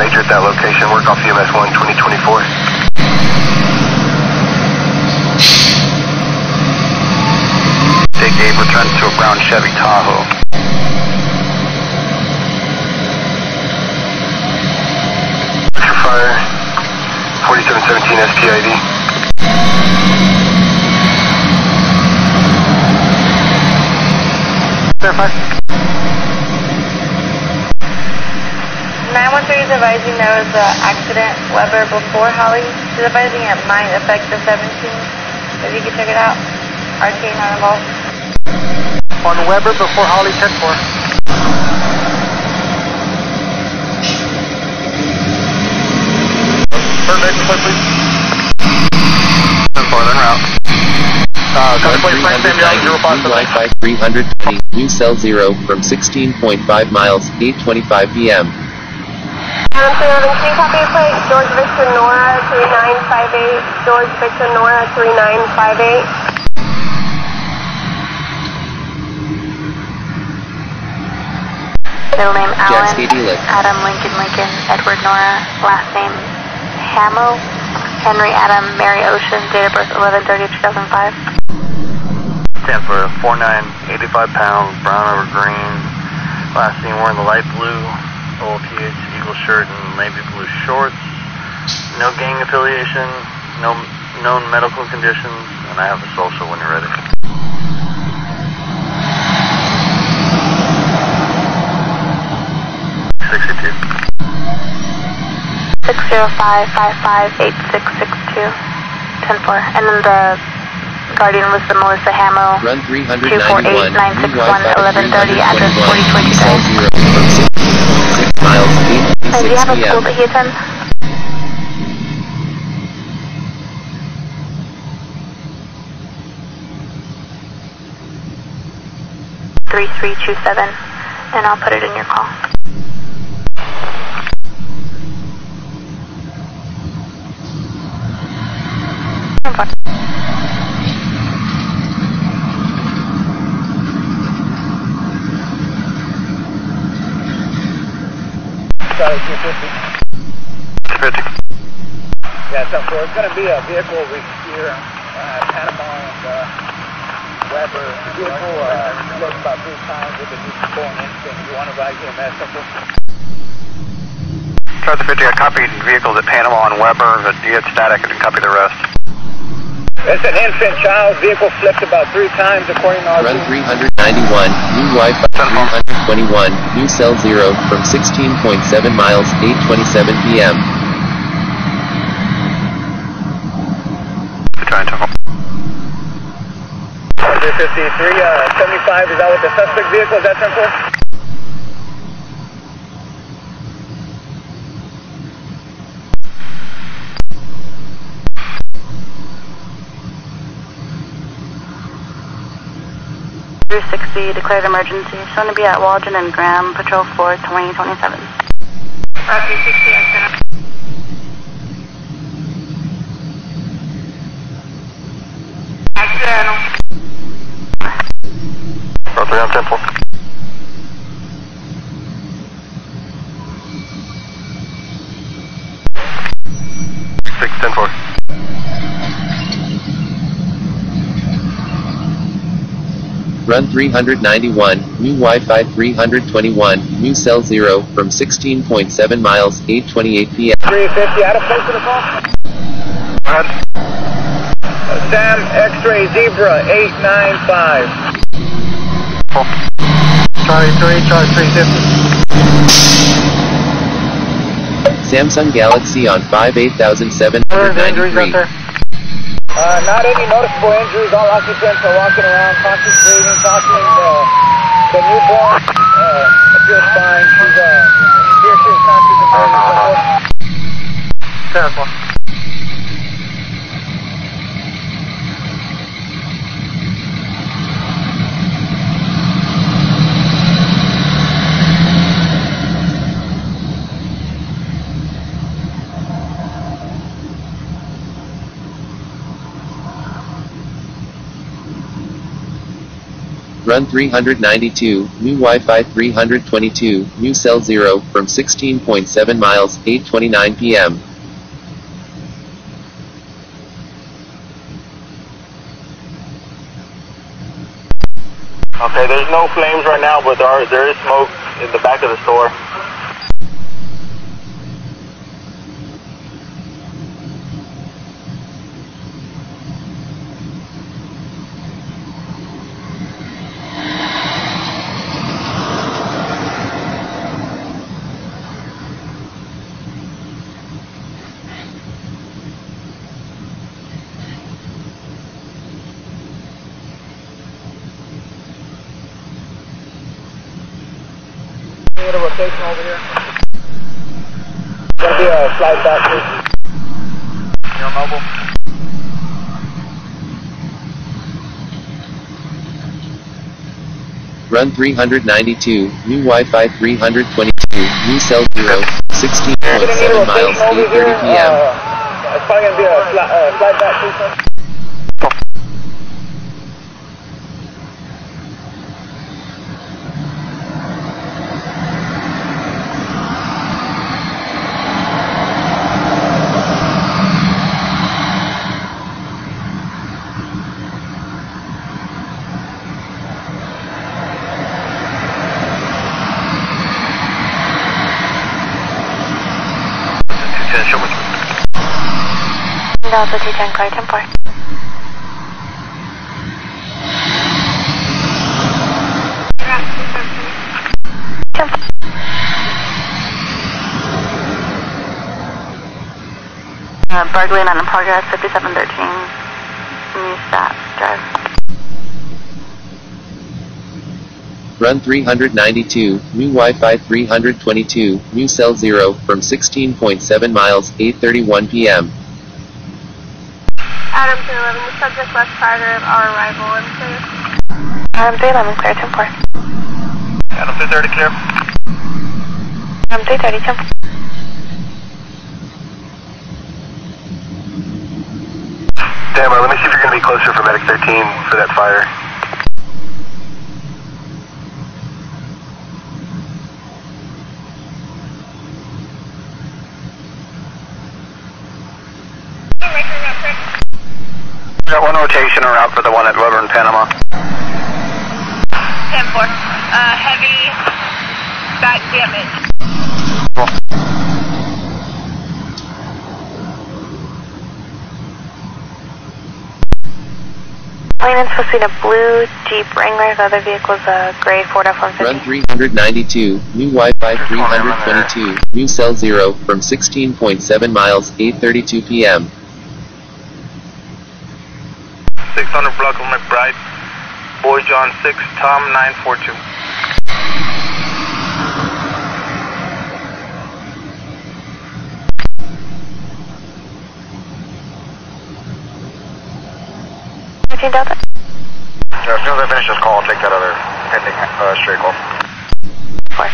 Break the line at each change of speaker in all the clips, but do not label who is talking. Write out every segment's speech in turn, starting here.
major at that location. Work off EMS 1, 2024. Take Gabe, return to a brown Chevy Tahoe. For fire, 4717 SPID.
Verify.
913 is advising there was an accident, Weber before Holly. She's advising it might affect the 17. If you can check it out. RTA not involved.
On Weber before Holly 10-4. Turn next report, please.
10-4, then route.
Contemplate Frank Samuel, 057.
Wi-Fi 320, new cell 0 from 16.5 miles, 8:25 p.m.
Adam 311, can you copy a plate? George Victor Nora 3958. George Victor Nora 3958. Middle name Allen. Adam Lincoln Lincoln. Edward Nora. Last name Hamo. Henry Adam Mary Ocean. Date of birth 11/30/2005.
Stand for 49, 85 pounds, brown over green. Last seen wearing the light blue, OLPH Eagle shirt and navy blue shorts. No gang affiliation, no known medical conditions, and I have the social when you're ready. $62.
605558662. 10-4. And then the Guardian was the Melissa Hamo.
Run 391,
248-961-1130, address 4022
cell 0 from 6 miles,
And do you have a
8:26
school
p.m.
that he attends? $3327, and I'll put it in your call.
Sorry, 250.
50.
Yeah, so it's going to be a vehicle over here, Panama and Weber. The vehicle looks about 3 times with a new pulling instinct. You want to ride EMS, simple?
Charlie 50, I copied vehicles at Panama and Weber, but you had static, I didn't copy the rest.
It's an infant child. Vehicle flipped about 3 times according to our...
Run 391, new Wi-Fi 321, new cell 0 from 16.7 miles, 8:27 p.m.
Trying to.
353, 75, is that what the suspect vehicle is? That simple?
$60, declared emergency. Shown to be at Waldron and Graham, Patrol 4, 2027. 360, accident. Accidental.
Route 3 on 10-4. Six, 10-4.
Run 391, new Wi-Fi 321, new cell 0 from 16.7 miles, 8:28 p.m.
350, out of place for the call?
Go ahead.
Sam X-Ray Zebra 895.
Cool.
Charlie 3, Charlie 350.
Samsung Galaxy on 58793.
Not any noticeable injuries. All occupants are walking around, conscious breathing, talking. The newborn appears fine. She's conscious and breathing.
Terrible.
Run Run 392, new Wi-Fi 322, new cell 0, from 16.7 miles, 8:29 p.m.
Okay, there's no flames right now, but there is smoke in the back of the store.
Need a rotation over here. Gonna be a slide back here. You're mobile.
Run 392, new Wi-Fi 322, new cell 0, 16.7 miles, 8:30 p.m.
It's probably gonna be a slide back here.
Delta 210, clear 10-4. Burgling on progress, 5713, new stop, drive.
Run 392, new Wi-Fi 322, new cell 0, from 16.7 miles, 8:31 p.m.
Adam 311, the subject left prior of our arrival in clear.
Adam 311, clear 10-4.
Adam 330, clear.
Adam 330, 10-4.
Damn, let me see if you're going to be closer for Medic 13 for that fire. Got one rotation en route for the one at Weber in Panama.
10-4. Heavy back damage.
Plane is supposed to be a blue Jeep Wrangler, the other vehicle's a gray Ford F-150.
Run 392, new Wi-Fi 322, new cell 0, from 16.7 miles, 8:32 p.m.
600 block of McBride, Boy John 6, Tom 942.
Delta?
As soon as I finish this call, I'll take that other pending straight call.
4.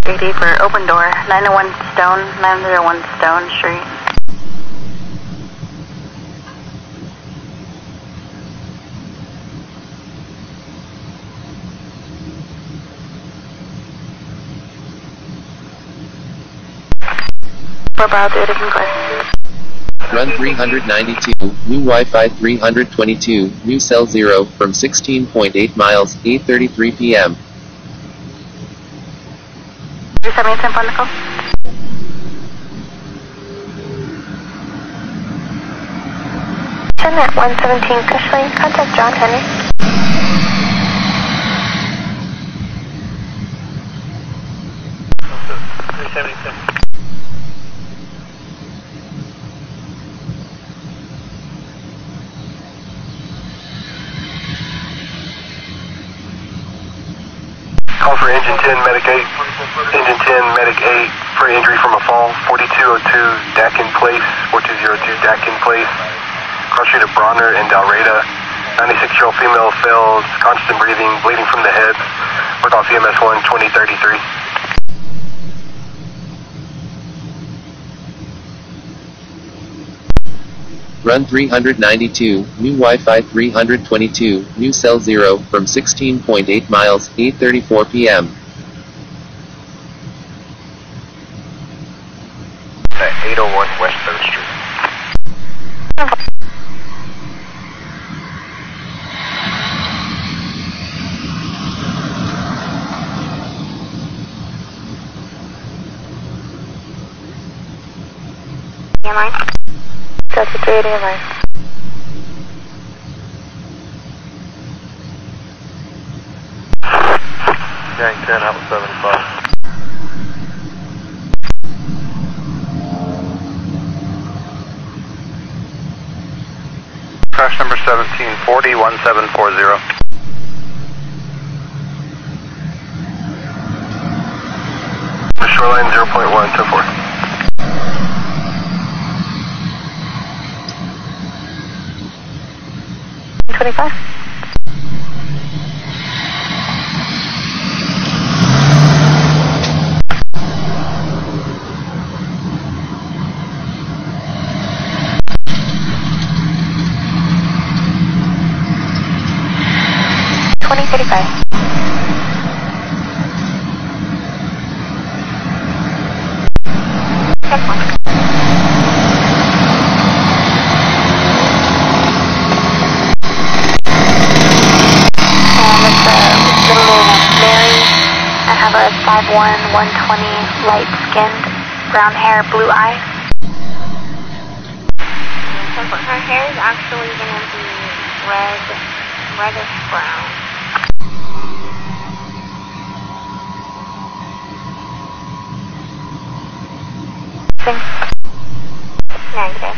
JD for open door, 901 Stone, 901 Stone Street. For Bravo 3 to concur.
Run 392, new Wi-Fi 322, new cell 0, from 16.8 miles, 8:33 p.m.
370 on the call. Turn at 117 Cush Lane, contact John Henry.
Call for Engine 10, Medic 8. Engine 10, Medic 8 for injury from a fall. 4202, DAC in place. 4202, DAC in place. Cross street of Bronner and Dalreda. 96-year-old female fails, constant breathing, bleeding from the head. Work off EMS 1, 2033.
Run 392, new Wi-Fi 322, new cell 0, from 16.8 miles, 8:34 p.m.
801 West 3rd Street.
Line. Delta 380 line.
Gang 10 out 75. Crash number 1740 1740. Shoreline 0.124.
$25. $20.35. Check one. A 5'1", 120, light skinned, brown hair, blue eyes.
Her hair is actually going to be reddish brown. Negative.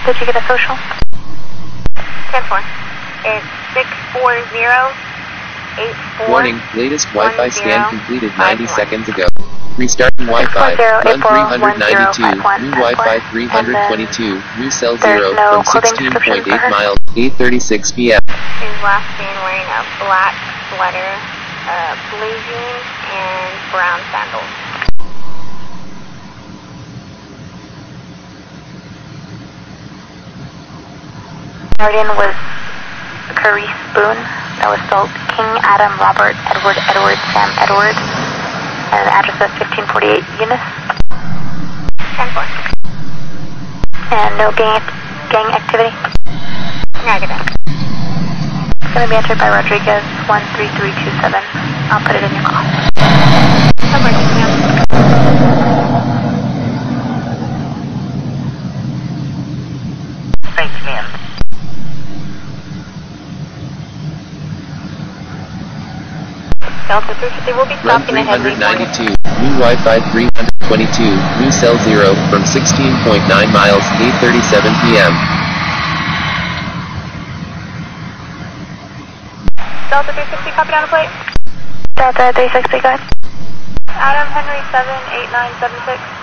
Did you get a social?
10-4. It's 640.
Warning, latest Wi-Fi scan completed 90 seconds ago. Restarting Wi-Fi, run 392, new Wi-Fi 322, new cell 0, from 16.8 miles, 8:36 p.m.
His last seen wearing a black sweater, blue jeans, and brown sandals.
Guardian was Carice Boone. That was spelled King Adam Robert Edward Edward Sam Edward. And the address is 1548 Eunice.
10-4.
And no gang activity?
Negative.
It's going to be entered by Rodriguez 13327. I'll put it in your call.
Thanks, ma'am.
Delta 350 will be
Run
stopping ahead.
392, new Wi-Fi 322, new cell 0, from 16.9 miles, 8:37 p.m.
Delta 360, copy down the plate.
Delta 360, go ahead.
Adam Henry 78976.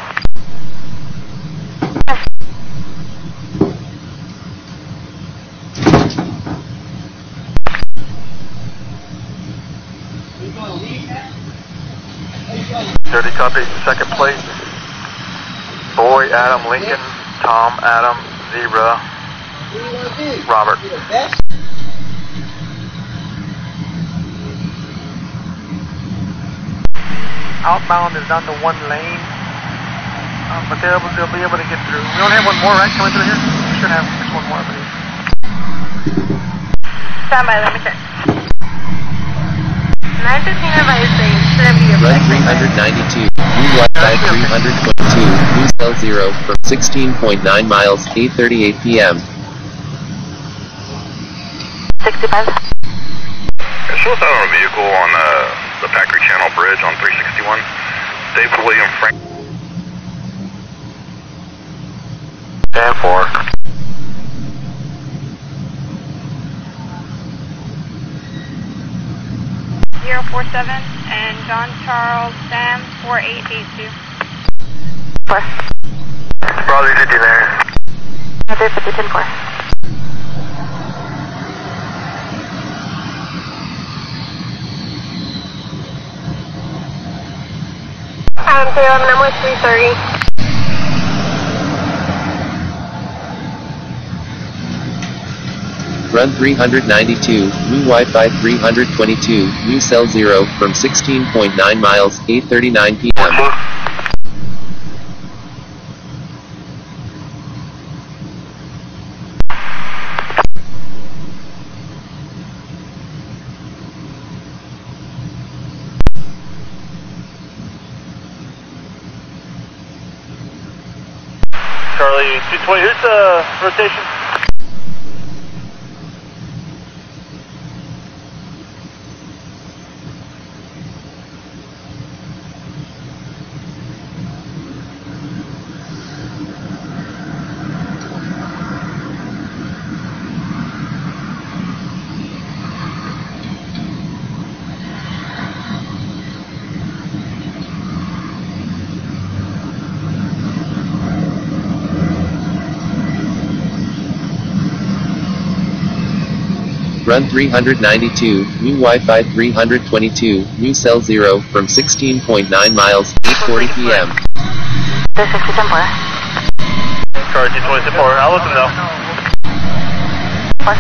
Dirty copy, second plate. Boy, Adam, Lincoln, Tom, Adam, Zebra, Robert. Outbound is down to one lane, but they'll be able to get through. We only have one more, right, coming through here? We should have just one more, I believe.
Stand by, let me check. 915 advice saying shouldn't be a
Run 392, new Wi-Fi 322, new cell 0, from 16.9 miles, 8:38 p.m.
65.
Show us out on a vehicle on the Packard Channel Bridge on 361. David William Frank.
10-4.
and John Charles Sam 4882.
4.
Brother, did you there?
Another 50-10-4.
I'm with 330.
Run 392, new Wi-Fi 322, new cell 0, from 16.9 miles, 8:39 p.m.
Charlie 220, who's the rotation?
Run 392, new Wi-Fi 322, new cell 0, from 16.9 miles, 8:40 p.m.
This is 210.
Charlie 224, I'll let them know.
4.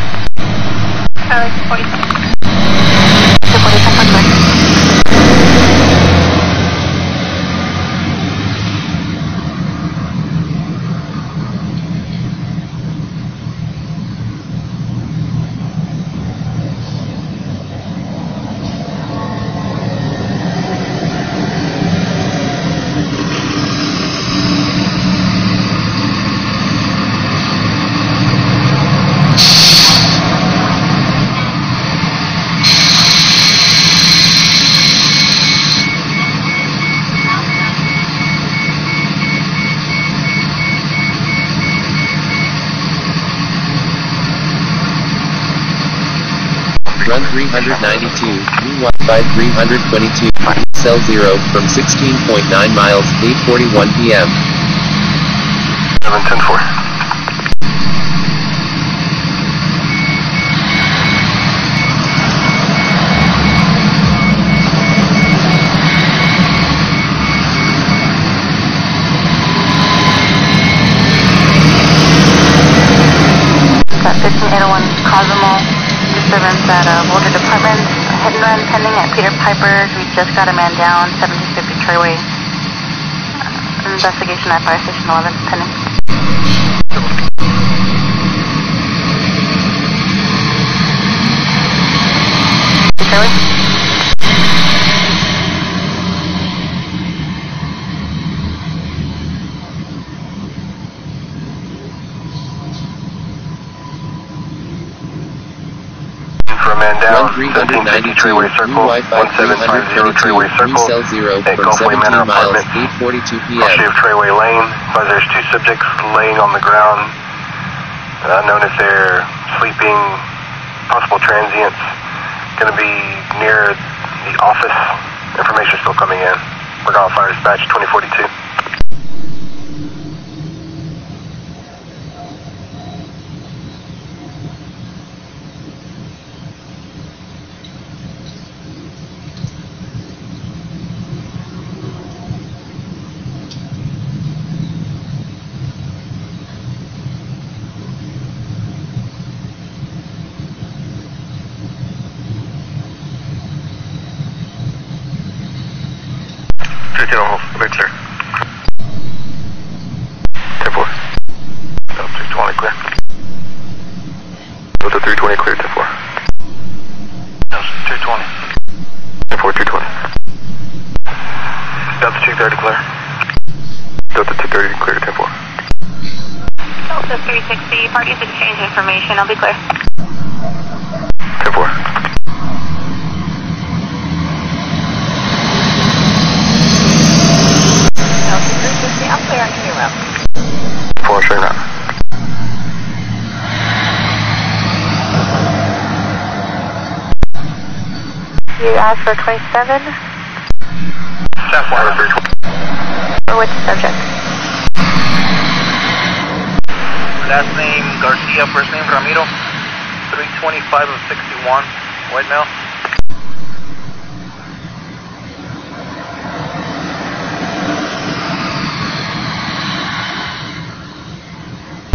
Charlie 240. 240, 10.4.
Run 392, new Wi-Fi 322, cell 0, from 16.9 miles, 8:41 p.m.
710-4.
Got 15801 Cosmo. Disturbance at Boulder Department. Hit and run pending at Peter Piper's. We just got a man down, 1750 Trayway. Investigation at Fire Station 11 pending. Trayway?
For a man down,
392,
1750 Treeway Circle,
new Wi-Fi
1750 Treeway
322, new
Circle,
cell 0,
at
from
Gulfway
17
Manor
miles,
Apartment,
8:42
off
p.m.
of Treeway Lane. There's two subjects laying on the ground, known as they're sleeping, possible transients, going to be near the office. Information still coming in. We're going to fire dispatch 2042. Right, sir. 10-4. Delta 320 clear. Delta 320 clear, 10-4. Delta 220. 10-4, 220. Delta 230 clear. Delta 230 clear, 10-4.
Delta 360, parties exchange information, I'll be clear.
10-4.
I'm clear on your route.
4, sure enough.
You asked for 27?
South 320.
For which subject?
Last name Garcia, first name Ramiro. 325 of 61, white male.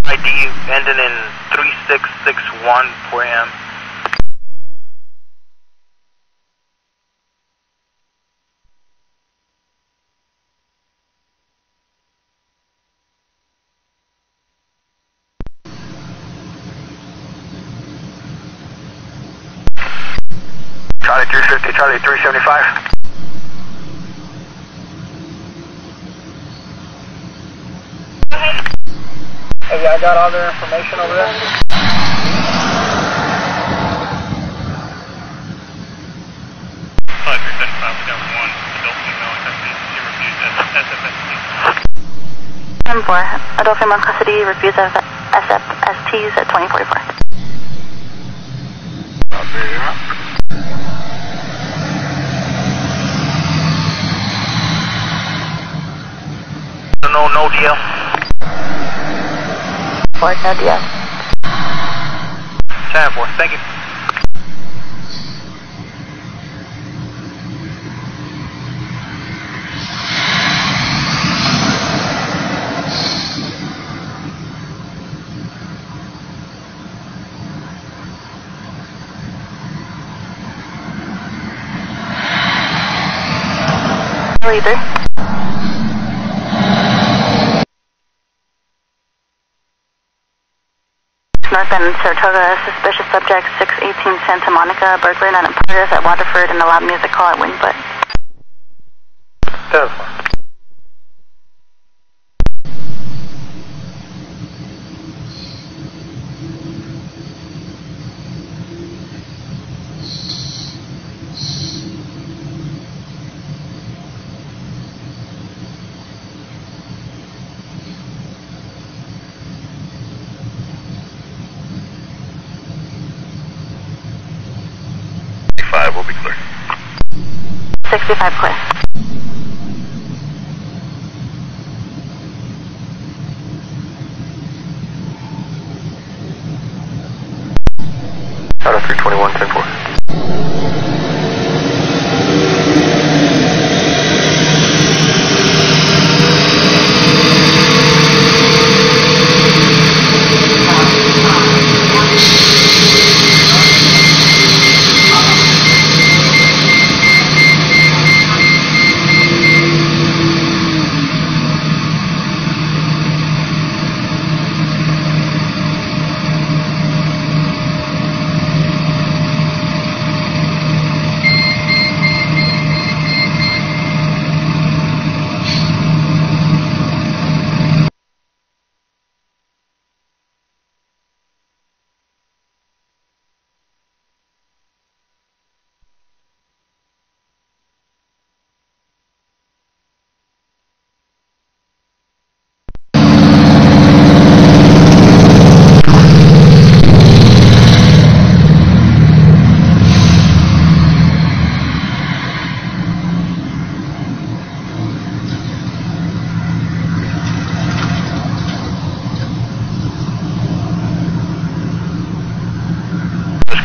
ID ending in 36.
661 4am.
Charlie 350, Charlie 375.
Hey, y'all got all their information over there?
We got one adult female in custody. She refused SFST.
10-4, adult female in custody, refused SFSTs at 2044.
No DL.
Forward, no DL.
10-4, thank you.
Leader. North End, Saratoga, suspicious subject 618 Santa Monica, burglary not in progress at Waterford, and a loud music call at Wingfoot.
10-4.
Will be clear.
65 clear.
Out of 321, 10-4.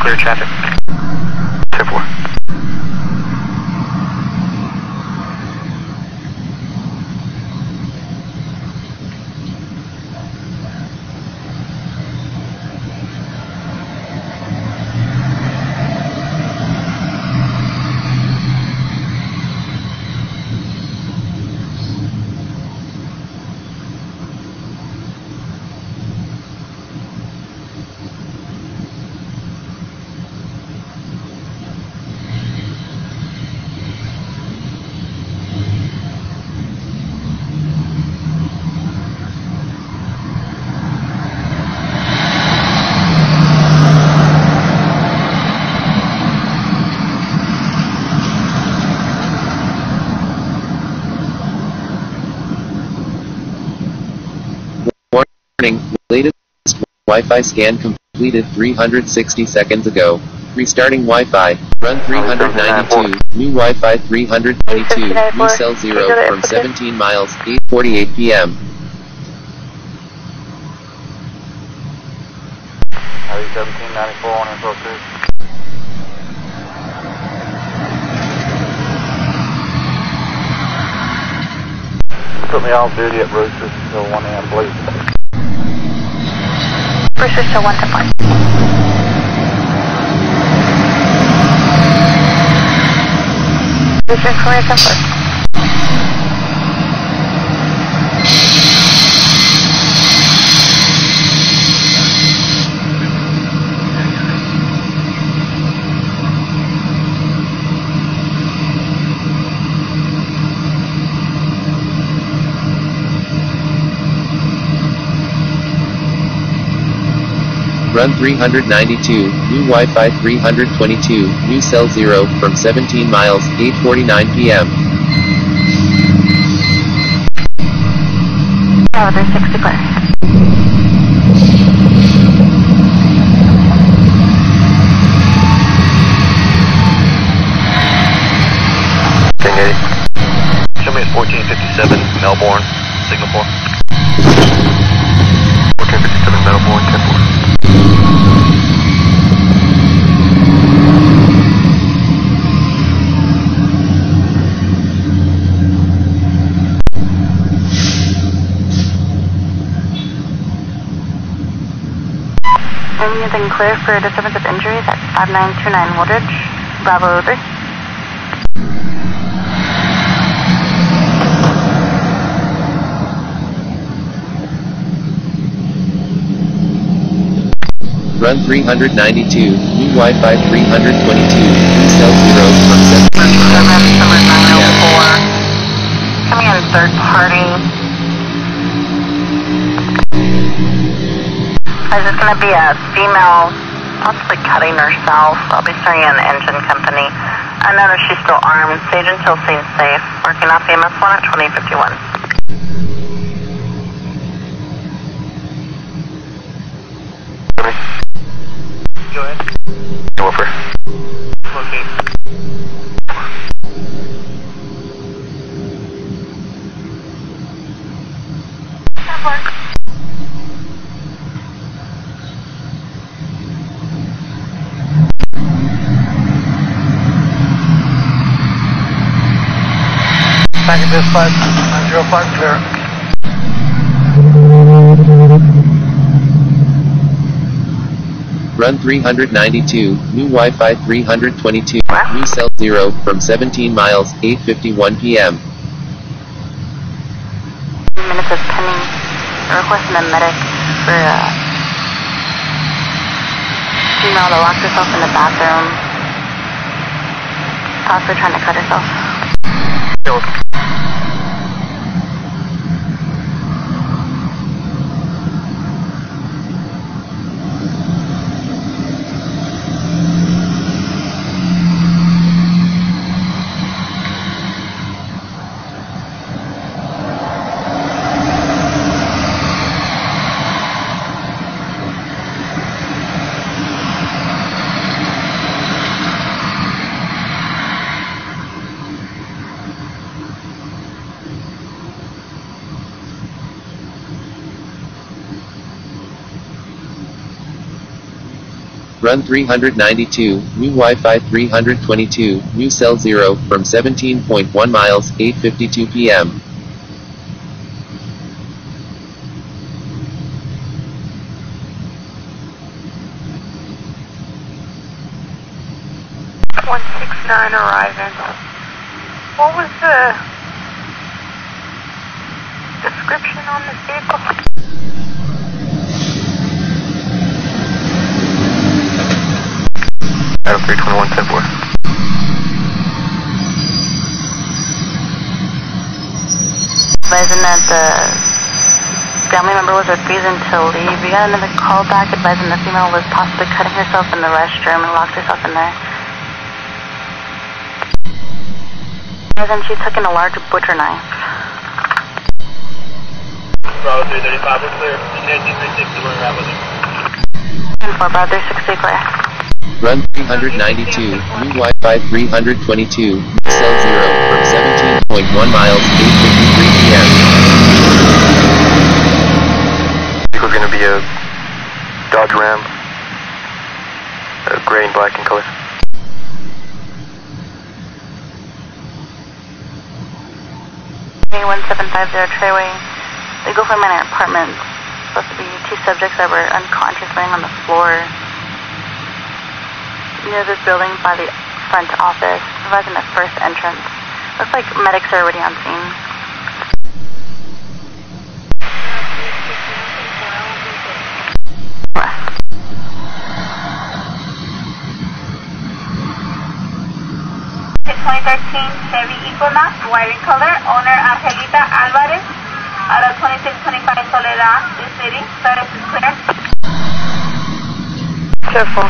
Clear traffic. 10-4.
Warning, latest Wi-Fi scan completed 360 seconds ago. Restarting Wi-Fi, run 392, new Wi-Fi 322, new cell 0 from 17 miles, 8:48 p.m.
Highway 1794 on info 2. Put me on duty at Roosevelt until 1 a.m. please.
First is still 110. This is Korea 10.
Run 392, new Wi-Fi 322, new cell 0, from 17 miles, 8:49 p.m.
Bravo 6 declare.
Show me at 1457 Melbourne, signal 4. 1457 Melbourne, 10-4.
Anything clear for disturbance of injuries at 5929 Woodridge, Bravo 3.
Run 392, new Wi-Fi 322, new cell 0, from 17 miles, 8:49 p.m.
Coming in third party. Is this going to be a female possibly cutting herself? I'll be starting an engine company. I notice she's still armed. Stage until seems safe. Working off EMS 1 at 2051.
Go ahead.
Over.
Okay.
Packet dispatch, 905 clear.
Run 392, new Wi-Fi 322, new cell 0, from 17 miles, 8:51 p.m.
Minutes is pending. Requesting a medic for female that locked herself in the bathroom. Possibly trying to cut herself.
Run 392, new Wi-Fi 322, new cell 0, from 17.1 miles, 8:52 p.m.
Arriving. What was the description on this vehicle?
Adam 321, 10-4.
Advising that the family member was refusing to leave. We got another call back advising the female was possibly cutting herself in the restroom and locked herself in there. And then she took in a large butcher knife.
Bravo 335, we're clear. Engine 360, we're out with it.
10-4, Bravo 360, clear.
Run 392, new Wi-Fi 322, new cell 0, from 17.1 miles, 8:53 p.m.
Vehicle's going to be a Dodge Ram, gray and black in color.
A1750 Trayway, they go for minor apartments, supposed to be 2 subjects that were unconscious laying on the floor near this building by the front office, supervising the first entrance. Looks like medics are already on scene.
The 2013 Chevy Equinox, white in color, owner Angelita Alvarez, out of 2625 Soledad, this city. Status is clear.
Careful.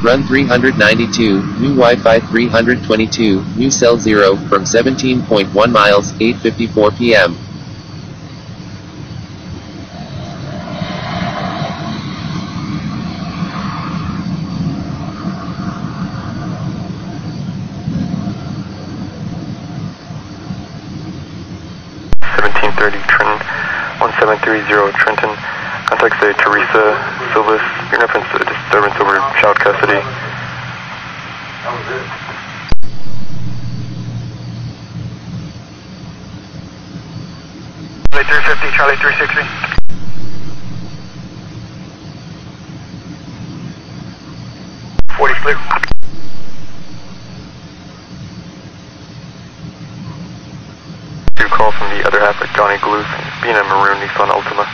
Run 392, new Wi-Fi 322, new cell 0, from 17.1 miles, 8:54 p.m.
Trenton, 1730 Trenton. Contact say Teresa Silvis. You're in reference to a disturbance over child custody. That was it. Charlie 350, Charlie 360. Clear. Call from the other half of Johnny Glue, being a maroon Nissan Altima.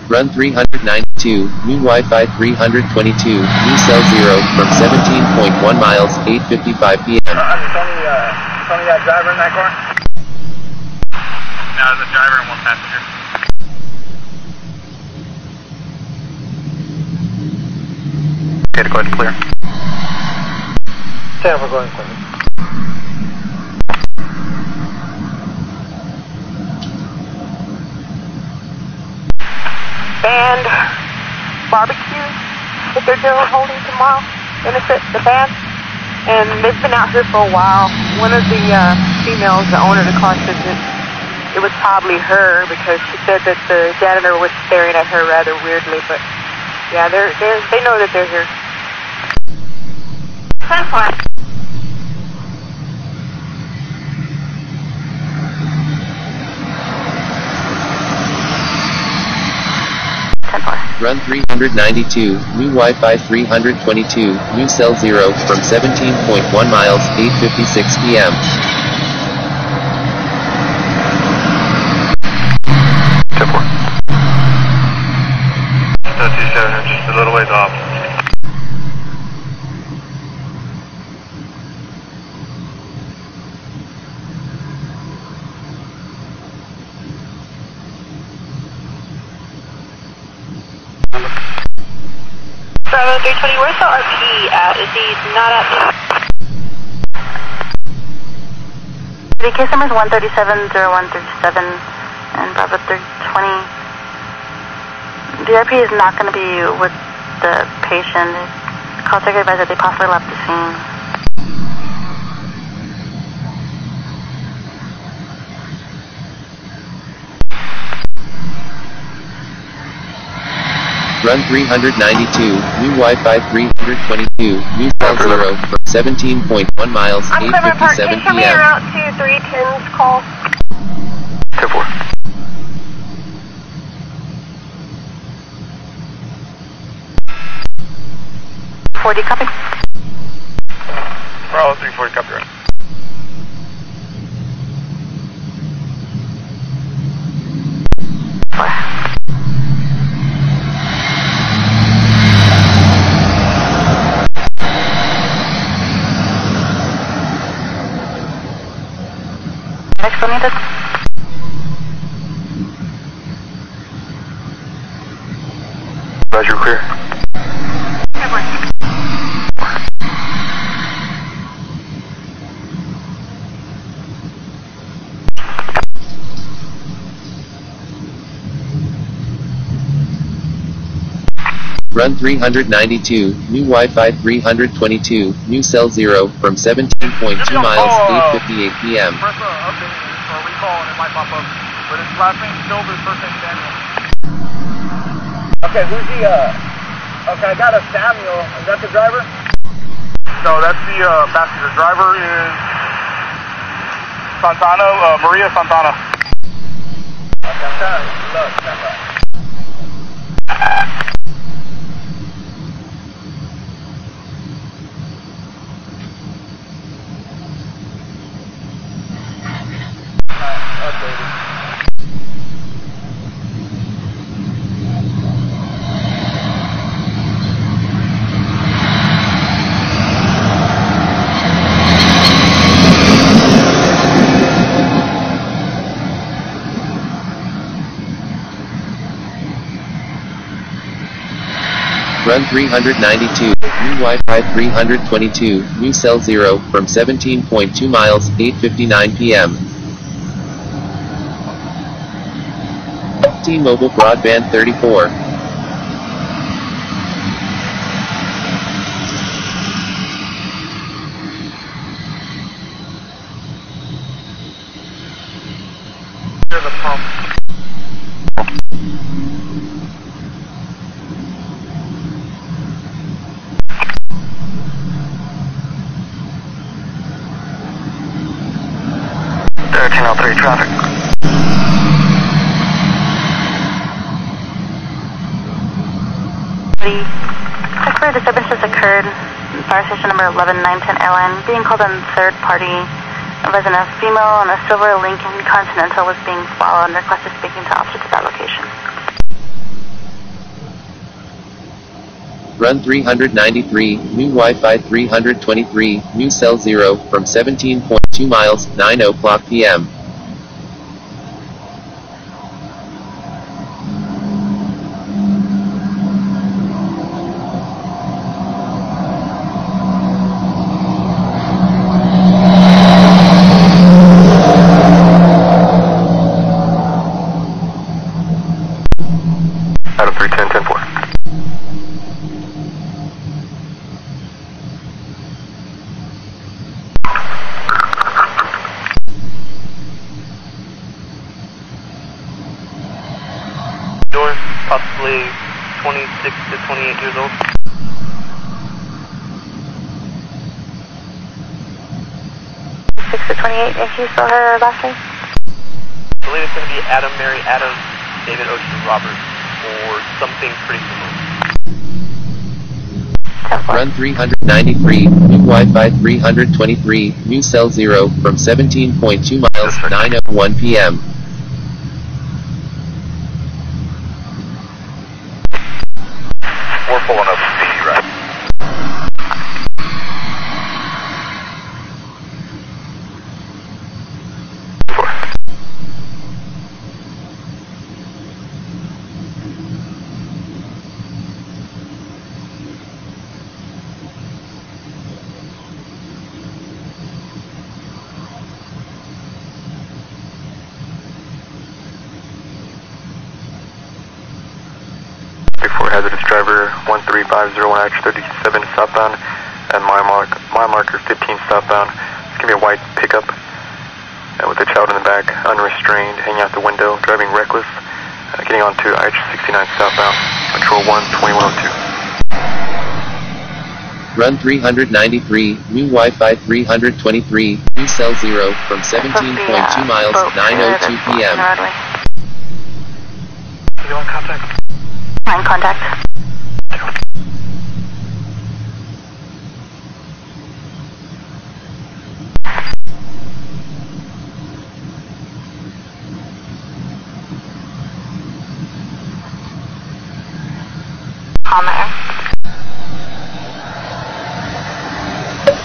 Run 392, new Wi-Fi 322, new cell 0, from 17.1 miles, 8:55 p.m.
Tony that driver in that car?
No, there's a driver and 1 passenger.
Okay, go ahead and clear.
Yeah, we're going quick.
And barbecue that they're doing holding tomorrow, benefit the band. And they've been out here for a while. One of the females, the owner of the car, said that it was probably her because she said that the janitor was staring at her rather weirdly. But yeah, they know that they're here.
10-4.
Run 392, new Wi-Fi 322, new cell 0, from 17.1 miles, 8:56 p.m.
Just a little ways off.
Bravo 320, where's the RP at? Is he not at me?
The case number is 137-0137 and Bravo 320. The RP is not going to be with the patient. Call second advisor, they possibly left the scene.
Run 392, new Wi-Fi 322, new cell 0, from 17.1 miles, 8:57
p.m. Can route to 310's call?
10-4.
40, copy.
Bravo 340, copy, right.
Next one needed.
Roger, clear.
Run 392, new Wi-Fi 322, new cell 0, from 17.2 miles, 8:58 p.m.
Press a update or recall and it might pop up. But his last name Silver, first name Samuel. Okay, who's the, okay, I got a Samuel. Is that the driver? No, that's the passenger. Driver is
Santana, Maria Santana.
Santana, look, standby.
Run 392, new Wi-Fi 322, new cell 0, from 17.2 miles, 8:59 p.m. T-Mobile Broadband 34.
Here's the pump.
Traffic.
Check where disturbances occurred. Fire station number 11910 airline being called on third party. Resident a female on a silver Lincoln Continental was being followed and requested speaking to officers at that location.
Run 393, new Wi-Fi 323, new cell 0, from 17.2 miles, 9:00 p.m.
Adam 310-10-4.
Doors, possibly 26 to 28 years old.
To 28, if you saw her last name?
I believe it's going to be Adam, Mary, Adam, David, Ocean, Robert, or something pretty similar.
Run 393, new Wi-Fi 323, new cell 0, from 17.2 miles, 9:01 p.m.
We're pulling up speed, right? Hazardous driver 13501H37 southbound and mile marker 15 southbound. It's going to be a white pickup with a child in the back, unrestrained, hanging out the window, driving reckless, getting onto IH69 southbound, control 12102.
Run 393, new Wi-Fi 323, new cell 0, from 17.2 miles, 9:02 p.m.
Is it on contact?
Line contact.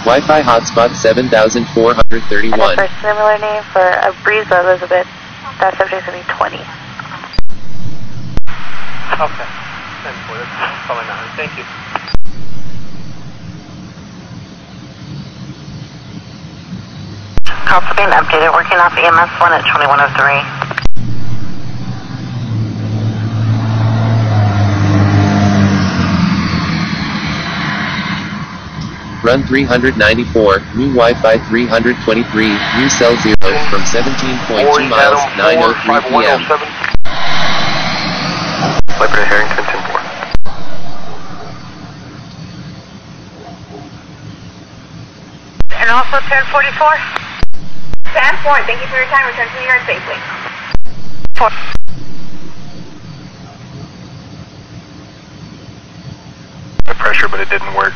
Wi-Fi hotspot 7431.
And a similar name for a Breeza Elizabeth. That subject's going to be 20.
Okay. 10-4, that's probably not. Thank you.
Call being updated, working off EMS 1 at 2103.
Run 394, new Wi-Fi 323, new cell 0, from 17.2 miles, 9:03 p.m.
Leopard Harrington 10-4.
And also 1044?
Transport, thank you for your time. Return to the yard safely.
The pressure, but it didn't work.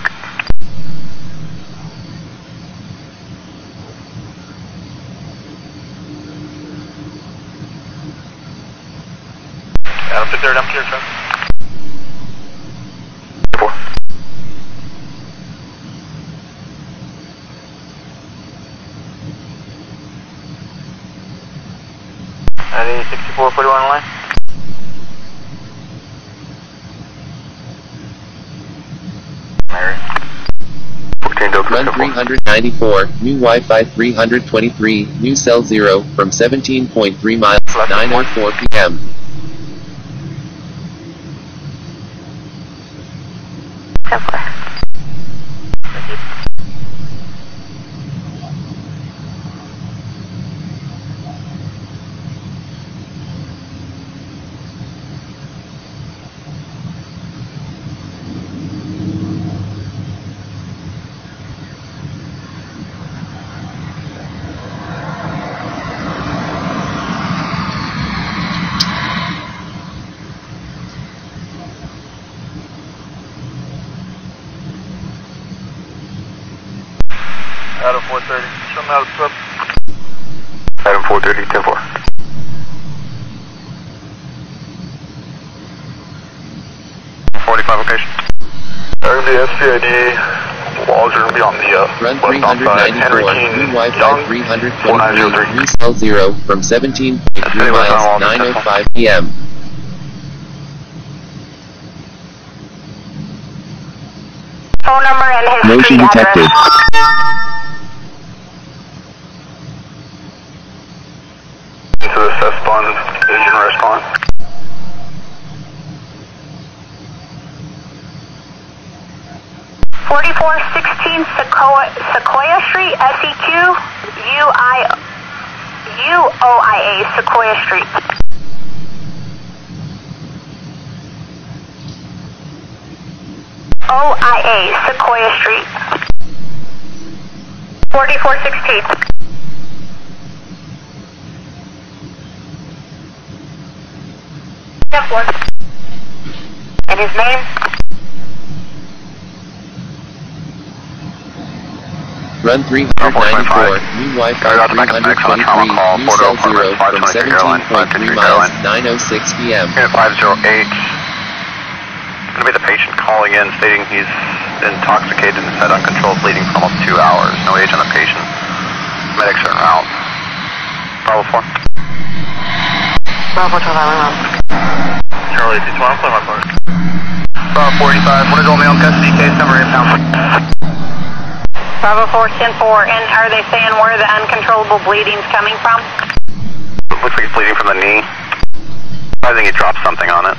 Adam 53rd, I'm clear, sir.
4.
ID 6441 on line. Mary.
14 Delta
Run 394, new Wi-Fi 323, new cell 0, from 17.3 miles, 9:04 p.m.
Thank you. Adam 430, show me how to sub.
Adam 430, 10-4.
Location.
RTA SCID, walls are going to be on the
Run
west outside.
394, new Wi-Fi 323, new cell 0, from 17.3 miles, 9:05 p.m.
Phone number and his
Motion
street
detected.
address.
Into the CESPON engine response.
Sequoia Street, SEQ-UOIA, Sequoia Street. OIA, Sequoia Street. 4416. Step 1. And his name?
Run 394, new Wi-Fi 323, new cell 0, from 17.3 miles, 9:06 p.m.
Unit 508. Going to be the patient calling in stating he's intoxicated and had uncontrolled bleeding for almost 2 hours. No age on the patient. Medics are en route. Bravo 4.
Bravo 12,
Charlie, if you want to play my part.
Bravo 45. What is only on custody? Case number 8 pounds.
Bravo 410-4, and are they saying where the uncontrollable bleeding's coming from?
Looks like he's bleeding from the knee. I think he dropped something on it.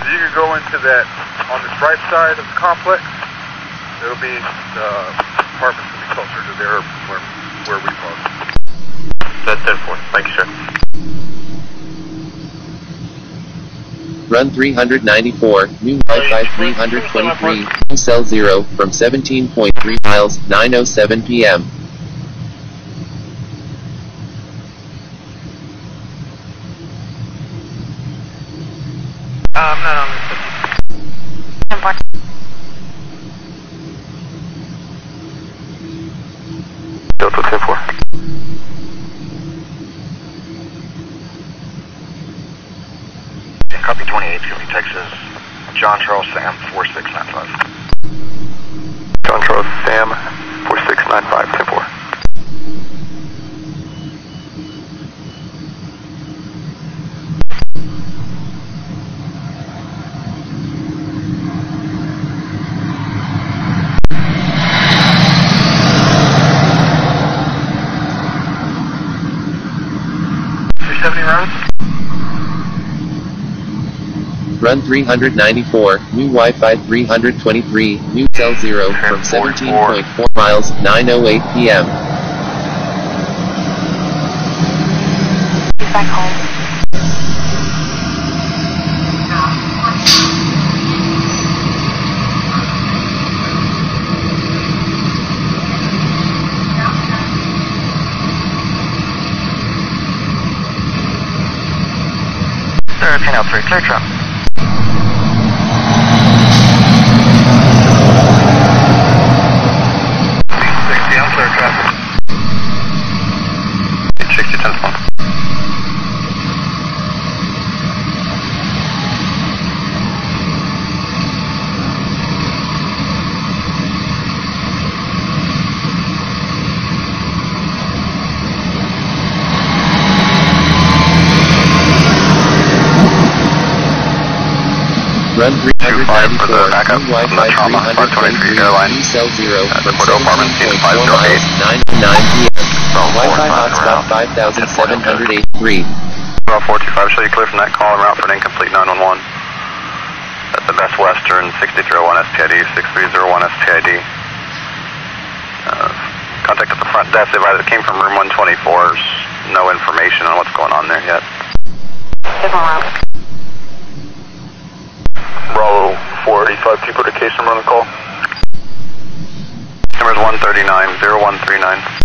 If you could go into that, on this right side of the complex, it'll be, the apartments will be closer to there where we park.
That's 10-4. Thank you, sir.
Run 394, new Wi-Fi 323, new cell 0, from 17.3 miles, 9:07 p.m.
I'm not on this.
Delta 10-4.
Copy 28, Philly, Texas. John Charles Sam 4695.
John Charles Sam 4695, 10-4.
Run 394, new Wi-Fi 323, new cell 0, from 17.4 miles, 9:08 p.m.
He's back home.
1303, clear trim.
I'm clear traffic. 60, 10 1.
Run 394, new Wi-Fi 323, new cell 0, from 17.4 miles, 9 p.m. Wi-Fi hotspot 5783.
Well, 425, show you clear from that call and route for an incomplete 911. At the Best Western, 6301 STID, 6301 STID. Contact at the front desk, they either came from room 124, there's no information on what's going on there yet.
Different route.
Bravo 485, keep the case number on the call. Number is 139, 0139.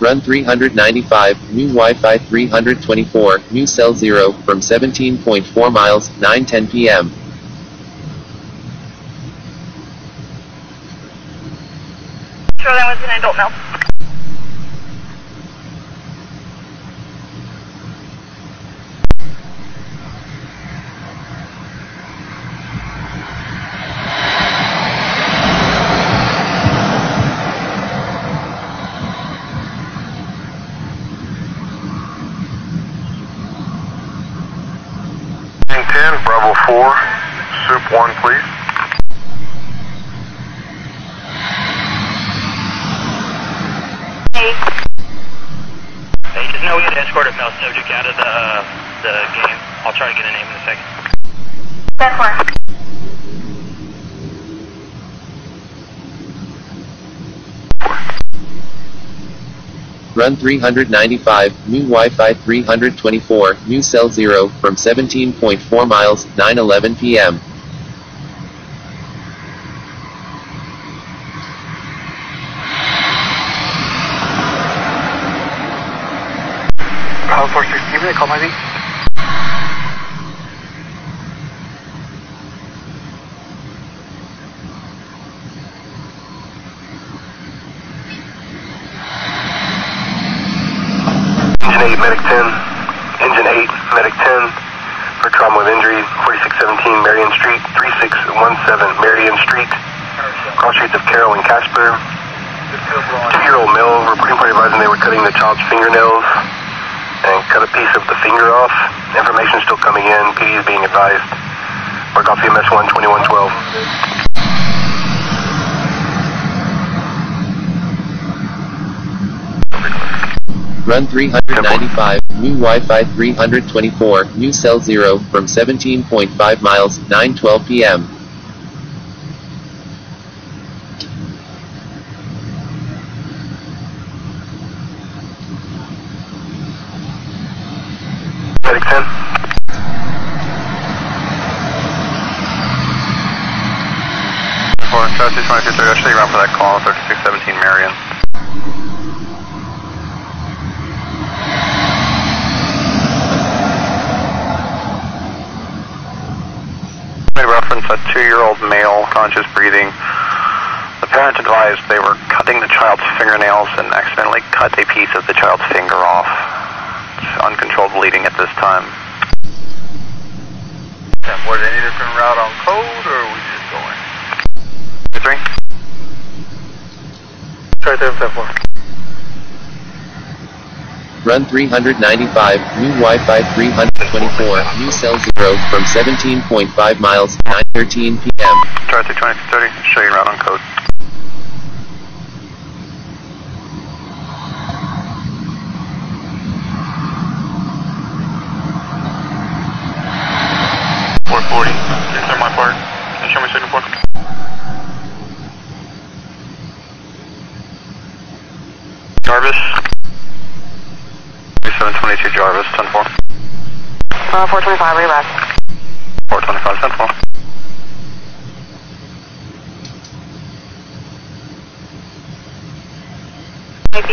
Run 395, new Wi-Fi 324, new cell 0, from 17.4 miles, 9:10 p.m.
Sure, that was an adult male.
Bravo 4, Soup 1, please.
Hey.
Hey, just know we had to escort a male subject out of the game. I'll try to get a name in a second.
That's fine.
Run 395, new Wi-Fi 324, new cell 0, from 17.4 miles, 9:11 p.m.
Bravo 460, give me a call, maybe. Engine 8, Medic 10. Engine 8, Medic 10. For trauma with injury, 4617 Marion Street, 3617 Marion Street. Cross streets of Carroll and Casper. 2-year-old male reporting party advising they were cutting the child's fingernails and cut a piece of the finger off. Information still coming in. PD is being advised. Work off EMS 12112.
Run 395, new Wi-Fi 324, new cell 0, from 17.5 miles, 9:12 p.m.
Medic 10. For Southeast 2230, I'll show you around for that call, 3617 Marion. Reference a 2-year-old male, conscious breathing. The parent advised they were cutting the child's fingernails and accidentally cut a piece of the child's finger off. It's uncontrolled bleeding at this time.
And was any different route on code, or are we just going?
2-3. Try 774.
Run 395, new Wi-Fi 324, new cell 0, from 17.5 miles, 9:13 p.m.
Try 220-30, show you route on code. .440, is there my part? Can you show me signal 4? Jarvis. 3722 Jarvis, 10-4.
425, reroute.
425, 10-4.
ID.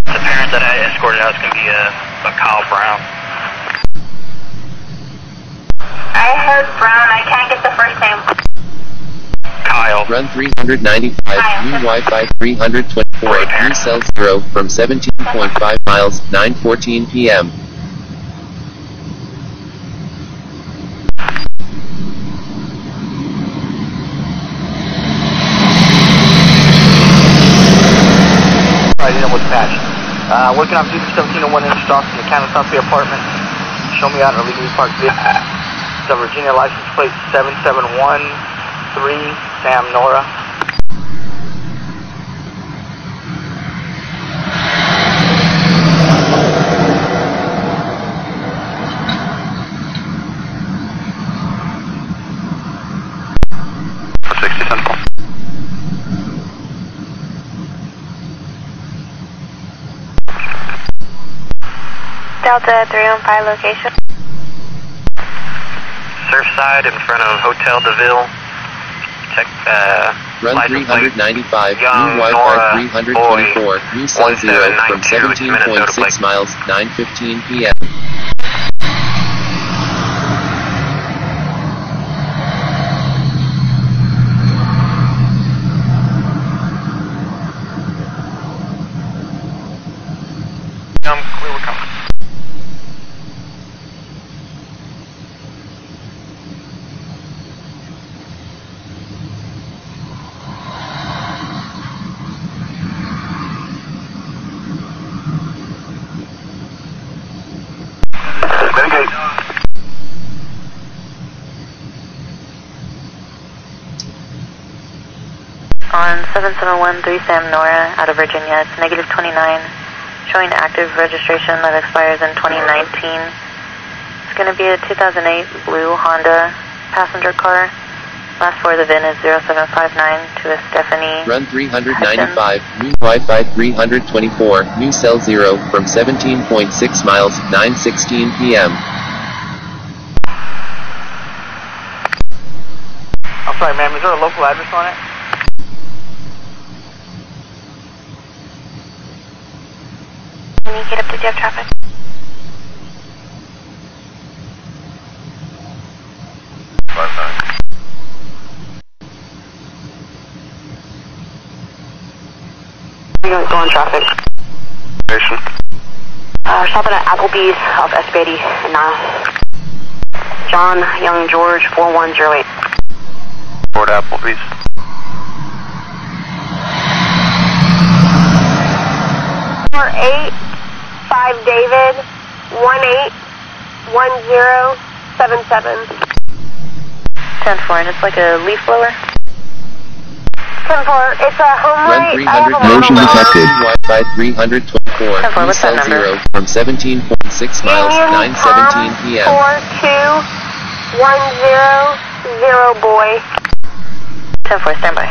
The parent that I escorted out is going to be a Kyle Brown.
I heard Brown. I can't get the first name.
Kyle.
Run 395, new Wi-Fi 324, new cell 0 from 17.5 miles, 9:14 p.m.
Working on PC-1701 in stock from the Canastante apartment. Show me out an illegally parked vehicle. The Virginia license plate 7713 Sam Nora.
Delta 315 location.
Surfside in front of Hotel DeVille. Check,
Run 395, new Wi-Fi 324, new cell 0 from 17.6 miles, 9:15 p.m.
Clear, we're coming.
On 7713 Sam Nora out of Virginia, it's negative 29, showing active registration that expires in 2019. It's going to be a 2008 blue Honda passenger car. Last four of the VIN is 0759 to a Stephanie.
Run 395, new Wi-Fi 324, new cell 0 from 17.6 miles, 9:16 p.m.
I'm sorry, ma'am, is there a local address on it?
Can you get up to jet traffic?
Go on traffic.
Station.
Stopping at Applebee's off S80 and John Young George 4108.
Ford Applebee's.
Number 8, 5 David, 181077.
10-4, and it's like a leaf blower.
10-4, it's a home
Run
rate.
300, motion detected. Wi-Fi 324, new cell 0 from 17.6 miles, 9:17 p.m.
42100 boy.
10-4, stand by.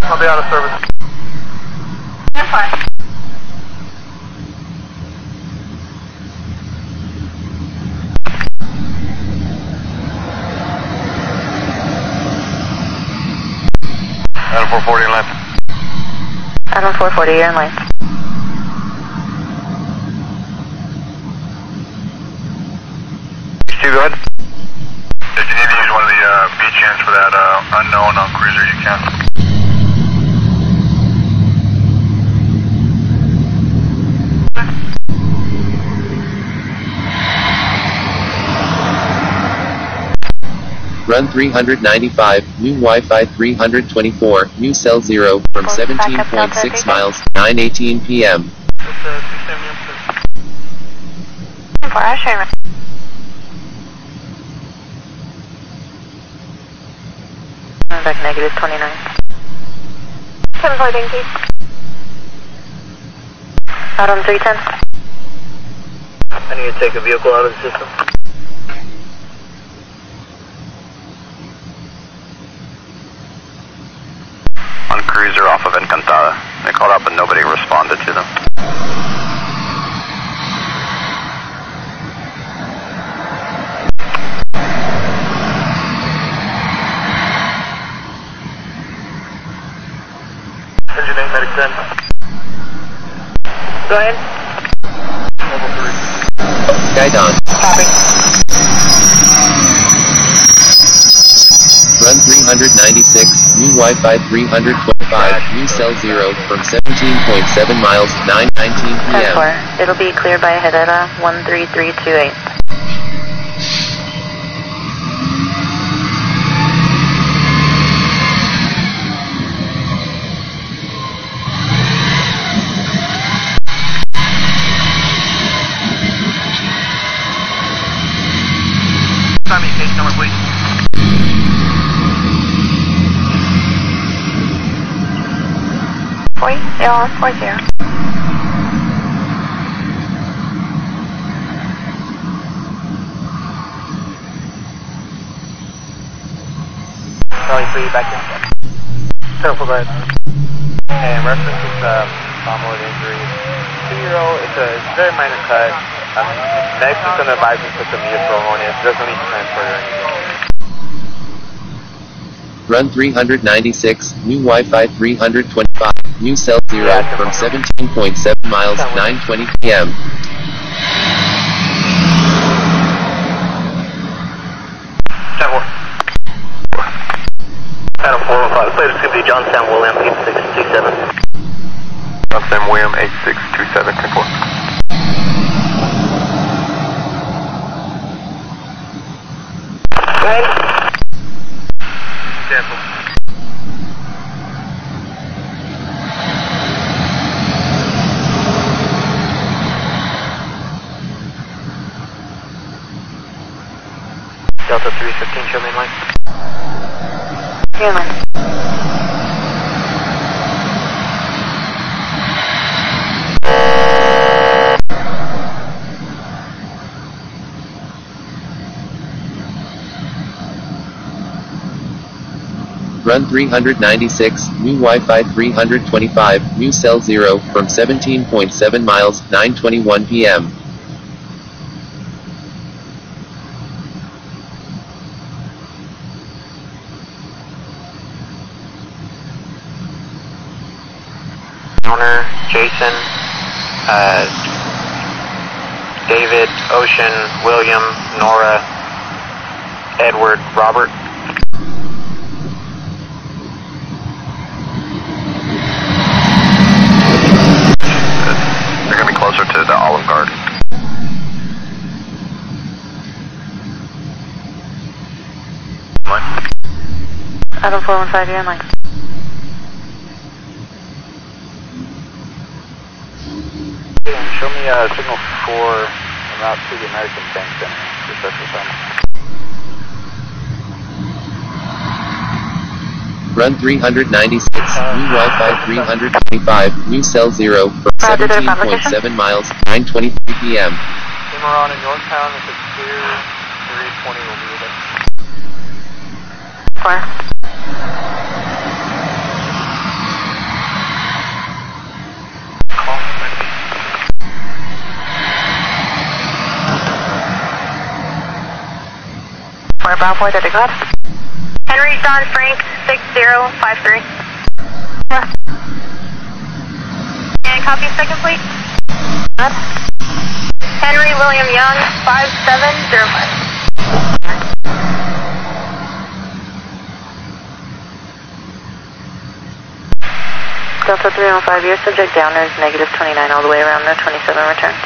I'll be out of service.
That's fine.
Adam 440 in line.
Adam 440, you're in line.
Steve, go ahead. If you need to use one of the beach ends for that unknown cruiser, you can.
Run 395, new Wi-Fi 324, new cell 0 from 17.6 miles, 9:18 p.m.
Back negative 29.
10-4, thank you.
Out on 310.
I need to take a vehicle out of the system.
On cruiser off of Encantada. They called up and nobody responded to them.
Engineering medic 10.
Go ahead.
Level 3.
Guidon.
Copy.
Run 396, new Wi-Fi 325, new cell 0 from 17.7 miles, 9:19 p.m.
10-4. It'll be cleared by Herrera 13328.
Tell me case number, please.
Yeah, 40.
Charlie 3, back in. Careful, go ahead. And reference is bomb-load injury. 2-year-old, it's a very minor cut. Next is going to advise him to put some neutral on it. Doesn't need to transfer or anything.
Run 396, new Wi-Fi 325, new cell 0 from 17.7 miles, 9:20 p.m.
Adam 405, plate is going to be John Sam William 8627.
John Sam William 8627, 10-4.
Go ahead.
Cancel. Delta 315, show me in line.
Here, line.
Run 396, new Wi-Fi 325, new cell 0 from 17.7 miles, 9:21 p.m.
Owner, Jason, David, Ocean, William, Nora, Edward, Robert.
They're going to be closer to the Olive Garden.
Adam 415, you're in line.
Show me signal 4 route to the American Bank Center. Special assignment.
Run 396, new Wi-Fi 325, new cell 0 from 17.7 miles, 9:23 p.m.
Cimarron in Yorktown, if it's clear, 320 will be with us.
4. Brown 4, Delta God.
Henry John Frank 6053. And copy second plate.
God.
Henry William Young 5705.
Delta 315, your subject down is negative 29 all the way around, no 27 return.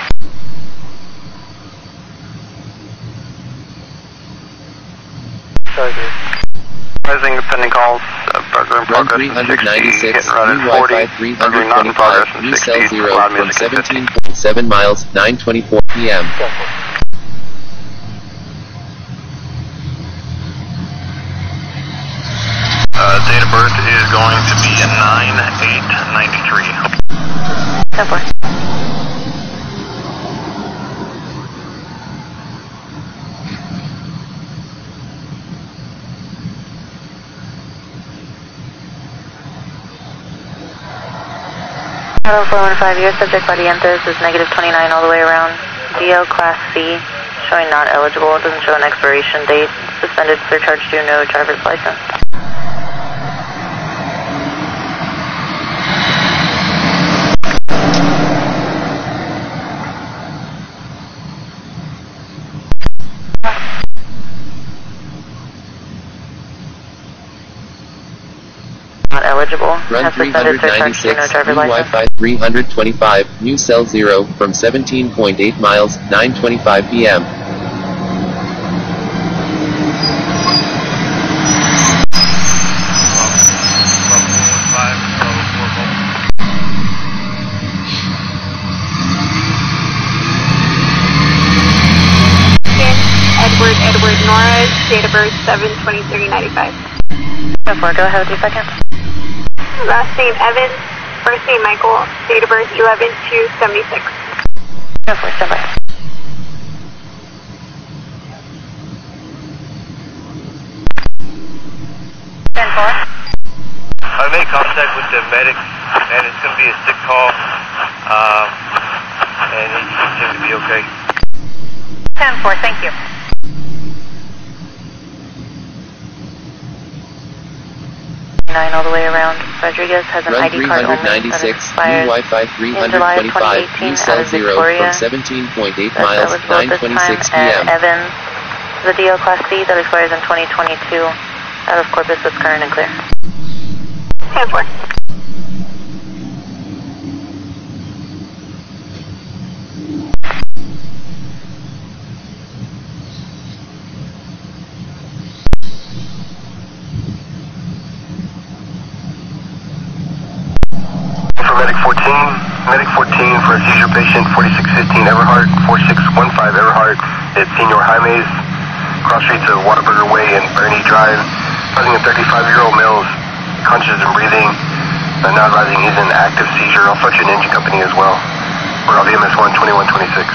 Rising pending calls, burger in
Run
progress at 60,
396,
hit and run
new
at 40,
Wi-Fi
burger not in progress
325,
at
new
60,
cell 0
loud
from
music at 50.
17.7 miles, 9:24 p.m.
Date of birth is going to be 9/8/93.
10-4. Auto 415, your subject by Nueces is negative 29 all the way around. DL Class C, showing not eligible. It doesn't show an expiration date. Suspended, surcharge due, no driver's license. Not eligible.
Run 396, new Wi-Fi 325, new cell 0, from 17.8 miles, 9:25 p.m.
Edward Nueces, date of birth 7/23/95.
Go ahead, 2 seconds.
Last name Evans, first name Michael, date of birth 11/2/76.
Go for it, stand by.
I made contact with the medic, and it's going to be a sick call, and he seems to be okay.
10-4, thank you. All the way around. Rodriguez has an
Run
ID card only.
Run 396, new Wi-Fi 325, new cell 0, from 17.8 miles, 9:26 p.m.
Evans, the DL Class C that expires in 2022. Out of Corpus, that's current and clear.
10-4.
Medic 14 for a seizure patient, 4615 Everhart, 4615 Everhart at Senior Jaime's, cross streets of Whataburger Way and Bernie Drive, causing a 35-year-old male conscious and breathing, not advising he's in active seizure. I'll fetch an engine company as well. We're off EMS 12126.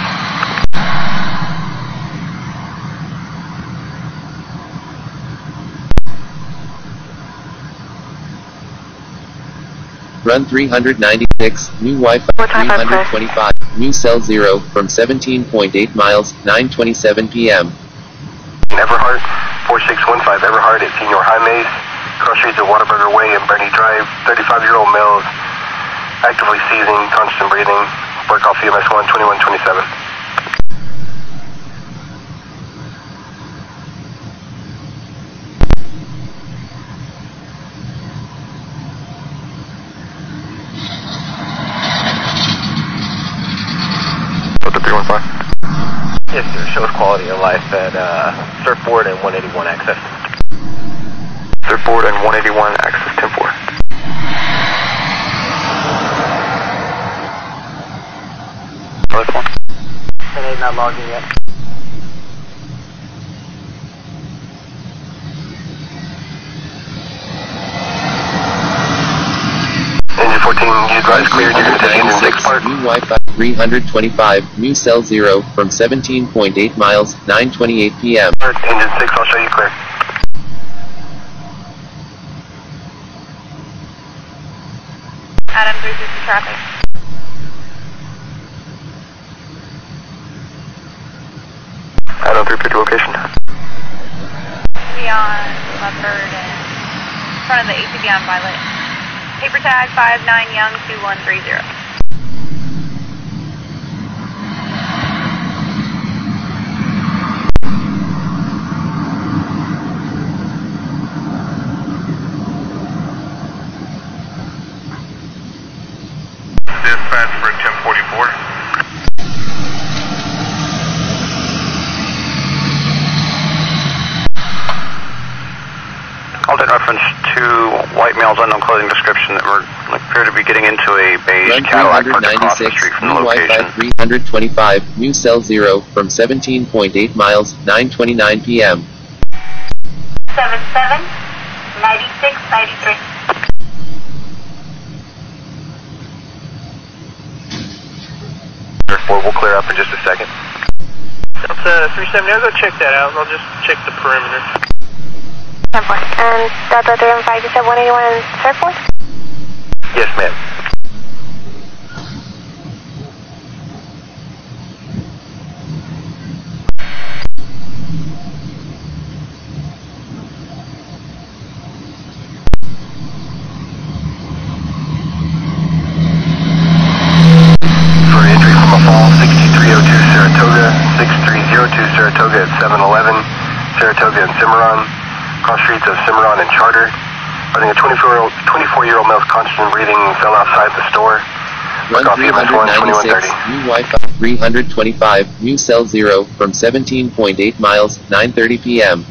Run 396, new Wi-Fi 325, new cell 0, from 17.8 miles, 9:27 p.m.
Everhart, 4615 Everhart at Senior Jaime's, cross streets of Whataburger Way and Bernie Drive, 35-year-old male, actively seizing, constant breathing, work off EMS 12127. Yes, sir. Shows quality of life at Surfboard and 181 access. Surfboard and 181 access 10-4. 10-8 not logging yet. Engine 14, you guys cleared. You're going to take engine 6 part.
New Wi-Fi 325, new cell 0, from 17.8 miles, 9:28 p.m.
Engine 6, I'll show you clear.
Adam 350 traffic.
Adam 350 location.
Beyond Leopard and in front of the ATV on Violet. Paper tag 59 Young 2130.
Dispatch for 1044.
Called in reference to white males unknown clothing description that appear to be getting into a beige
Run
Cadillac parked across the street from the
new
location.
Wi-Fi 325, new cell 0, from 17.8 miles, 9:29 p.m.
77 96 93.
We'll clear up in just a second.
Delta 370, I'll go check that out. I'll just check the perimeter.
And Delta 315, you said 181 in Surfboard?
Yes, ma'am. Cimarron, cross streets of Cimarron and Charter. I think a 24-year-old male's conscious and breathing fell outside the store.
Run 396, new Wi-Fi 325, new cell 0, from 17.8 miles, 9:30 p.m.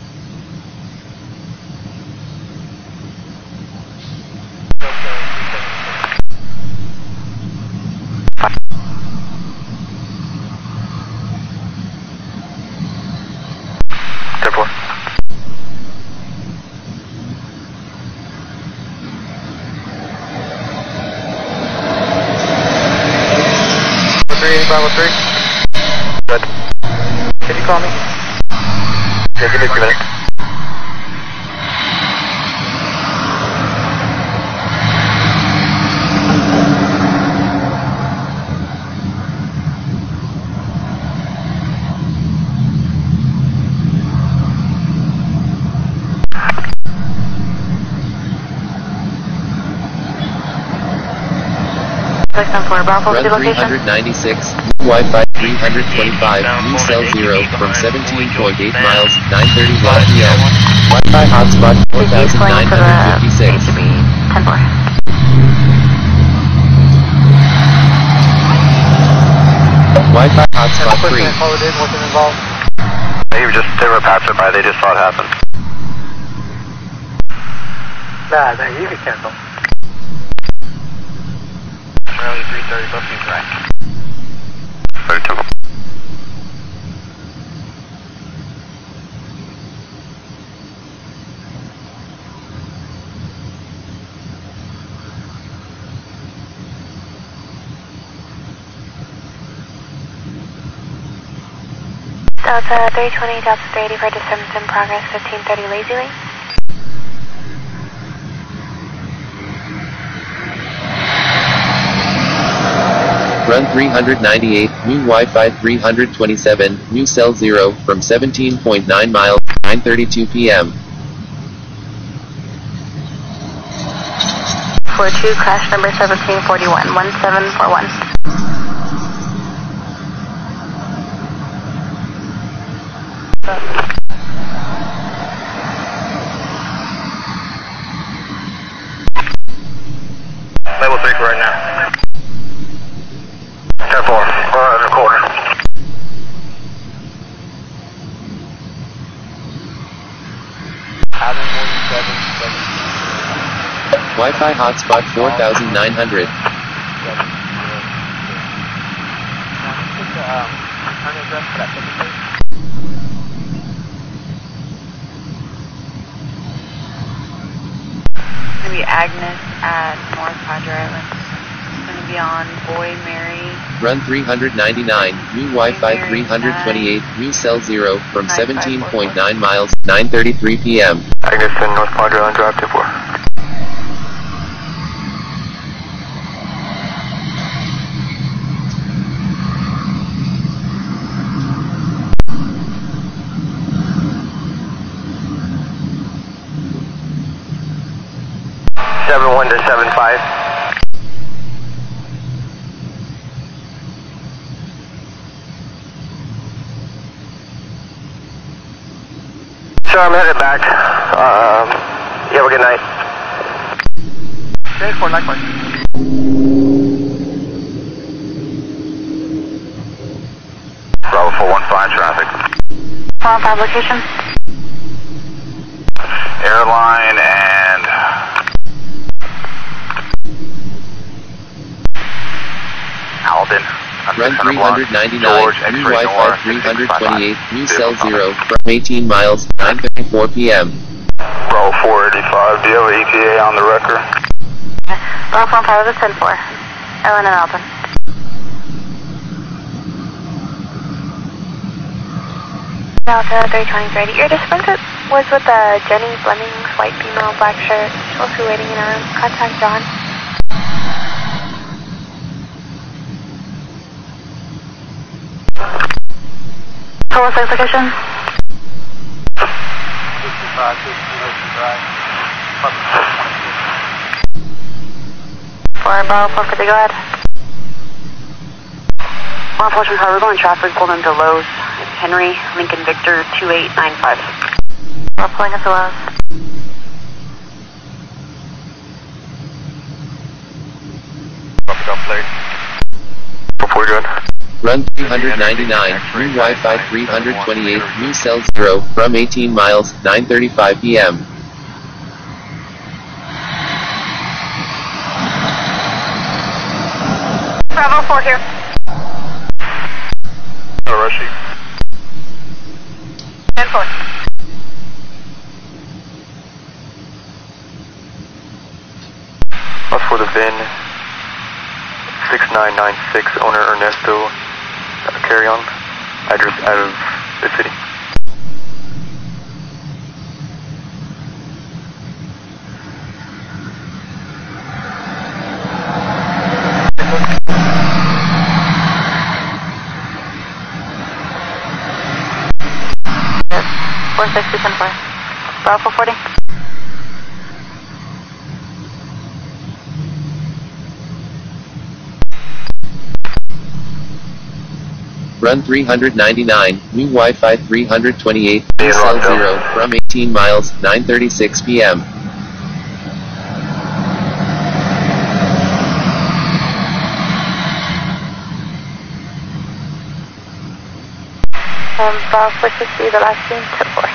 Bravo 3. Good. Can you call me? Yeah, give me a few minutes.
Run 396, new Wi-Fi 325, new cell 0, from 17.8 miles, 9:31 p.m. Wi-Fi hotspot 4956. Wi-Fi hotspot 3.
They were passing by, they just saw it happen.
Nah, you can cancel.
Early 3:30, booking's right.
Very simple.
Delta 320, Delta 380 for disturbance in progress, 1530 Lazy Lane.
Run 398, new Wi-Fi 327, new cell 0, from 17.9 miles, 9:32 p.m.
42, crash number 1741, 1741.
Level 3 for right now. 10-4, we're on the corner.
Wi-Fi hotspot 4900.
It's going to be Agnes at North Padre Island. It's going to be on Boy Mary.
Run 399, new Wi-Fi 328, new cell 0, from 17.9 miles, 9:33 p.m.
Agnes and North Padre Island Drive 10-4. to 75. So I'm headed back. You have a good night.
Okay, 4 likewise.
Bravo 415 traffic.
415 location.
Airline and Alden.
Run 399, new Wi-Fi 328, new cell 0, from 18 miles, 9:34 p.m.
Bravo 485, do you have an ETA on the record?
Bravo 45 is 10-4. Ellen and Alton.
Delta 32030. Your dispatcher was with Jenny Fleming's white female, black shirt. She's also waiting in a room. Contact John.
Total 6 location.
65, 16 Ocean Drive.
For Bravo 450, go ahead. Unfortunately, we're going traffic, pulled into Lowe's. It's Henry, Lincoln Victor 2895. We're pulling SOS.
Copy, down plate. Before good.
Run 399, new Wi-Fi 328, new cell 0, from 18 miles, 9:35 p.m.
Bravo 4 here.
Rushy.
10-4.
That's for the VIN 6996, owner Ernesto, carry on, address out of the city.
Yes, 46210. Bravo 40.
Run 399, new Wi-Fi 328, new cell 0, from 18 miles, 9:36 p.m.
Bravo 460, the last scene, 10-4.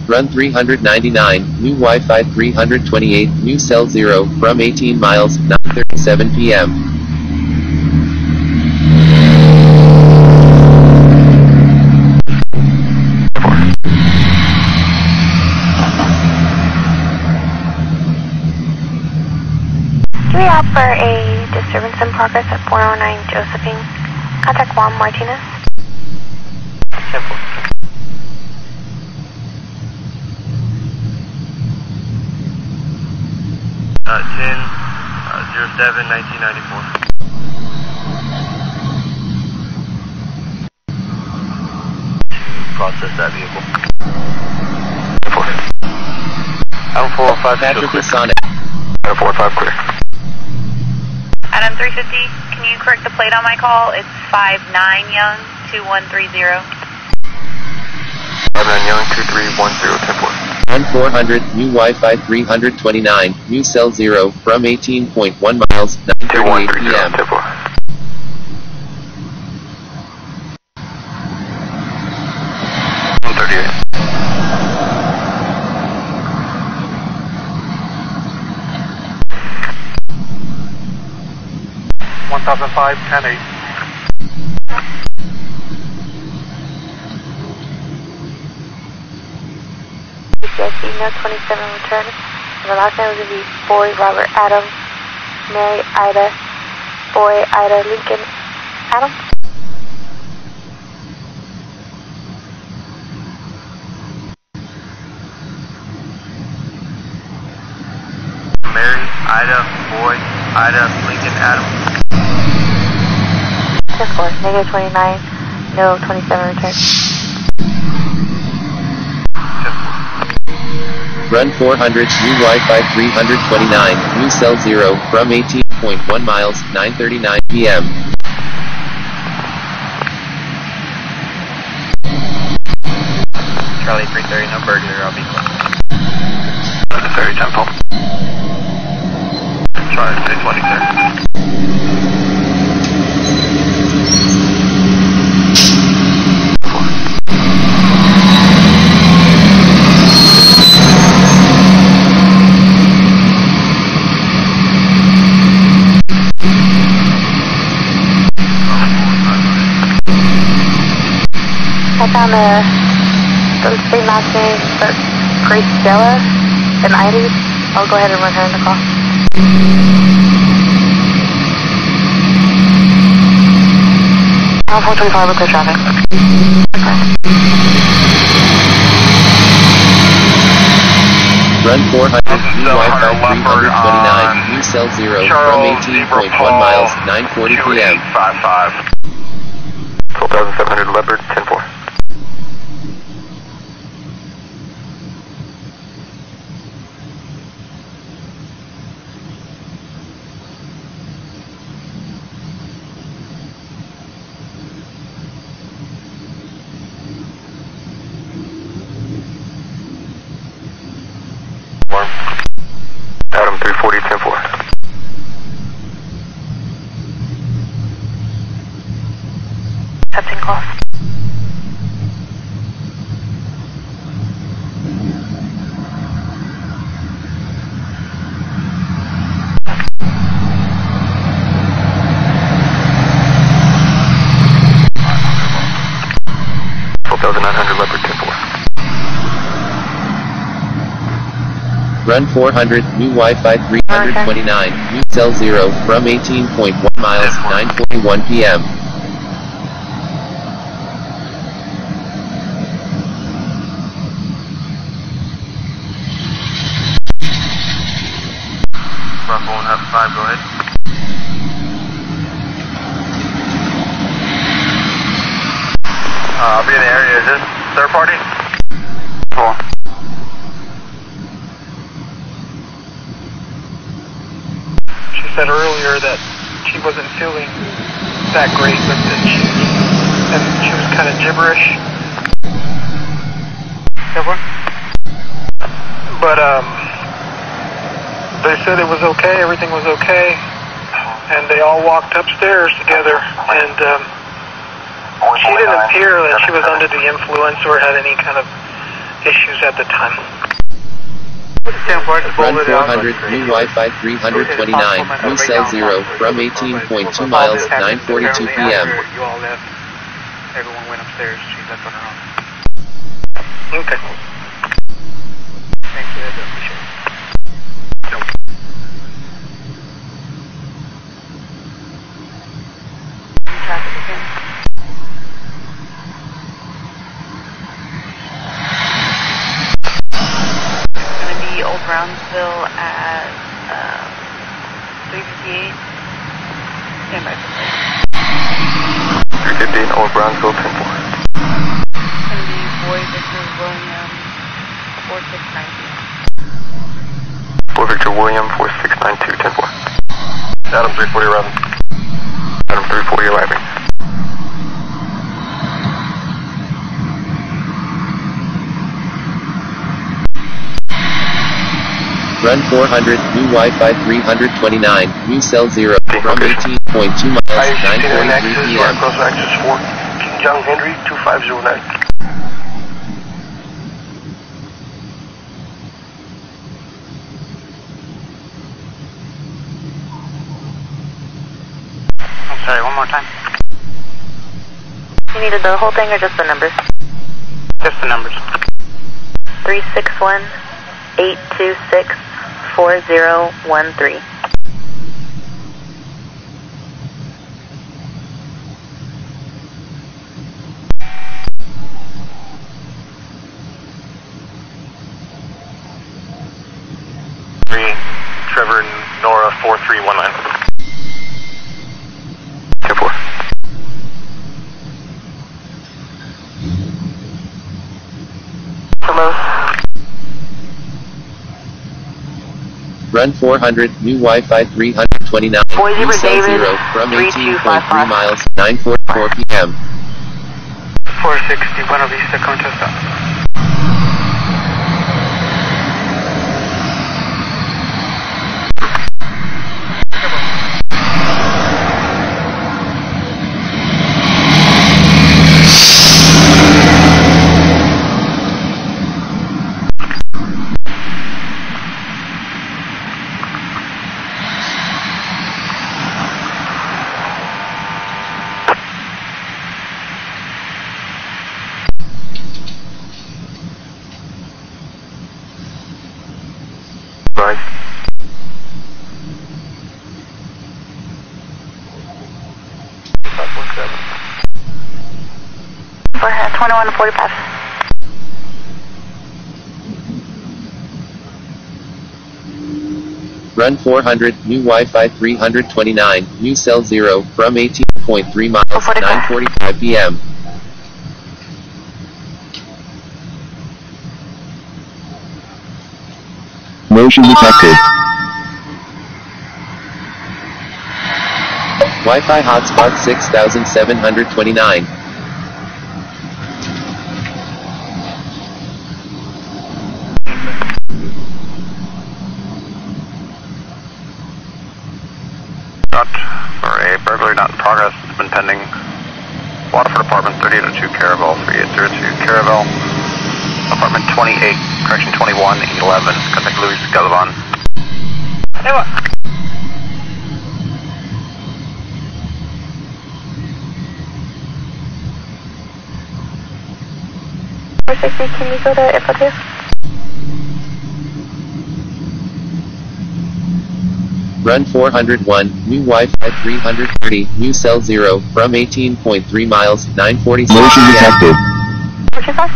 Run 399, new Wi-Fi 328, new cell 0, from 18 miles, 9:37 p.m.
Do we out for a disturbance in progress at 409 Josephine? Contact Juan Martinez.
10-4. 10-07-1994. To process that vehicle. 4. Adam 405
Patrick
clear.
Masonic.
Adam 405 clear.
Adam 350, can you correct the plate on my call? It's 59 Young 2130.
59 Young 2310 10-4.
Run 400, new Wi-Fi 329, new cell 0, from 18.1 miles, 9:38 p.m.
2130
1005, 10-8.
Email 27 return. And the last name was going to be Boy Robert Adam, Mary Ida, Boy Ida Lincoln Adam.
Mary, Ida, Boy, Ida, Lincoln, Adam.
10-4, negative 29, no 27 return.
Run 400, new Wi-Fi 329, new cell 0, from 18.1 miles, 9:39 p.m.
Charlie 330, no burglar, I'll be close.
30 tempo.
Charlie 320, sir.
I found those three last names, but Grace Della, the 90s. I'll go ahead and run her in the call. Alpha 425, look at traffic.
Run 400, new Wi-Fi 329, new cell 0, from 18.1 miles, 9:40 p.m.
12,700 Leopard, 10-4. Adam 340, 10-4.
Accepting call.
Run 400, new Wi-Fi 329, new cell 0, from 18.1 miles, 9:41 p.m.
Run 4.5, go ahead. I'll be in the area. Is this third party? Cool.
She said earlier that she wasn't feeling that great, but that she was kind of gibberish. Everyone? But they said it was okay, everything was okay, and they all walked upstairs together, and she didn't appear that she was under the influence or had any kind of issues at the time.
Run 400, new Wi-Fi 329, new cell 0, from 18.2 miles, 9:42 p.m.
You all left. Everyone went upstairs. She left on her own. Okay. Thank you. I appreciate it.
Traffic again. Old Brownsville at 358. Stand by.
315, Old Brownsville, 10-4.
It's going to be Boy Victor William 4692.
Boy Victor William 4692, 10-4. Adam 340 arriving. Adam 340 arriving.
Run 400, new Wi-Fi 329, new cell 0, from 18.2 miles, 9:43 p.m.
Cross access 4, King John Henry 2509.
I'm sorry, one more time.
You needed the whole thing or just the numbers?
Just the numbers.
361 826 4013.
Trevor Nora 4319. 10-4. Hello.
Run 400, new Wi-Fi 329, new cell 0, from 18.3 miles, 9:44 p.m.
460, Buena Vista, Conchester.
For 2145.
Run 400, new Wi-Fi 329, new cell 0, from 18.3 miles, 9:45 p.m.
Motion detected.
Wi-Fi hotspot 6729.
For a burglary not in progress, it's been pending. Waterford Apartment 3002 Caravel, 3802 Caravel, Apartment 28, correction 21, 11, contact Louis Galavan.
Can you go to info 2?
Run 401, new Wi-Fi 330, new cell 0, from 18.3 miles, 9:46
Motion
p.m.
detected.
What's your phone?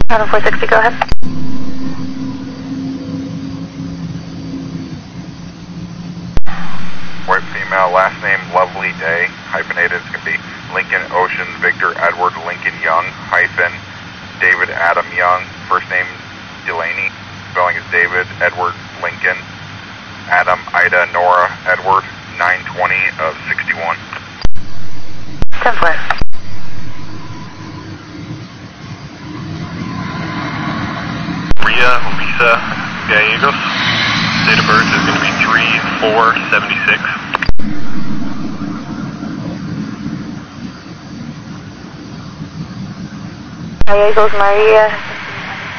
Adam 460, go ahead.
White female, last name Lovely Day, hyphenated, it's going to be Lincoln Ocean Victor Edward Lincoln Young, hyphen David Adam Young, first name Delaney, spelling is David Edward Lincoln, Adam Ida Nora Edward, 920 of 61.
10 flat.
Ria Lisa Gallegos, date of birth is going to be 3/4/76.
Gallegos Maria,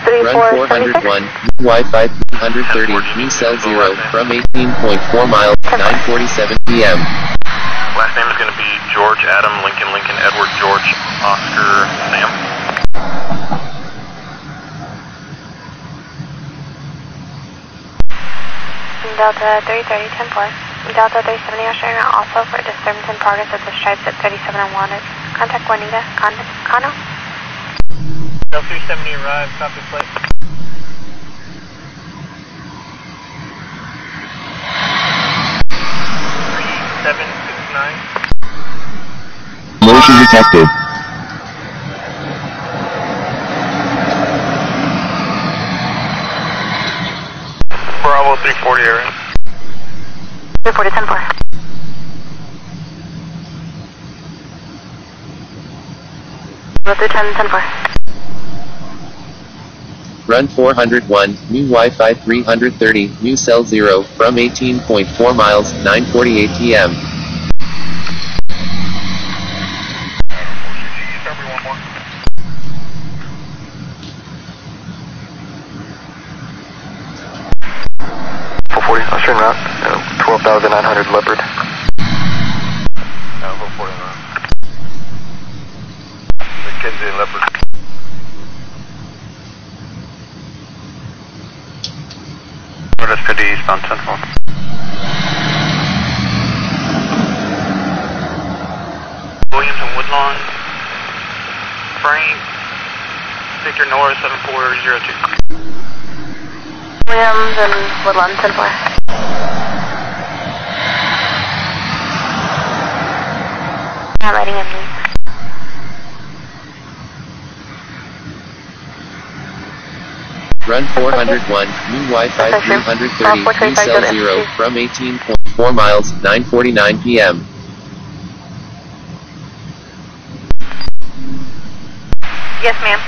Run 401, new Wi-Fi 330, new cell 0, from 18.4 miles, 9:47 p.m.
Last name is going to be George Adam Lincoln Lincoln Edward George Oscar Sam.
Delta 330, 10-4. Delta 370 Australian also for disturbance in progress at the stripes at 37 and wanted. Contact Juanita Cano.
Delta 370 arrived, copy plate.
Motion detected.
Bravo 340 area.
340, 10-4. Bravo 310, 10-4.
Run 401, new Wi-Fi 330, new cell 0, from 18.4 miles, 9:48 p.m.
Austrian route, 12,900 Leopard. 449. McKenzie Leopard. Northwest 50 eastbound Central.
Williams and Woodlawn. Frank. Victor Norris 7402.
Williams and Woodlawn, 10-4.
Not letting him leave.
Run 401, new Wi-Fi 330, new cell 0, from 18.4 miles, 9:49 p.m.
Yes, ma'am.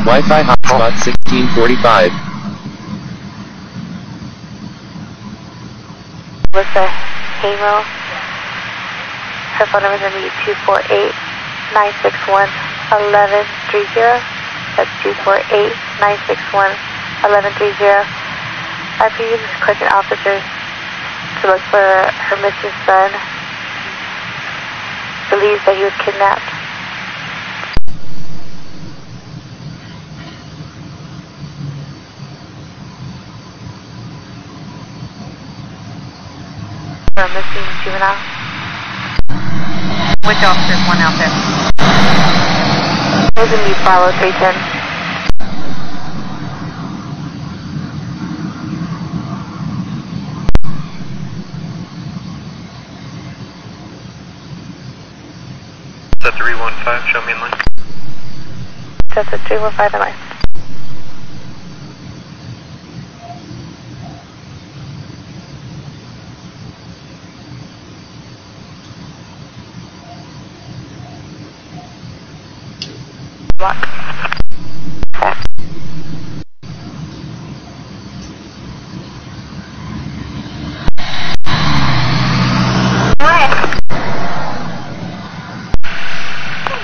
Wi-Fi hotspot 1645.
What's the Hamo? Her phone number is going to be 248-961-1130. That's 248-961-1130. After you just click an officer to look for her missing son. Believes that he was kidnapped. missing juvenile.
Which officer's one out there?
Those would be Bravo 310.
That's a 315, show me in line.
That's a 315 in line. Block.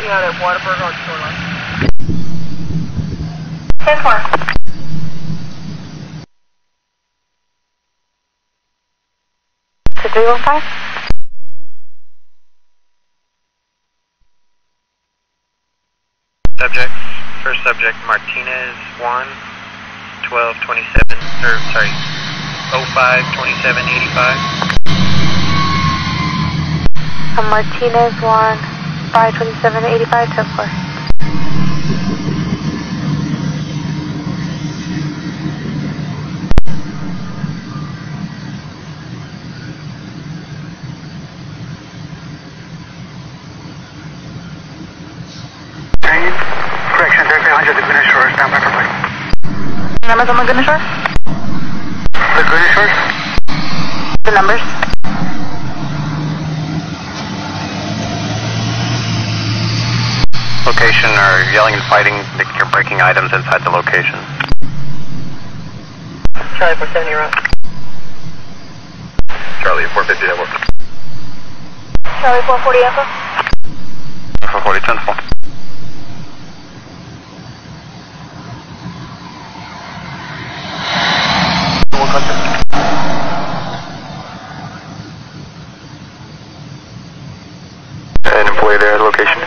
Out at Waterburg on shoreline.
10-4.
To 315?
Subject, first subject, Martinez 1, 1227, or sorry, 052785.
Martinez 1, 52785, 10-4.
Correction, 3300 Laguna Shore, stand by for play.
Numbers on Laguna Shore?
Laguna Shore?
The numbers?
Location or yelling and fighting, you're breaking items inside the location.
Charlie 470, you're up.
Charlie 450, that works.
Charlie 440 Alpha.
440, 10-4.
An employee there at the location.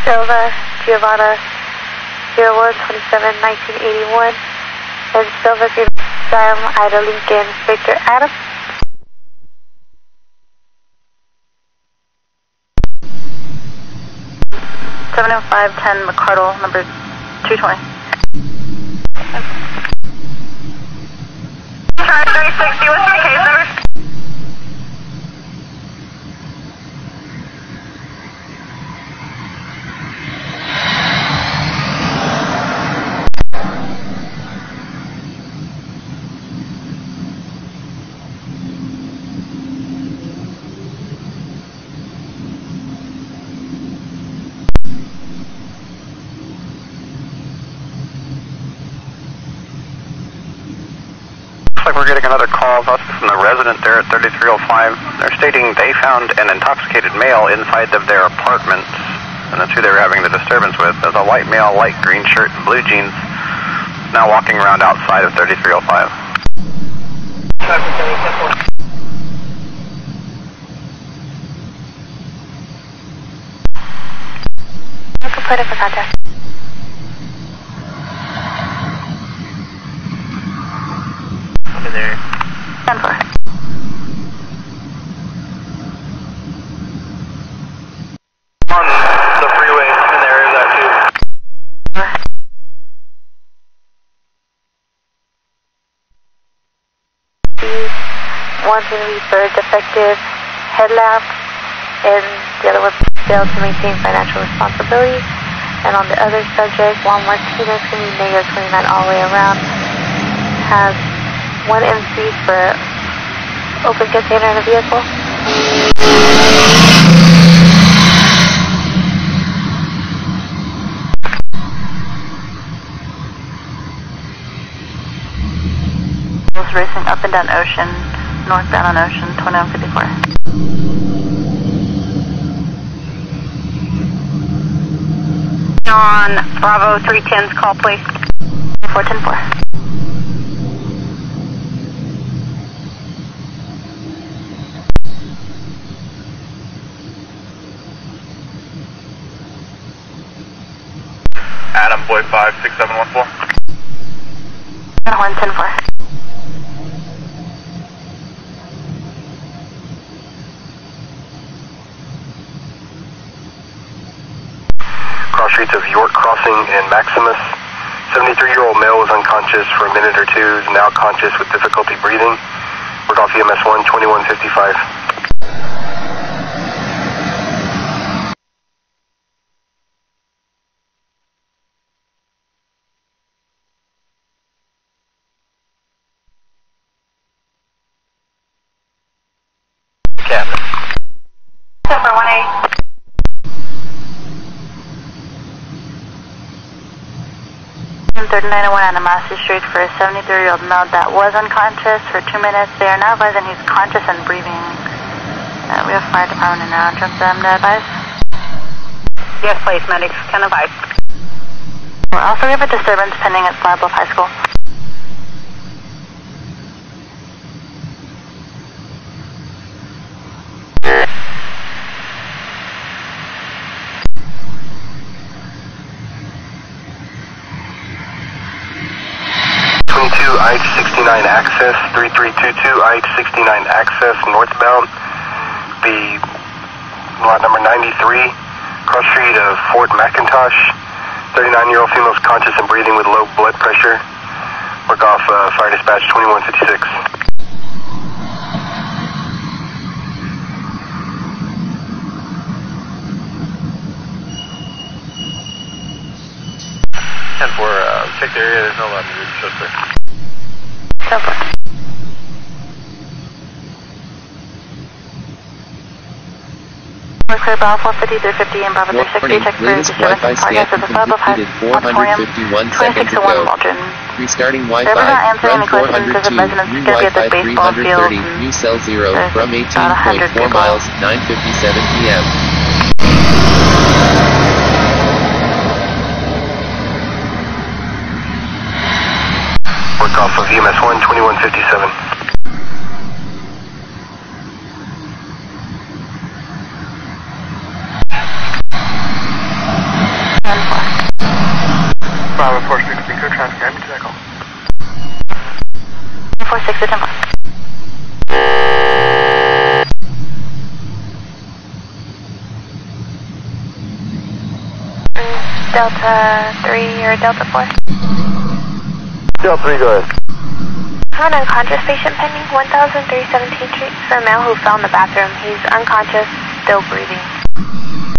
Silva, Giovanna, 0127-1981, and Silva, Sam, Ida Lincoln, Victor Adam.
Seven 510 McCardle, number 220.
Charlie 360, what's your case number?
Looks like we're getting another call from the resident there at 3305. They're stating they found an intoxicated male inside of their apartment, and that's who they were having the disturbance with. There's a white male, light green shirt and blue jeans, now walking around outside of 3305.
Complete for contact.
I'm in there.
10-4.
On the freeway, I'm in there, is that too?
One's going to be for defective headlamp, and the other one failed to maintain financial responsibility. And on the other subject, Juan Martinez, going to be negative 29 all the way around, has one MC for open container in the vehicle.
Was racing up and down Ocean, northbound on Ocean, 2154.
On Bravo 310's call, please.
4104.
Adam, Boy 5, 6714.
Horn 10-4.
Cross streets of York Crossing and Maximus. 73-year-old male was unconscious for a minute or two, is now conscious with difficulty breathing. Work off EMS 1, 2155.
Captain. Number 1-8.
3901 Animosity Street for a 73-year-old male that was unconscious for 2 minutes. They are now advising he's conscious and breathing. We have fire department now. Jump them to advise.
Yes, please, medics. 10-5.
Also, we have a disturbance pending at Flower Bluff High School.
IH-69 access, 3322 IH-69 access northbound, the lot number 93, cross street of Fort McIntosh. 39-year-old female is conscious and breathing with low blood pressure. Work off fire dispatch 2156.
Check the area, there's no loud music, suspect.
So far. We're clear Bravo 450, 350, and Bravo 360. Check for
latest Wi-Fi scan completed 451 seconds ago. Restarting Wi-Fi. Run 402. New Wi-Fi 330. New cell 0 from 18.4 miles. 9:57 p.m.
Work off of EMS 1, 2157.
Bravo 46, Eco traffic, I'm to echo.
46 to 10. Delta 3 or Delta 4?
Delta 3, go ahead.
I have an unconscious patient pending, 1317 Street, for a male who fell in the bathroom. He's unconscious, still breathing.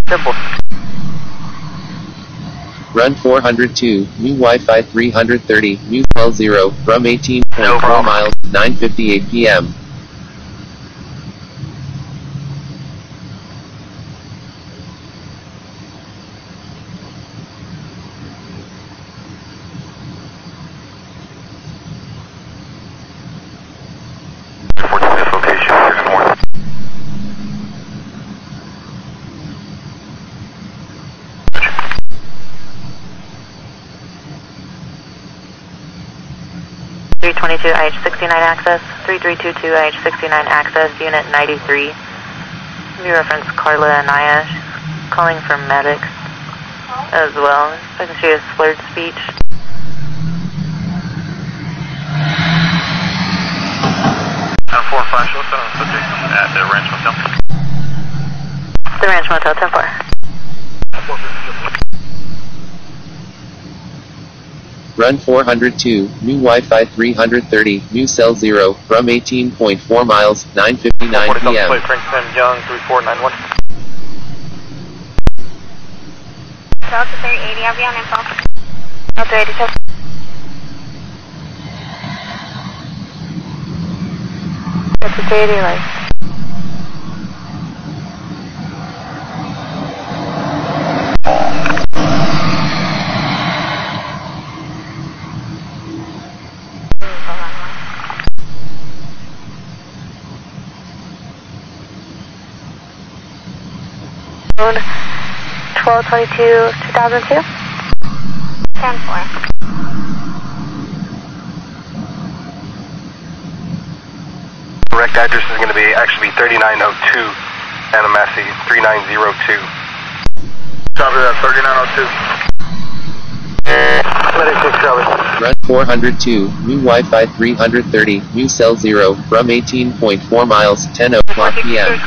Simple.
Run 402, new Wi-Fi 330, new cell 0, from 18.4 miles, 9:58 p.m.
IH-69 access, 3322 IH-69 access, unit 93. We reference Carla Anaya, calling for medics as well. I think she has slurred speech.
Town 4 and 5, show us on subject at the Ranch Motel.
The Ranch Motel, 10-4.
Run 402, new Wi-Fi 330, new cell 0, from 18.4 miles, 9:59 p.m.
Princeton, Young, 3491.
Delta 380, I'll be on info.
Delta 80, check. Delta 380, like. Road 1222 2002.
10-4.
Correct address is going to be actually 3902 Animasi 3902.
Copy that, 3902.
Run 402, new Wi-Fi 330, new cell 0, from 18.4 miles, 10 o'clock p.m.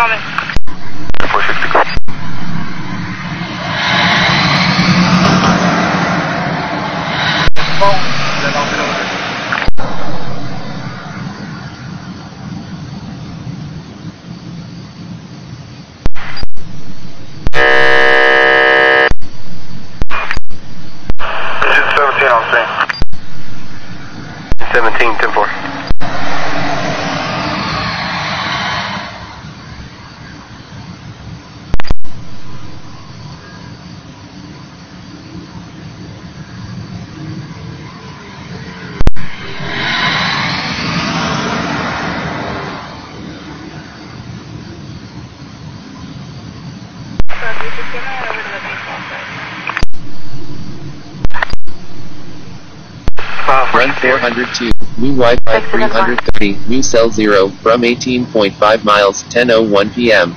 Run 402, new Wi-Fi 330, new cell 0, from 18.5 miles, 10:01 p.m.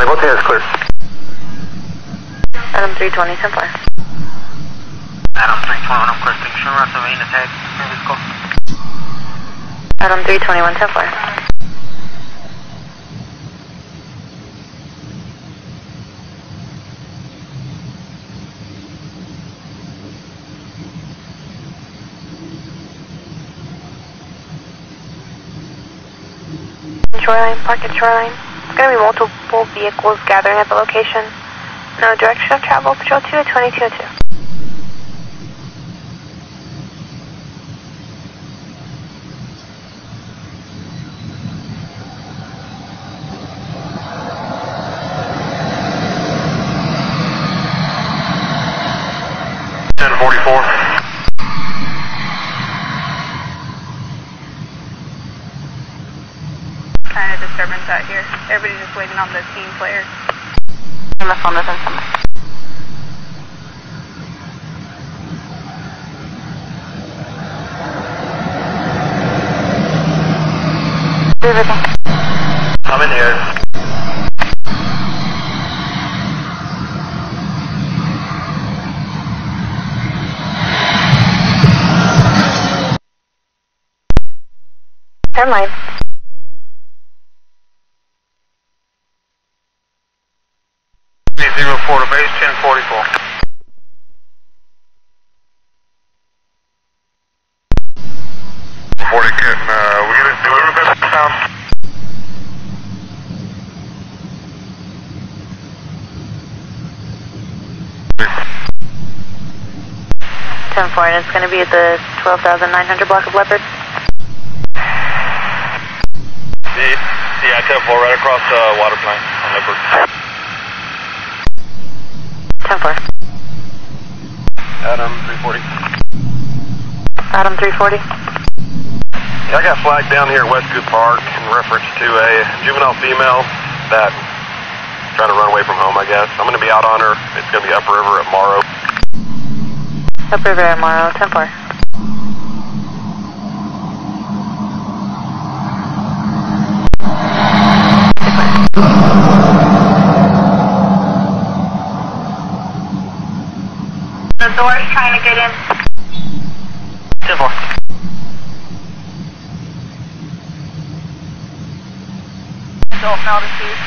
What's is clear?
Adam 320, 10-4.
Adam 321, I'm requesting Shura, surveying attack, service call.
Adam 321, 10-4.
Shoreline, park at Shoreline. There's going to be multiple vehicles gathering at the location. No direction of travel, patrol 2 at 2202.
Kind of disturbance out here. Everybody's just waiting on the team players.
On the phone with him somewhere.
I'm in here.
Turn line.
To base 1044. Before they get, we get it delivered that sound.
And it's going to be at the 12,900 block of Leopard.
Yeah, 10-4, right across the water plant on Leopard.
10-4.
Adam 340.
Adam 340.
Yeah, I got flagged down here at Westwood Park in reference to a juvenile female that trying to run away from home, I guess. I'm going to be out on her. It's going to be upriver at Morrow.
Upriver at Morrow, 10-4.
The door's trying to get in.
10-4.
Now to CDC.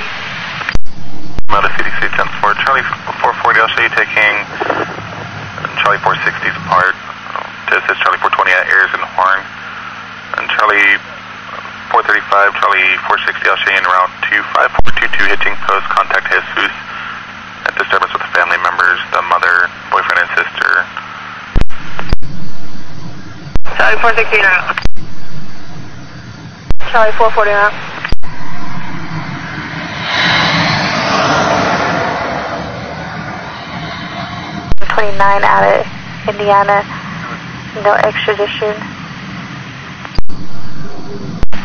Now to CDC 10-4. Charlie 440, I'll show you taking Charlie 460's apart. To assist Charlie 420 at Ayers and Horn. And Charlie 435, Charlie 460, I'll show you in route 25422, hitching post, contact Jesus. At disturbance with the family members, the mother, boyfriend, and sister.
Charlie 460 now. Charlie 440 now.
29 out of Indiana. No extradition.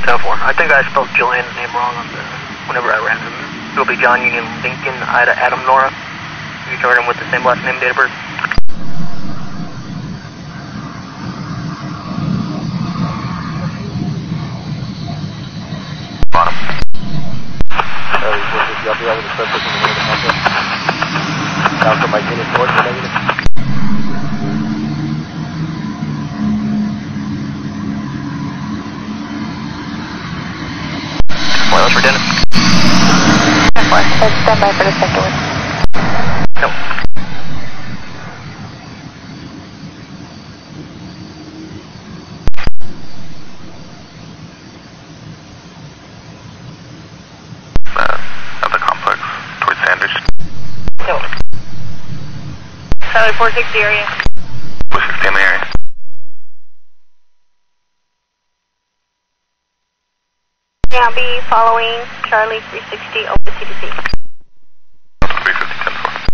10-4. I think I spelled Joanne's name wrong on the whenever I ran him. It'll be John Union Lincoln, Ida Adam Nora. You charge him with the same last name, date of birth.
Bottom.
I'll be able to start pushing the unit up. Down from my unit north to negative.
Wireless for Dennis.
Let's stand by for the second one.
Nope.
At the complex, towards Sandwich.
Nope.
Tyler 460 area.
460 in the area.
Now be following Charlie 360 over the CDC.
350, 10-4.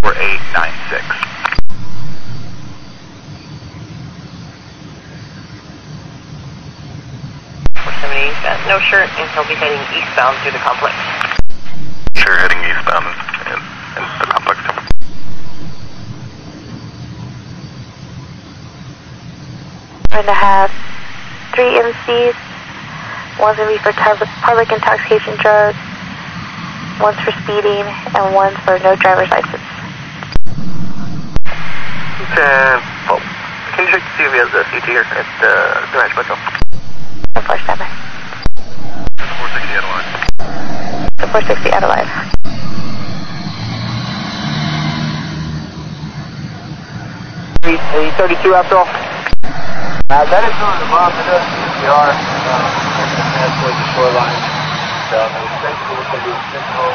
We're 896.
No shirt, and he'll be heading eastbound through the complex.
Sure, heading eastbound in the complex.
We're going to have 3 MCs. One's going to be for public intoxication drugs, one's for speeding, and one's for no driver's license.
Well, can you check to see if he has a CT here at the ranch metro?
Of course, stand by.
460 out of line.
460 out of line.
$832 after all. That is doing the bomb to the CPR. Towards the shoreline. So, basically, it's going to be physical.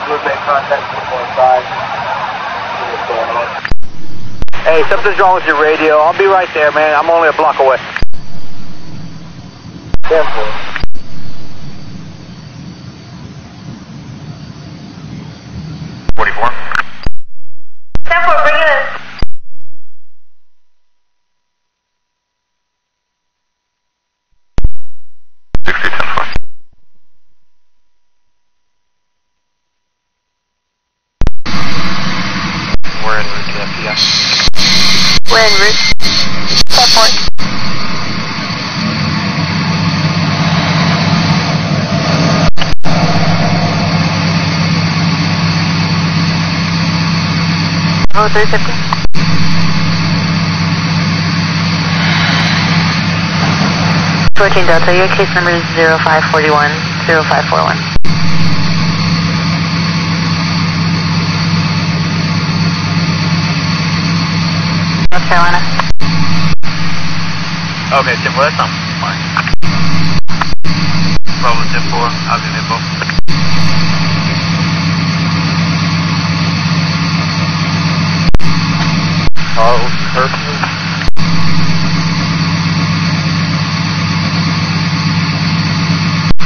We'll make contact with the side. See what's going on. Hey, something's wrong with your radio. I'll be right there, man. I'm only a block away. 10-4.
44.
10-4, bring it in.
We're en route to FPS.
We're en route. 10-4. Oh, 350. Delta, your case number is 0541 0541. North Carolina.
Okay, 10-4, that sounds fine. Bravo 10-4, I'll be in info.
Curfew.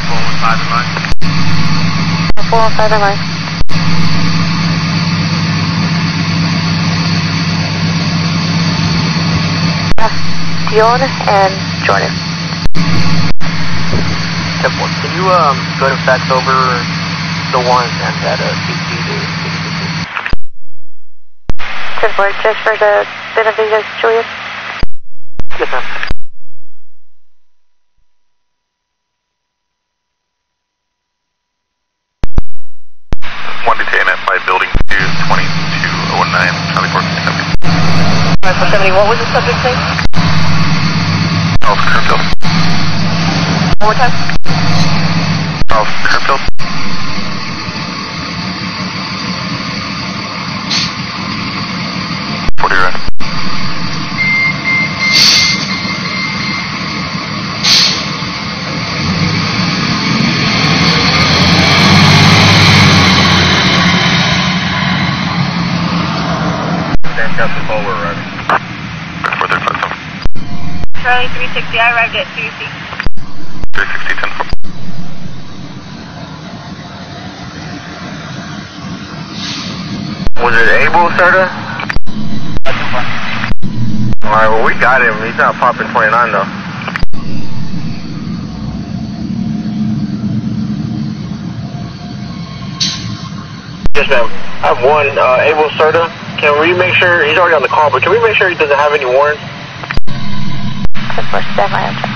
415 in line.
415 in line. Dion and Jordan.
10-4. Can you go to fax over the warrant and that CT to
10-4, just for the benefit of Julius?
Yes, ma'am.
One detained at 5 building 2209, Charlie 470.
470, what was the subject's name?
Charles Kerfield.
One more time?
Charles Kerfield.
Charlie 360, I arrived at 2C.
360, 10-4.
Was it able, Serta? Alright, well, we got him. He's not popping 29, though. Yes, ma'am. I have one, able Serta. Can we make sure, he's already on the call, but can we make sure he doesn't have any warrants?
Of course, definitely.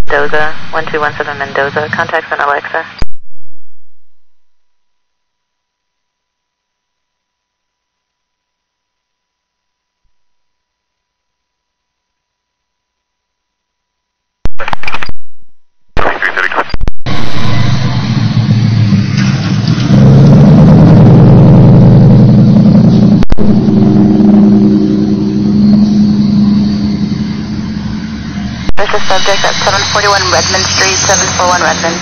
Mendoza, 1217 Mendoza, contacts in Alexa.
There's a subject at 741 Redmond Street, 741 Redmond.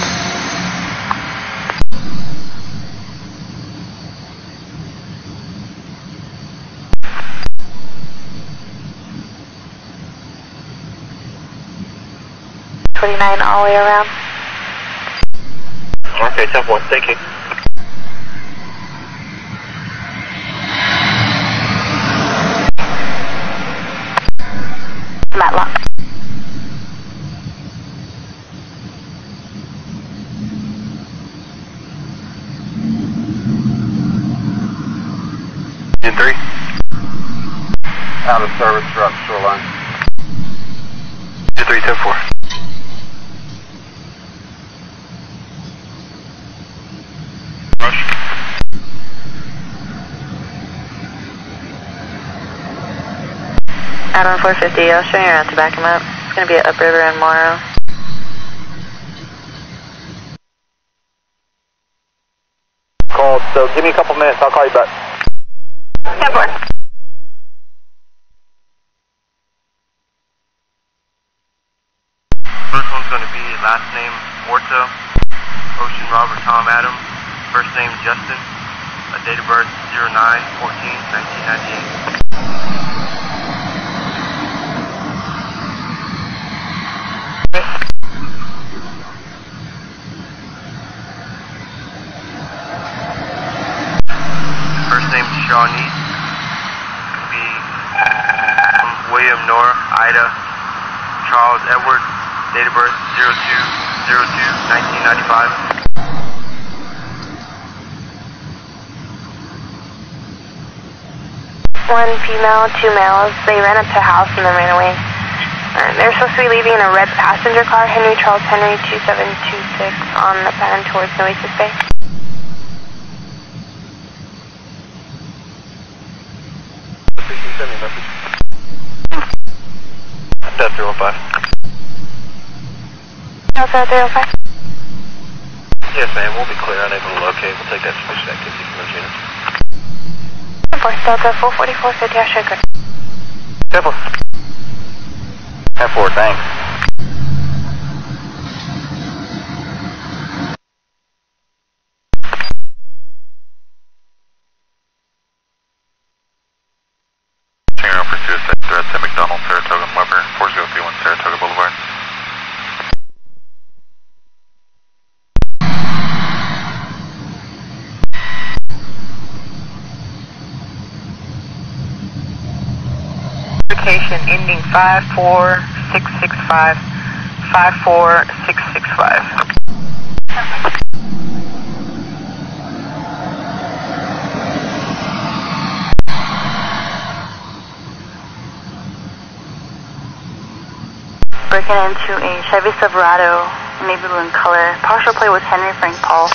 All the way around.
Okay, 10-4, thank you.
Matlock.
In 3. Out of service throughout the shoreline. In 3, 10-4.
Adam 450, I'll show you around to back him up. It's going to be at Upriver and Morrow.
Called, so give me a couple minutes, I'll call you back.
10-4.
First one's going to be last name Orto, Ocean Robert Tom Adam, first name Justin, date of birth 09/14/1998. First name Shawnee, could be William Nora, Ida, Charles Edward, date of birth 02/02/1995.
One female, 2 males. They ran up to a house and then ran away. They're supposed to be leaving in a red passenger car, Henry Charles Henry 2726 on the pattern towards Nueces Bay.
Send me a message. That's 315.
How's that 305?
Yes, ma'am, we'll be clear, unable to locate. We'll take that suspicious activity from those units.
Delta 444, 50, I should go.
10-4. 10-4, thanks.
Checking out for suicide threats at McDonald, Saratoga, and Weber, 4031 Saratoga Boulevard.
Ending 54665, 54665.
Breaking into a Chevy Silverado, navy blue in color. Partial play with Henry Frank Paul.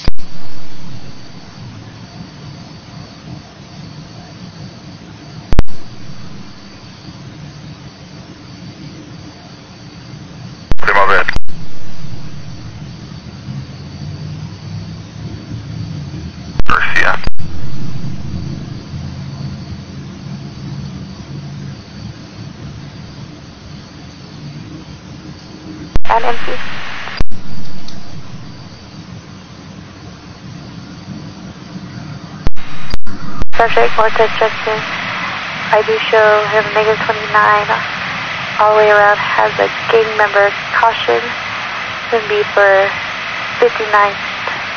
And empty. Subject Mortis Justin. I do show him negative 29 all the way around. Has a gang member caution. Could be for 59th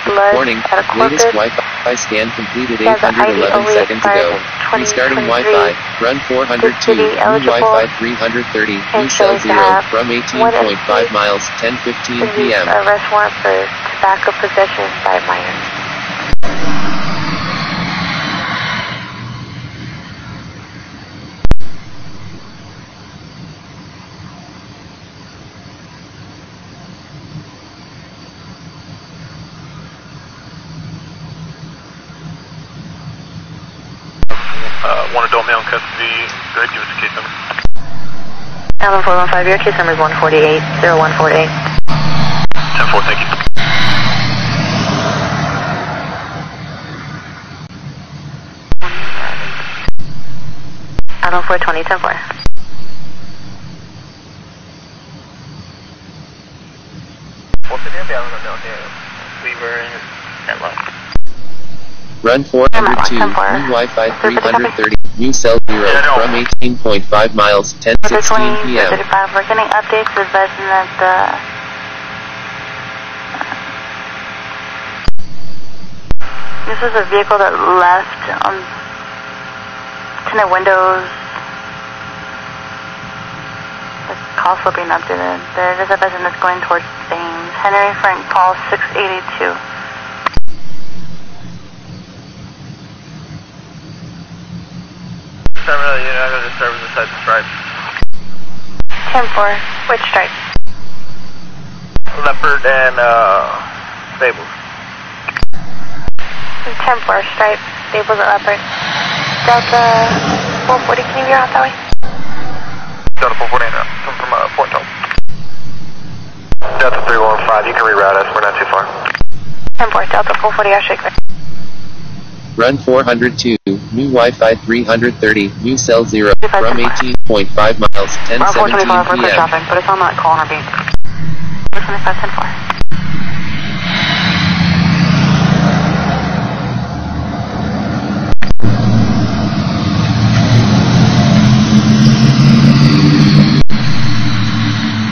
Blood
Warning,
at a Corpus.
latest Wi-Fi scan completed 811 seconds ago. Restarting Wi-Fi, run 402, new Wi-Fi 330, new cell 0, from 18.5 miles, 10:15 p.m.
Arrest warrant for tobacco possession by minor.
One adult male in custody. Go ahead, give us a case number.
Allen 415, your case number is 148, 0148.
10-4, thank you.
Allen 420, 10-4.
Weaver and Lock.
Run 402, new Wi-Fi 330, new cell 0, from 18.5 miles, 10:16 p.m.
We're getting updates advising that this is a vehicle that left tinted windows. The call still being updated. They're just advising it's going towards Thames. Henry Frank Paul 682.
Not really, you're not going to disturb inside the stripe.
10-4, which stripe?
Leopard and Stables.
10-4, stripe, Stables at Leopard. Delta 440, can you be out that way?
Delta 440, come from Fort Toll. Delta 315, you can reroute us, we're not too far.
10-4, Delta 440, I'll shake there.
Run 402, new Wi-Fi 330, new cell 0, from 18.5 miles, 10:17 p.m.
But it's on that corner beat.
425, 10-4.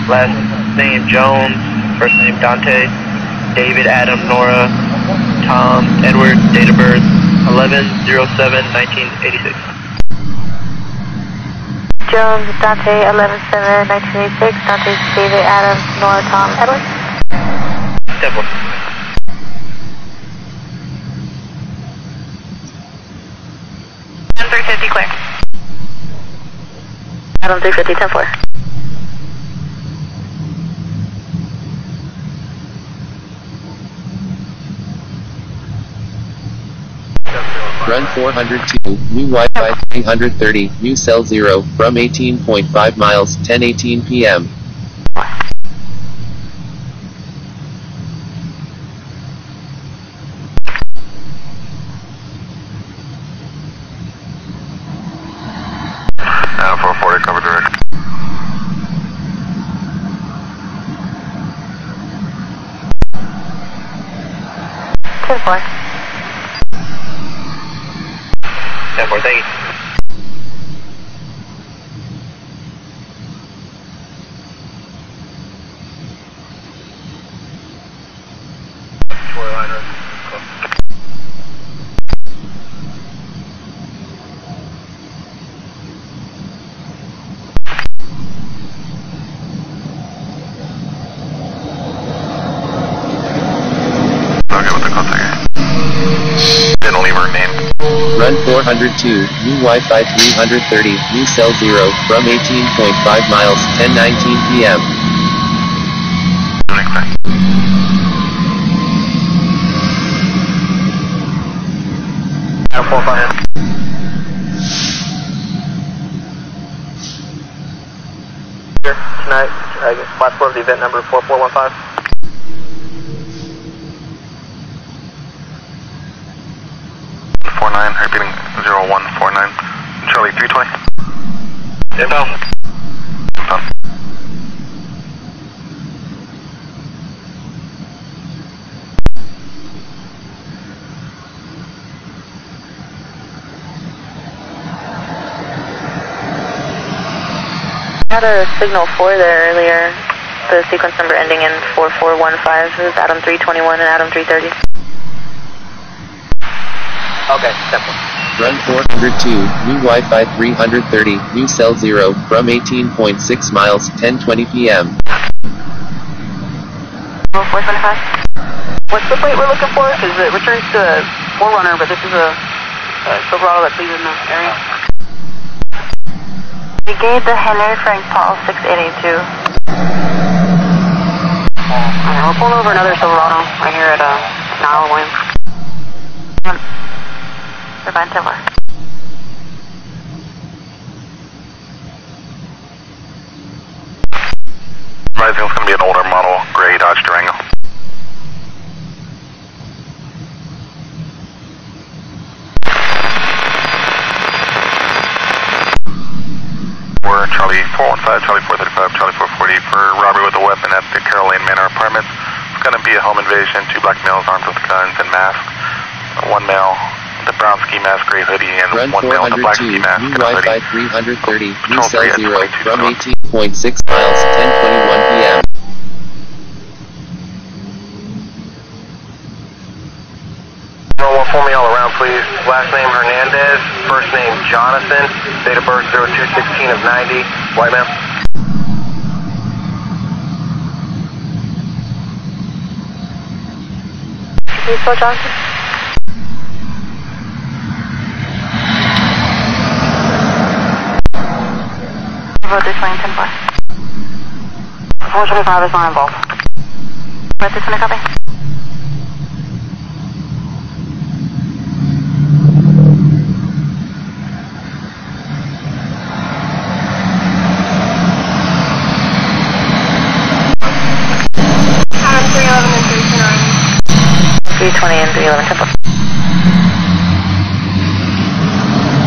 Last name Jones, first name Dante, David, Adam, Nora, Tom, Edward, date of birth 11/07/1986.
Jones, Dante, 11/7/1986. Dante, David, Adam, Nora, Tom, Edward.
Temple.
Adam 350, clear.
Adam 350, 10-4.
Run 402, new Wi-Fi 330, new cell 0, from 18.5 miles, 10:18 p.m.
Now 440, cover direct.
Four.
10-4, thank you.
Run 402, new Wi-Fi 330, new cell 0, from 18.5 miles, 10:19 p.m.
Here, tonight, platform the event number 4415.
Repeating 0149, Charlie 320.
Inbound.
Inbound.
I had a signal 4 there earlier. the sequence number ending in 4415 is Adam 321 and Adam 330.
Okay, simple.
Run 402, new Wi-Fi 330, new cell 0, from 18.6 miles, 10:20 p.m.
425.
What's the plate we're looking for? Because it returns to Forerunner, but this is a Silverado that's leaving the area.
We gave the Henry Frank Paul 6882.
We're pulling over another Silverado right here at Nile Williams.
Turbine 10-4.
I think it's going to be an older model, gray Dodge Durango. We're Charlie 415, Charlie 435, Charlie 440 for robbery with a weapon at the Caroline Manor Apartments. It's going to be a home invasion, 2 black males armed with guns and masks. 1 male, the brown ski mask, gray hoodie, and
Run
1 male in the black ski
402,
mask
new
and a hoodie.
Wi-Fi 330, new
Patrol
cell
3
0,
at 22
from
zone.
18.6 miles, 10:21 p.m.
Roll one for me all around, please. Last name Hernandez, first name Jonathan, date of birth 02/16 of 90, white man.
Can you spell Johnson?
About this lane 10-4.
425 is not involved.
About this one, a copy.
Adam 311 and 329.
320 and 311 tempo.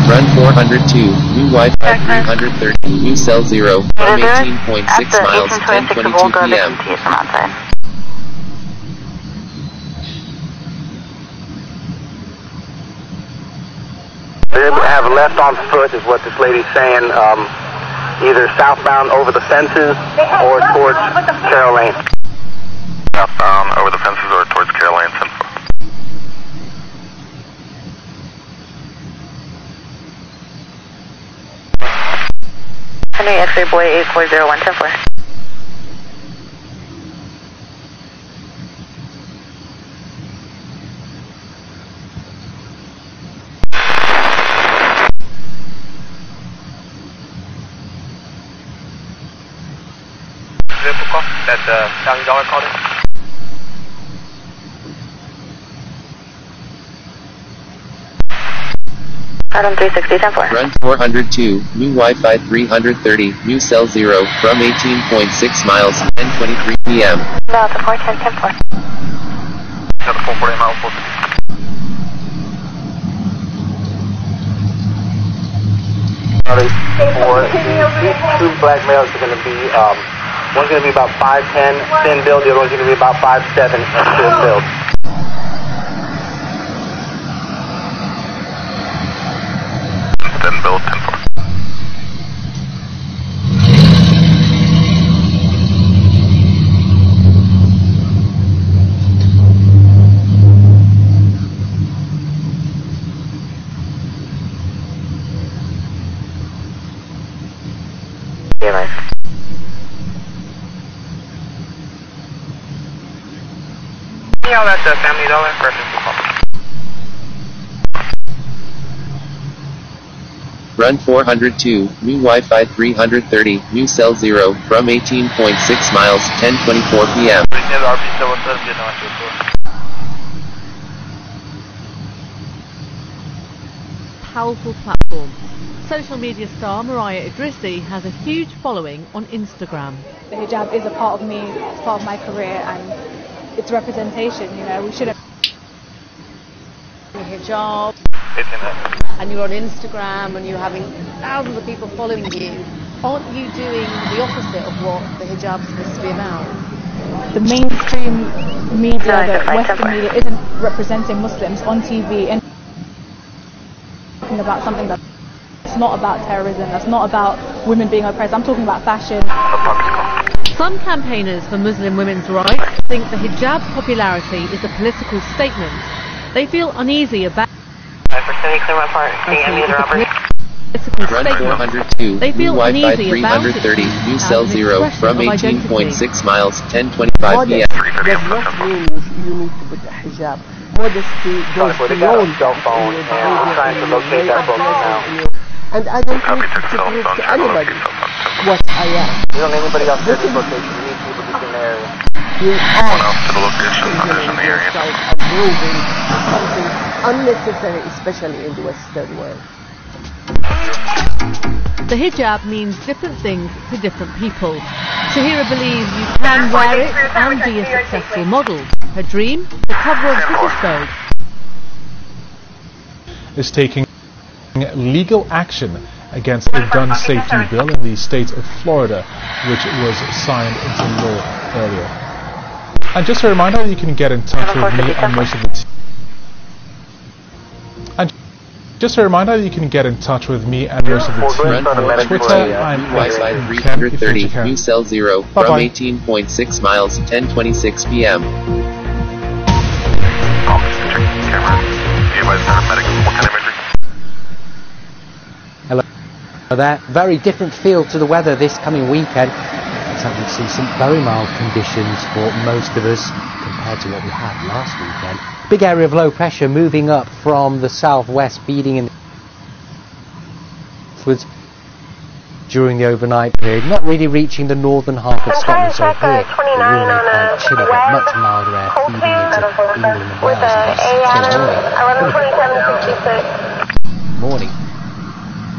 Run 402, new Wi-Fi 330, new cell 0, from 18.6 miles, 10:22 p.m.
From outside.
They have left on foot is what this lady's saying, either southbound over the fences or towards Carroll Lane.
Southbound over the fences or towards Caroline Central.
Henry X-ray boy 8401 10-4.
That $1,000 called in?
Adam 360 10-4.
Run 402, new Wi-Fi 330, new cell 0, from 18.6 miles, 10:23 p.m.
No, it's a 410 10-4.
Another 440 miles, 450.
2 black males are going to be, one's going to be about 5'10", thin build, the other one's going to be about 5'7", thin build.
Thin build, 10-4.
Realize.
Yeah, that's a Family Dollar. Reference to call.
Run 402, new Wi-Fi 330, new cell 0, from 18.6 miles, 10:24 p.m.
Powerful platform. Social media star Mariah Idrissi has a huge following on Instagram.
The hijab is a part of me, it's part of my career, and it's representation, you know, we shouldn't...
Hijab, and you're on Instagram and you're having thousands of people following you, aren't you doing the opposite of what the hijab is supposed to be about?
The mainstream media, the Western media, isn't representing Muslims on TV and talking about something that's not about terrorism, that's not about women being oppressed. I'm talking about fashion.
Some campaigners for Muslim women's rights think the hijab's popularity is a political statement. They feel uneasy about
Run 402,
they feel
Wi-Fi
uneasy
330, new cell 0, from 18.6 miles, 10:25 p.m.
does not mean you need to put a hijab. Modesty goes beyond
cell phone, and we're trying to locate that book now.
And I don't need to prove to anybody what I am.
We don't need anybody else at this location. We need people just in the area.
You are
to the location, others in the area.
Approving something unnecessary, especially in the Western world.
the hijab means different things to different people. Shahira believes you can wear it and be a successful model. Her dream, the cover of British Vogue.
Is taking legal action against a gun safety bill in the state of Florida, which was signed into law earlier. And just a reminder that you can get in touch with me and most of the team. Just a reminder that you can get in touch with me and most of the team on Twitter. I'm
Wi-Fi 330, new cell 0, from 18.6 miles, 10:26 p.m.
Hello there. Very different feel to the weather this coming weekend. So we see some very mild conditions for most of us compared to what we had last weekend. Big area of low pressure moving up from the southwest, feeding in during the overnight period, not really reaching the northern half of Scotland. So here, the real quite chilly, but much milder air feeding into England and Wales across morning.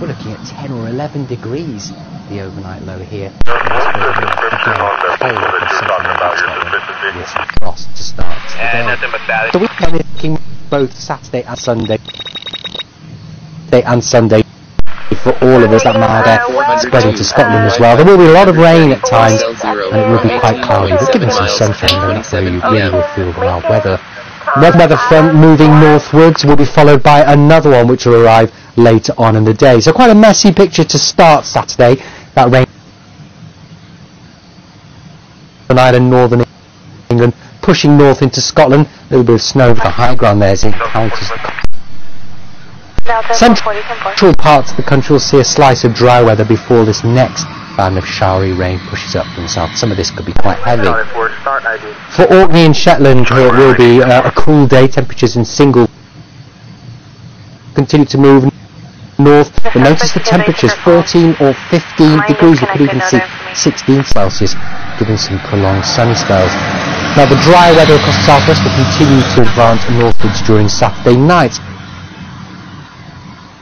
We're looking at 10 or 11 degrees, the overnight low here. Frost to start today. The weekend is looking both Saturday and Sunday. For all of us, that mild air spreading to Scotland as well. There will be a lot of rain at times, and it will be quite cloudy, but given some sunshine, you really will feel the mild weather. Red weather front moving northwards will be followed by another one which will arrive later on in the day. So quite a messy picture to start Saturday. That rain tonight in northern England, pushing north into Scotland. A little bit of snow over the high ground there as it encounters central parts of the country will see a slice of dry weather before this next band of showery rain pushes up from the south. Some of this could be quite heavy. For Orkney and Shetland, here it will be a cool day. Temperatures in single continue to move north. But notice the temperatures 14 or 15 degrees. You could even see 16 Celsius, giving some prolonged sunny spells. Now the dry weather across the southwest will continue to advance northwards during Saturday night.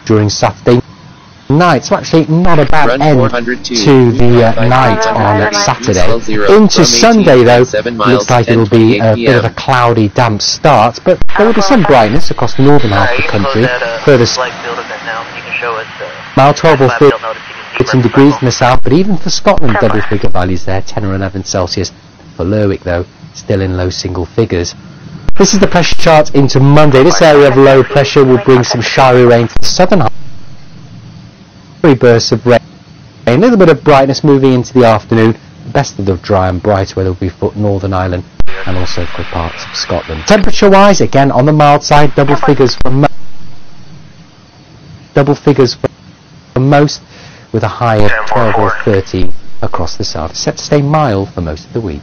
So actually not a bad end to the night on Saturday. Into Sunday though, looks like it'll be a bit of a cloudy, damp start, but there will be some brightness across the northern half of the country. Further mile 12 or 13 degrees in the south, but even for Scotland, double figure values there, 10 or 11 Celsius. For Lerwick though, still in low single figures. This is the pressure chart into Monday. This area of low pressure will bring some showery rain to the southern half. Bursts of rain. A little bit of brightness moving into the afternoon. The best of the dry and bright weather will be for Northern Ireland and also for parts of Scotland. Temperature-wise, again on the mild side, double figures for most, with a high of 12 or 13 across the south. Set to stay mild for most of the week.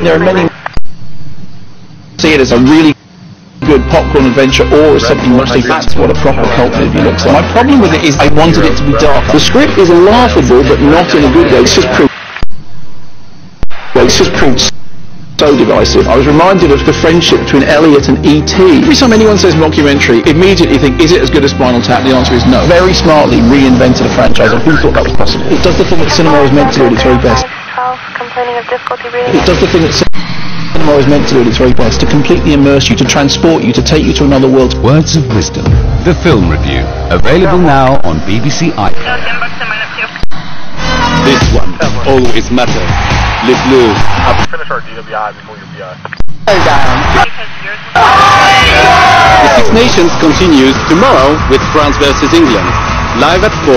There are many see it as a really good popcorn adventure or something mostly that's what a proper cult movie looks like. My problem with it is I wanted it to be dark. The script is laughable but not in a good way. It's just proved so divisive. I was reminded of the friendship between Elliot and E.T. Every time anyone says mockumentary, immediately think, is it as good as Spinal Tap? The answer is no. Very smartly reinvented a franchise, and who thought that was possible? It does the thing that cinema was meant to do at its very best.
Complaining of difficulty breathing.
It does the thing that cinema is meant to do at its very best, to completely immerse you, to transport you, to take you to another world.
Words of Wisdom, the film review, available now on BBC iPlayer.
This one always matters. Live blue.
Finish our DWI before your BI.
The Six Nations continues tomorrow with France versus England. live at 4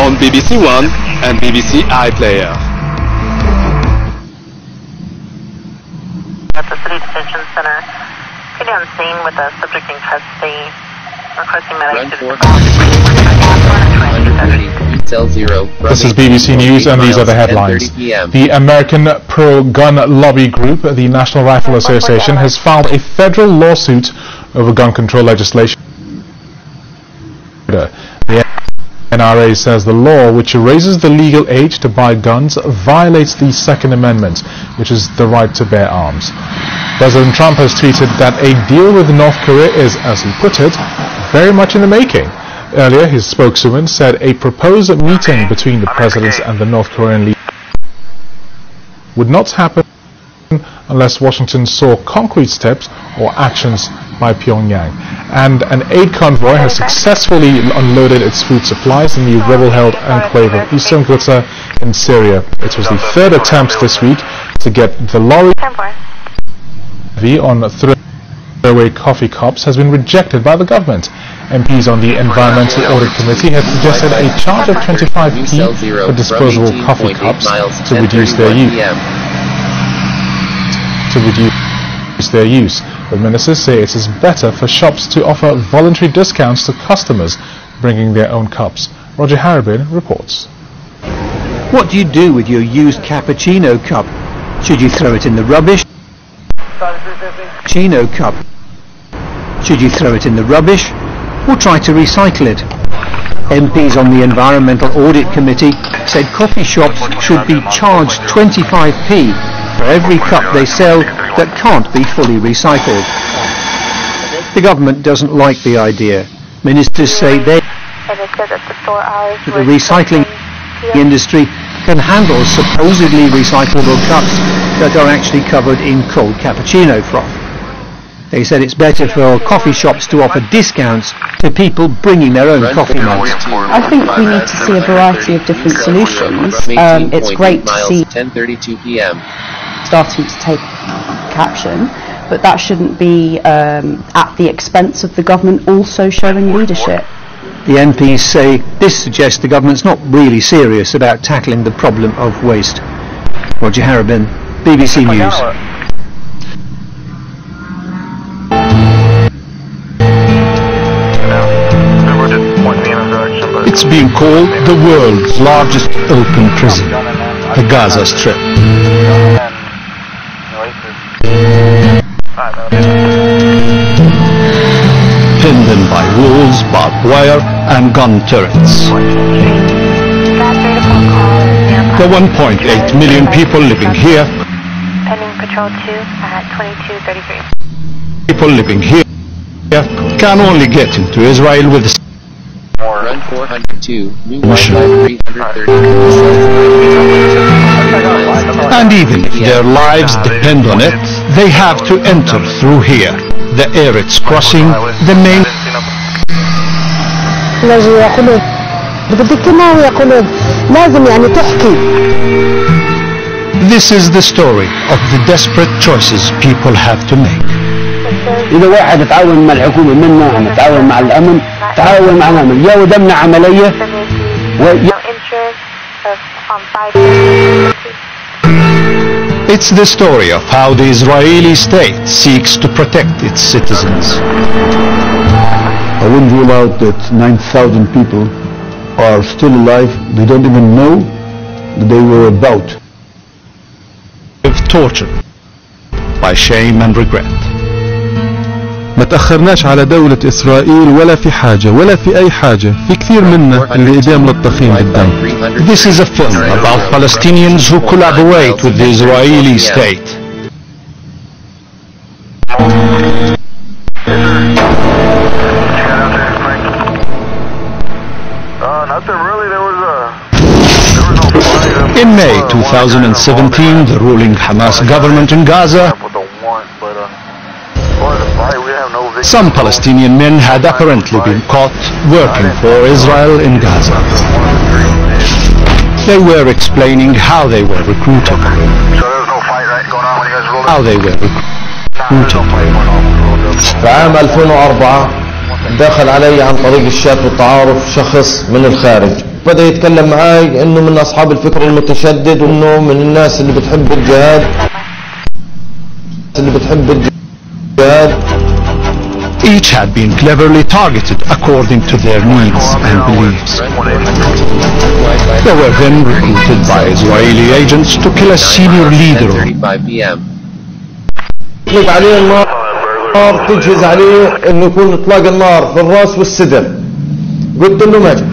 on BBC One and BBC iPlayer.
At the City Detention Center, pretty on scene with a subject in custody, requesting medics to
Cell 0.
This is BBC News and these are the headlines. The American pro-gun lobby group, the National Rifle Association, has filed a federal lawsuit over gun control legislation. The NRA says the law, which raises the legal age to buy guns, violates the Second Amendment, which is the right to bear arms. President Trump has tweeted that a deal with North Korea is, as he put it, very much in the making. Earlier, his spokeswoman said a proposed meeting between the presidents and the North Korean leader would not happen unless Washington saw concrete steps or actions by Pyongyang. And an aid convoy has successfully unloaded its food supplies in the rebel-held enclave of Eastern Ghouta in Syria. It was the third attempt this week to get the lorry on throwaway coffee cups has been rejected by the government. MPs on the Environmental Audit Committee had suggested a charge of 25p for disposable coffee cups to reduce their use. But ministers say it is better for shops to offer voluntary discounts to customers bringing their own cups. Roger Harrabin reports.
What do you do with your used cappuccino cup? Should you throw it in the rubbish? Cappuccino cup. Should you throw it in the rubbish or try to recycle it? MPs on the Environmental Audit Committee said coffee shops should be charged 25p for every cup they sell that can't be fully recycled. The government doesn't like the idea. Ministers say that the recycling industry can handle supposedly recyclable cups that are actually covered in cold cappuccino froth. They said it's better for coffee shops to offer discounts to people bringing their own coffee mugs.
I think we need to see a variety of different solutions. It's great to see
10:32 p.m.
starting to take action, but that shouldn't be at the expense of the government also showing leadership.
The MPs say this suggests the government's not really serious about tackling the problem of waste. Roger Harrabin, BBC News.
It's being called the world's largest open prison, the Gaza Strip. Pinned in by walls, barbed wire and gun turrets. The 1.8 million people living here,
Pending Patrol 2 at 2233.
people living here can only get into Israel with the
Run 402, new
mission.
Wi-Fi 330.
And even if their lives depend on it, they have to enter through here. The Eretz crossing, the main. This is the story of the desperate choices people have to make.
إذا واحد تعاون مع الحكومة منا نتعاون مع الأمن تعاون مع الأمن يا ودمنا عملية
It's the story of how the Israeli state seeks to protect its citizens.
I wouldn't rule out that 9,000 people are still alive. They don't even know that they were about.
Torture by shame and regret.
ما تأخرناش على دولة إسرائيل ولا في حاجة ولا في أي حاجة في كثير منا اللي إيديهم ملطخين بالدم.
This is a film about Palestinians who collaborate with the Israeli state. In May 2017, the ruling Hamas government in Gaza, some Palestinian men had apparently been caught working for Israel in Gaza. They were explaining how they were recruited.
في عام 2004
دخل علي عن طريق الشات والتعارف شخص من الخارج، بدأ يتكلم معي انه من اصحاب الفكر المتشدد وانه من الناس اللي بتحب الجهاد
Each had been cleverly targeted according to their needs and beliefs. They were then recruited by Israeli agents to kill a senior leader.
يطلق عليه النار، تجهز عليه انه يكون اطلاق النار في الراس والصدر. قلت له ماشي.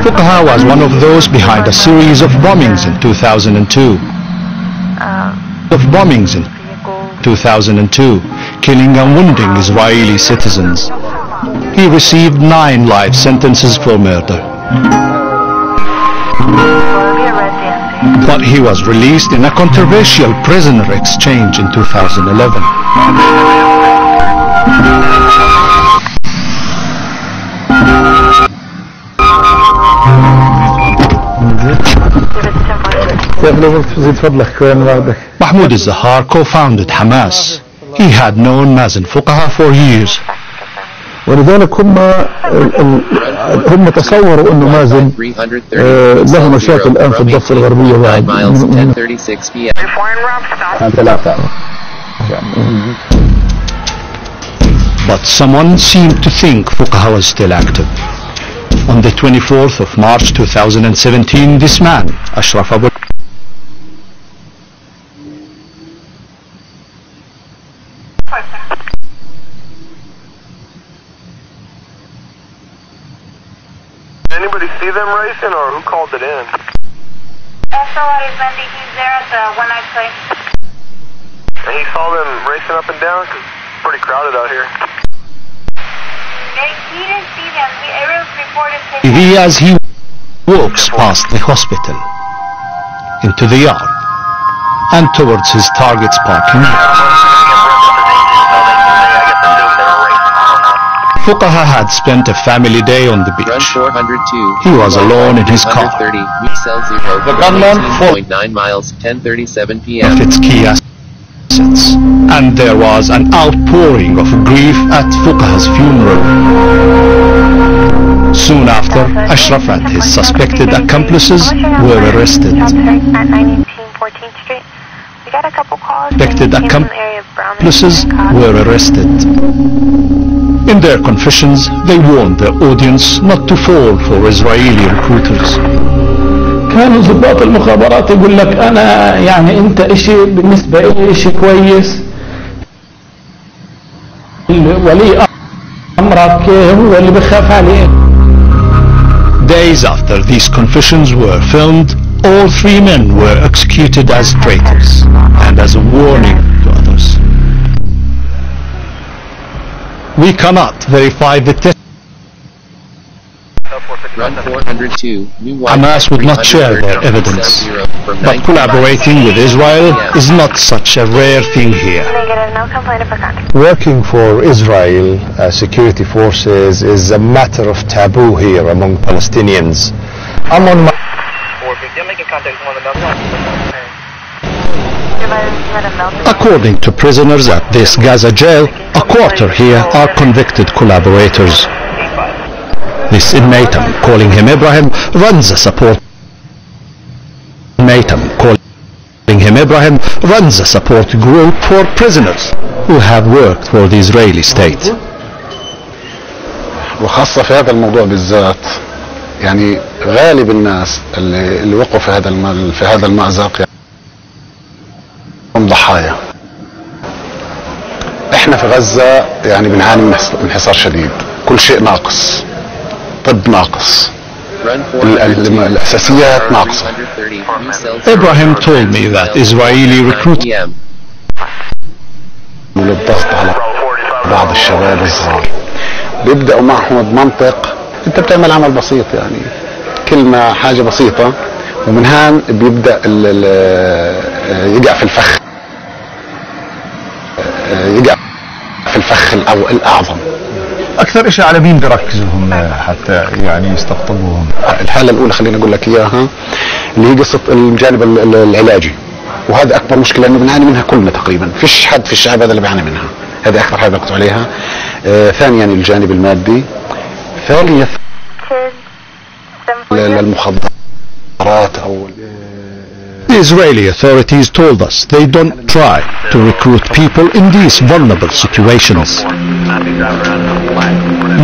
Fuqaha was one of those behind a series of bombings in 2002, killing and wounding Israeli citizens. He received 9 life sentences for murder. But he was released in a controversial prisoner exchange in 2011. Mahmoud al-Zahar co-founded Hamas. He had known Mazen Fuqaha for years.
ولذلك هم تصوروا انه مازن له مشاكل الان في الضفة الغربية
But someone seemed to think Fuqaha was still active. On the 24th of March 2017, this man, Ashraf Abu
Anybody see them racing, or who called it in?
SOI Wendy, he's there at the one-night place.
And he saw them racing up and down, because it's pretty crowded out here.
He didn't see them. It was reported
He as he walks past the hospital, into the yard, and towards his target's parking lot. Fuqaha had spent a family day on the beach. He was alone in his car.
The gunman for 9 miles, 10:37 p.m.
Of its key assets, and there was an outpouring of grief at Fuqaha's funeral. Soon after, Ashraf and his suspected accomplices were arrested. In their confessions, they warned their audience not to fall for Israeli recruiters.
كانوا ضباط المخابرات يقول لك أنا يعني أنت إشي بالنسبة إلي إشي كويس، ولي أمرك هو اللي بخاف عليه.
Days after these confessions were filmed, all 3 men were executed as traitors and as a warning to others. We cannot verify the testimony. Hamas would not share their evidence, but collaborating with Israel is not such a rare thing here.
Working for Israel security forces is a matter of taboo here among Palestinians. I'm on my
According to prisoners at this Gaza jail, a quarter here are convicted collaborators. This inmate, calling him Ibrahim, runs a support group for prisoners who have worked for the Israeli state.
وخاصة في هذا الموضوع بالذات، يعني غالب الناس اللي وقعوا في هذا المأزق هم ضحايا. احنا في غزة يعني بنعاني من حصار شديد، كل شيء ناقص، طب ناقص، الأساسيات ناقصة.
Ibrahim told me that Israeli recruiters
للضغط على بعض الشباب الصغار بيبدأوا معهم بمنطق انت بتعمل عمل بسيط، يعني كلمة حاجة بسيطة، ومن هان بيبدأ يقع في الفخ الأعظم.
أكثر شيء على مين بركزوا هم حتى يعني يستقطبوهم؟
الحالة الأولى خلينا أقول لك إياها اللي هي قصة الجانب العلاجي، وهذا أكبر مشكلة لأنه بنعاني منها كلنا تقريبا، فيش حد في الشعب هذا اللي بيعاني منها. هذه اخر حاجه كنت عليها. ثانيا الجانب المادي، ثالثا المخدرات او
The Israeli authorities told us they don't try to recruit people in these vulnerable situations.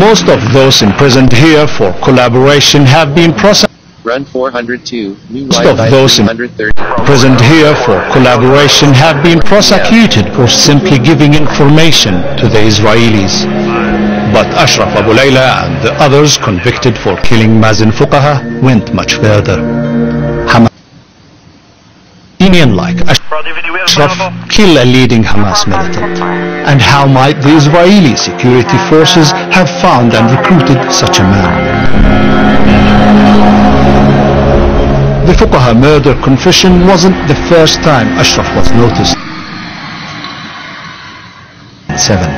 Most of those imprisoned here for collaboration have been prosecuted.
Run 402, new
Most of
Wi-Fi
those
330.
imprisoned here for collaboration have been prosecuted for simply giving information to the Israelis. But Ashraf Abu Layla and the others convicted for killing Mazen Fuqaha went much further. Like Ashraf kill a leading Hamas militant? And how might the Israeli security forces have found and recruited such a man? The Fuqaha murder confession wasn't the first time Ashraf was noticed. 7.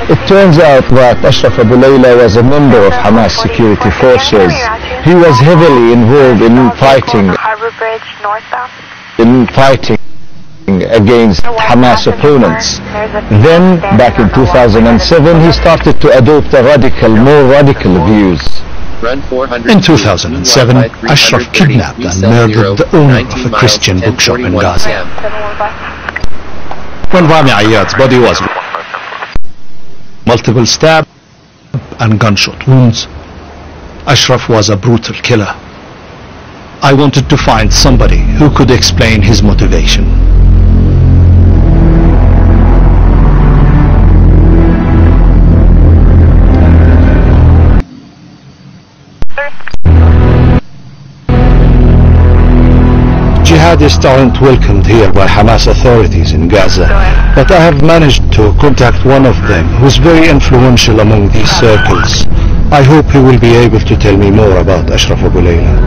It turns out that Ashraf Abu Layla was a member of Hamas security forces. He was heavily involved in fighting against Hamas opponents. Then, back in 2007, he started to adopt more radical views.
In 2007, Ashraf kidnapped and murdered the owner of a Christian bookshop in Gaza. When Rami Ayyad's body was multiple stab and gunshot wounds, Ashraf was a brutal killer. I wanted to find somebody who could explain his motivation. Jihadists aren't welcomed here by Hamas authorities in Gaza, but I have managed to contact one of them who's very influential among these circles. I hope he will be able to tell me more about Ashraf Abu Layla.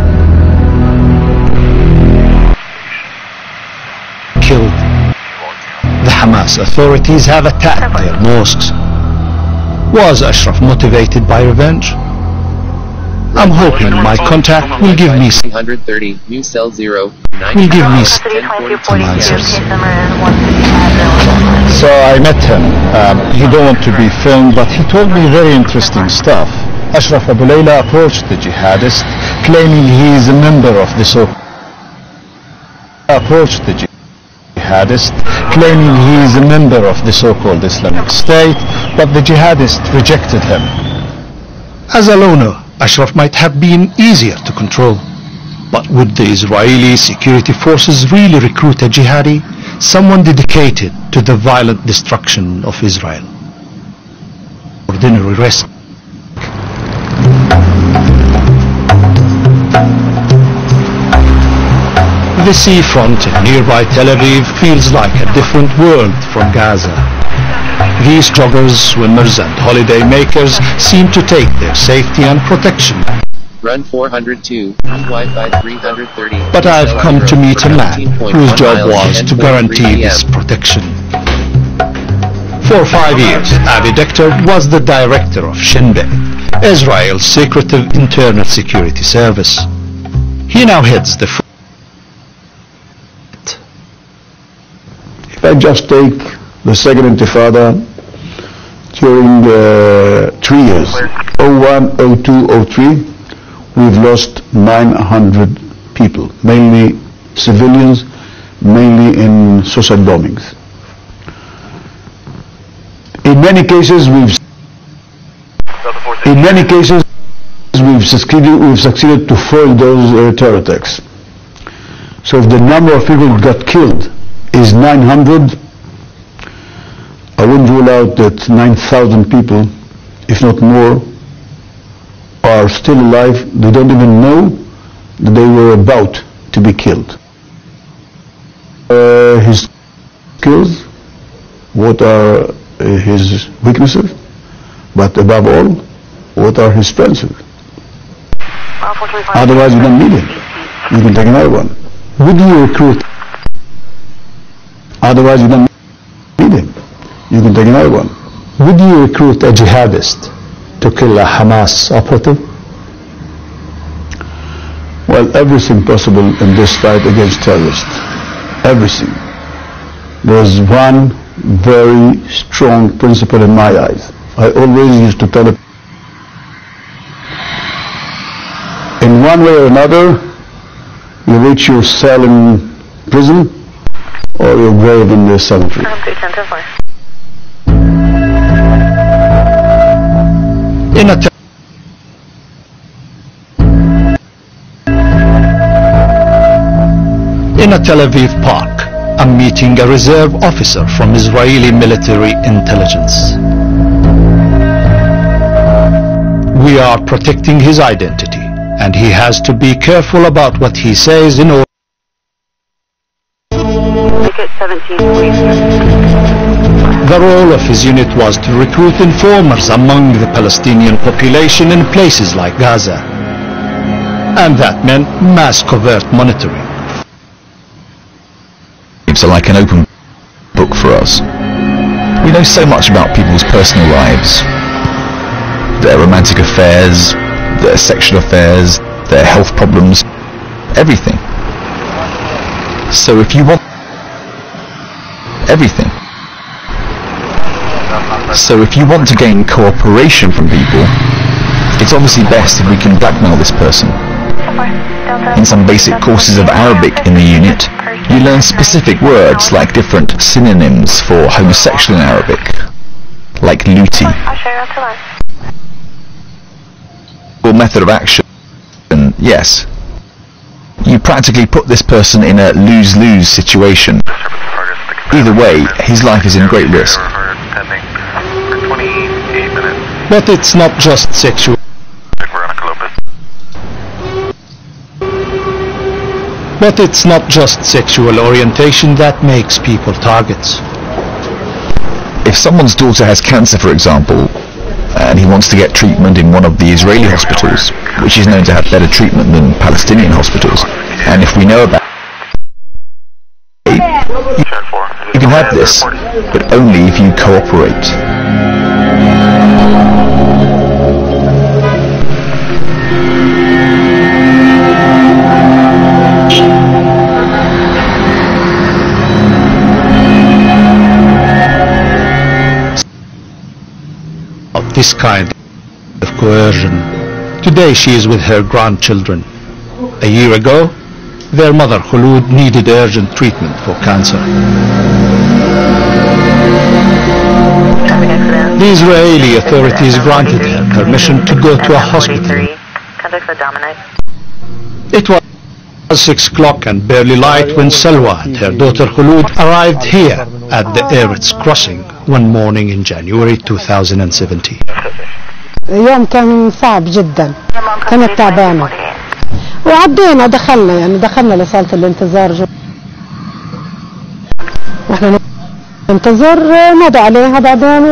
Killed. The Hamas authorities have attacked their mosques. Was Ashraf motivated by revenge? I'm hoping my contact will give me some answers.
So I met him. He don't want to be filmed, but he told me very interesting stuff. Ashraf Abu Layla approached the jihadist, claiming he is a member of the so-called Islamic State, but the jihadist rejected him.
As a loner, Ashraf might have been easier to control. But would the Israeli security forces really recruit a jihadi, someone dedicated to the violent destruction of Israel? Ordinary risk. The seafront in nearby Tel Aviv feels like a different world from Gaza. These joggers, swimmers and holiday makers seem to take their safety and protection.
Run 402, Wi-Fi 330.
But I've come to meet a man whose job was to guarantee this protection. For 5 years, Avi Dekter was the director of Shin Bet, Israel's secretive internal security service. He now heads the
If I just take the second intifada during 3 years, 01, 02, 03, we've lost 900 people, mainly civilians, mainly in suicide bombings. In many cases, we've succeeded to foil those terror attacks. So if the number of people who got killed is 900, I wouldn't rule out that 9,000 people, if not more, are still alive. They don't even know that they were about to be killed. His skills, what are his weaknesses, but above all, what are his strengths? Otherwise you don't need him. You can take another one. Would you recruit? Otherwise you don't need him. You can take another one.
Would you recruit a jihadist to kill a Hamas operative?
Well, everything possible in this fight against terrorists. Everything. there's one very strong principle in my eyes. I always used to tell it, in one way or another, you reach your cell in prison or your grave in the cemetery.
In a Tel Aviv park, I'm meeting a reserve officer from Israeli military intelligence. We are protecting his identity, and he has to be careful about what he says in order. The role of his unit was to recruit informers among the Palestinian population in places like Gaza, and that meant mass covert monitoring.
Are like an open book for us. We know so much about people's personal lives, their romantic affairs, their sexual affairs, their health problems, everything. So if you want everything, so if you want to gain cooperation from people, it's obviously best if we can blackmail this person. In some basic courses of Arabic in the unit, you learn specific words like different synonyms for homosexual in Arabic, like luti. Or method of action, yes. You practically put this person in a lose-lose situation. Either way, his life is in great risk.
But it's not just sexual. But it's not just sexual orientation that makes people targets.
If someone's daughter has cancer, for example, and he wants to get treatment in one of the Israeli hospitals, which is known to have better treatment than Palestinian hospitals, and if we know about it, you can have this, but only if you cooperate.
This kind of coercion. Today she is with her grandchildren. A year ago, their mother Khulud needed urgent treatment for cancer. The Israeli authorities granted her permission to go to a hospital. It was 6 o'clock and barely light when Salwa and her daughter Khulud arrived here at the Eretz crossing one morning in January 2017.
يوم كان صعب جدا، كانت تعبانة وعدينا دخلنا لصالة الانتظار. واحنا ننتظر نادوا عليها بعدين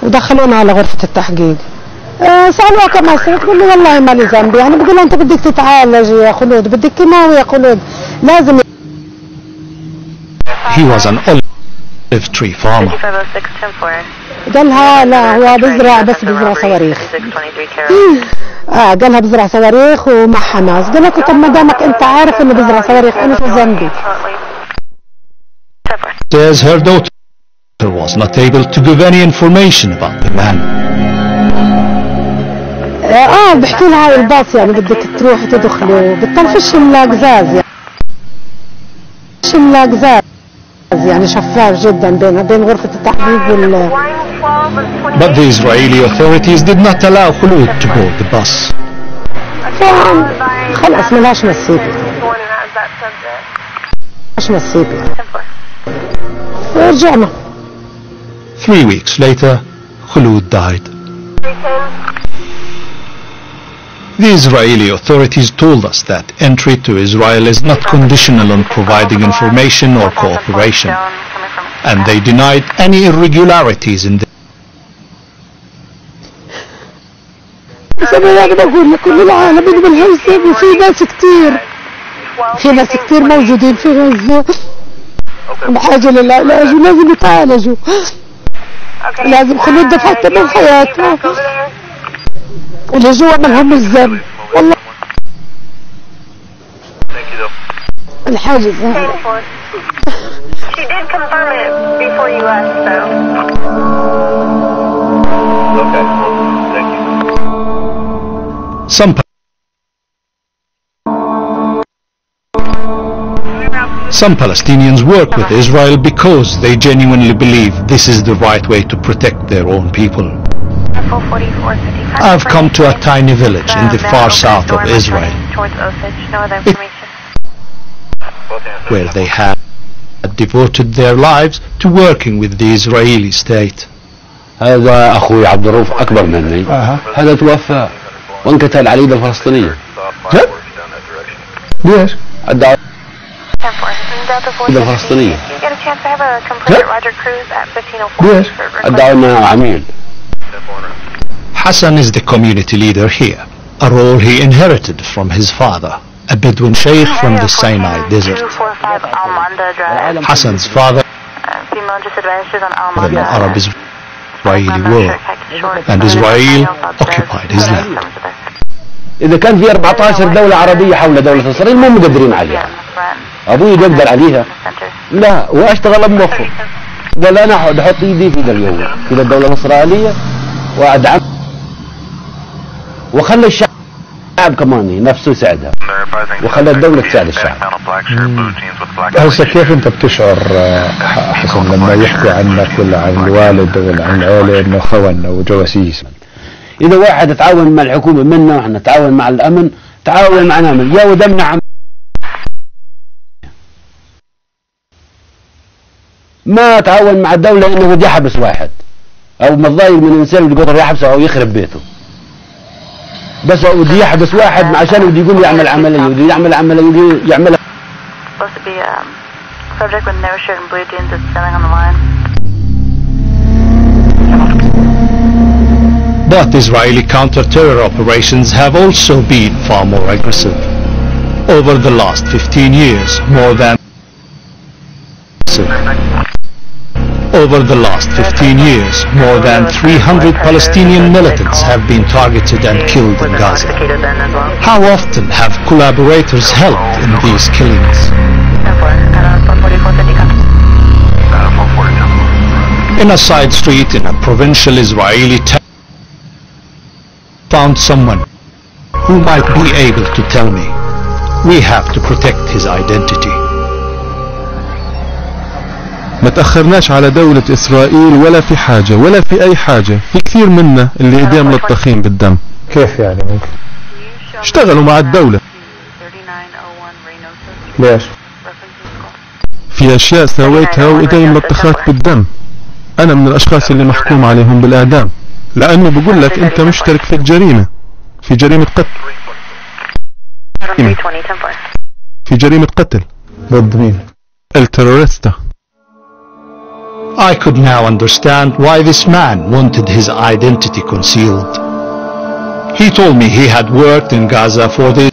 ودخلونا على غرفة التحقيق. سألوها كم أسئلة، تقول لي والله ما لي ذنب، يعني بقول لها أنت بدك تتعالجي يا خلود، بدك كيماوي يا خلود، لازم.
He was an olive tree farmer.
قالها لا هو بزرع، بس بزرع صواريخ. قالها بزرع صواريخ ومع حماس. قالت له طب ما دامك أنت عارف إنه بزرع صواريخ أنا شو ذنبي؟
Says her daughter was not able to give any information about the man.
بحكي لها هاي الباص يعني بدك تروحي تدخلي بتطلفش القزاز يعني. القزاز يعني شفاف جدا بين غرفة التحقيق وال.
But the Israeli authorities did not allow Khulud to board the bus.
خلاص ملهاش نصيب. ملهاش نصيب. ورجعنا.
3 weeks later, Khulud died. The Israeli authorities told us that entry to Israel is not conditional on providing information or cooperation, and they denied any irregularities in the.
أنا بقول لكل العالم إنه بالهيثم وفي ناس كتير موجودين في غزة بحاجة للعلاج ولازم يتعالجوا. لازم خلود دفع ثمن حياته اللي جوا ملهم الذنب. والله الحاجز هذا
She did confirm it before you left, so.
Okay, thank you.
Some Palestinians work with Israel because they genuinely believe this is the right way to protect their own people. I've come to a tiny village in the far south of Israel, where they have devoted their lives to working with the Israeli state.
هذا أخوي عبد الرؤوف أكبر مني. هذا توفى وانقتل على اليد الفلسطينية. جد؟ ليش؟ الدعوة الفلسطينية. ليش؟ الدعوة إنها عميل.
Hassan is the community leader here, a role he inherited from his father, a Bedouin sheikh from the Sinai desert. Hassan's father in the Arab-Israeli war, and Israel occupied his land.
إذا كان في 14 دولة عربية حول دولة إسرائيل مو مقدرين عليها. أبوي يقدر عليها. لا واشتغل بمخه. قال أنا أحط إيدي في اليوم في الدولة الإسرائيلية وأدعم وخلى الشعب كمان نفسه يساعدها وخلى الدولة تساعد الشعب.
هسه كيف انت بتشعر حسن لما يحكوا عنك ولا عن الوالد ولا عن العيلة انه خون او جواسيس؟
اذا واحد تعاون مع الحكومة منا واحنا نتعاون مع الامن تعاون معنا من يا ودمنا ما تعاون مع الدولة انه بده يحبس واحد او متضايق من انسان بده يقدر يحبسه او يخرب بيته، بس بده يحبس واحد عشان بده يقوم يعمل عملية بده يعمل عملية بده يعملها.
Supposed to be subject with no shirt and blue jeans that's standing on the line.
But Israeli counter-terror operations have also been far more aggressive. Over the last 15 years, more than 300 Palestinian militants have been targeted and killed in Gaza. How often have collaborators helped in these killings? In a side street in a provincial Israeli town, found someone who might be able to tell me. We have to protect his identity.
ما تأخرناش على دولة إسرائيل ولا في حاجة ولا في أي حاجة. في كثير منا اللي ايديهم ملطخين بالدم.
كيف يعني ممكن؟
اشتغلوا مع الدولة.
ليش؟
في أشياء سويتها وإيدي ملطخات بالدم. أنا من الأشخاص اللي محكوم عليهم بالإعدام لأنه بقول لك أنت مشترك في الجريمة، في جريمة قتل. في جريمة قتل.
ضد مين؟
التروريستا.
I could now understand why this man wanted his identity concealed. He told me he had worked in Gaza for the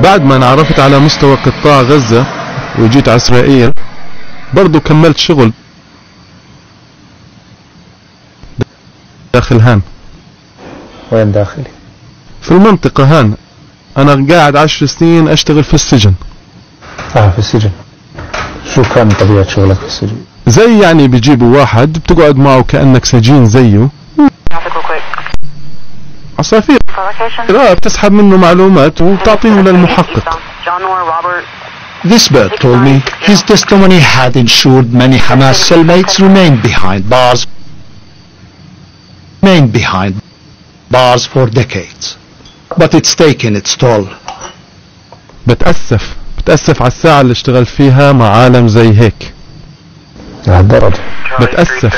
بعد ما انعرفت على مستوى قطاع غزة وجيت على إسرائيل برضو كملت شغل داخل هان.
وين داخلي؟
في المنطقة هان. أنا قاعد 10 سنين أشتغل في السجن.
في السجن. شو كان طبيعة شغلك في السجن؟
زي يعني بيجيبوا واحد بتقعد معه كأنك سجين زيه. عصافير بتسحب منه معلومات وبتعطيه للمحقق.
This bird told me his testimony had ensured many Hamas cellmates remained behind bars for decades. But it's taken its toll.
بتأسف على الساعة اللي اشتغل فيها مع عالم زي هيك.
لهالدرجة.
بتأسف.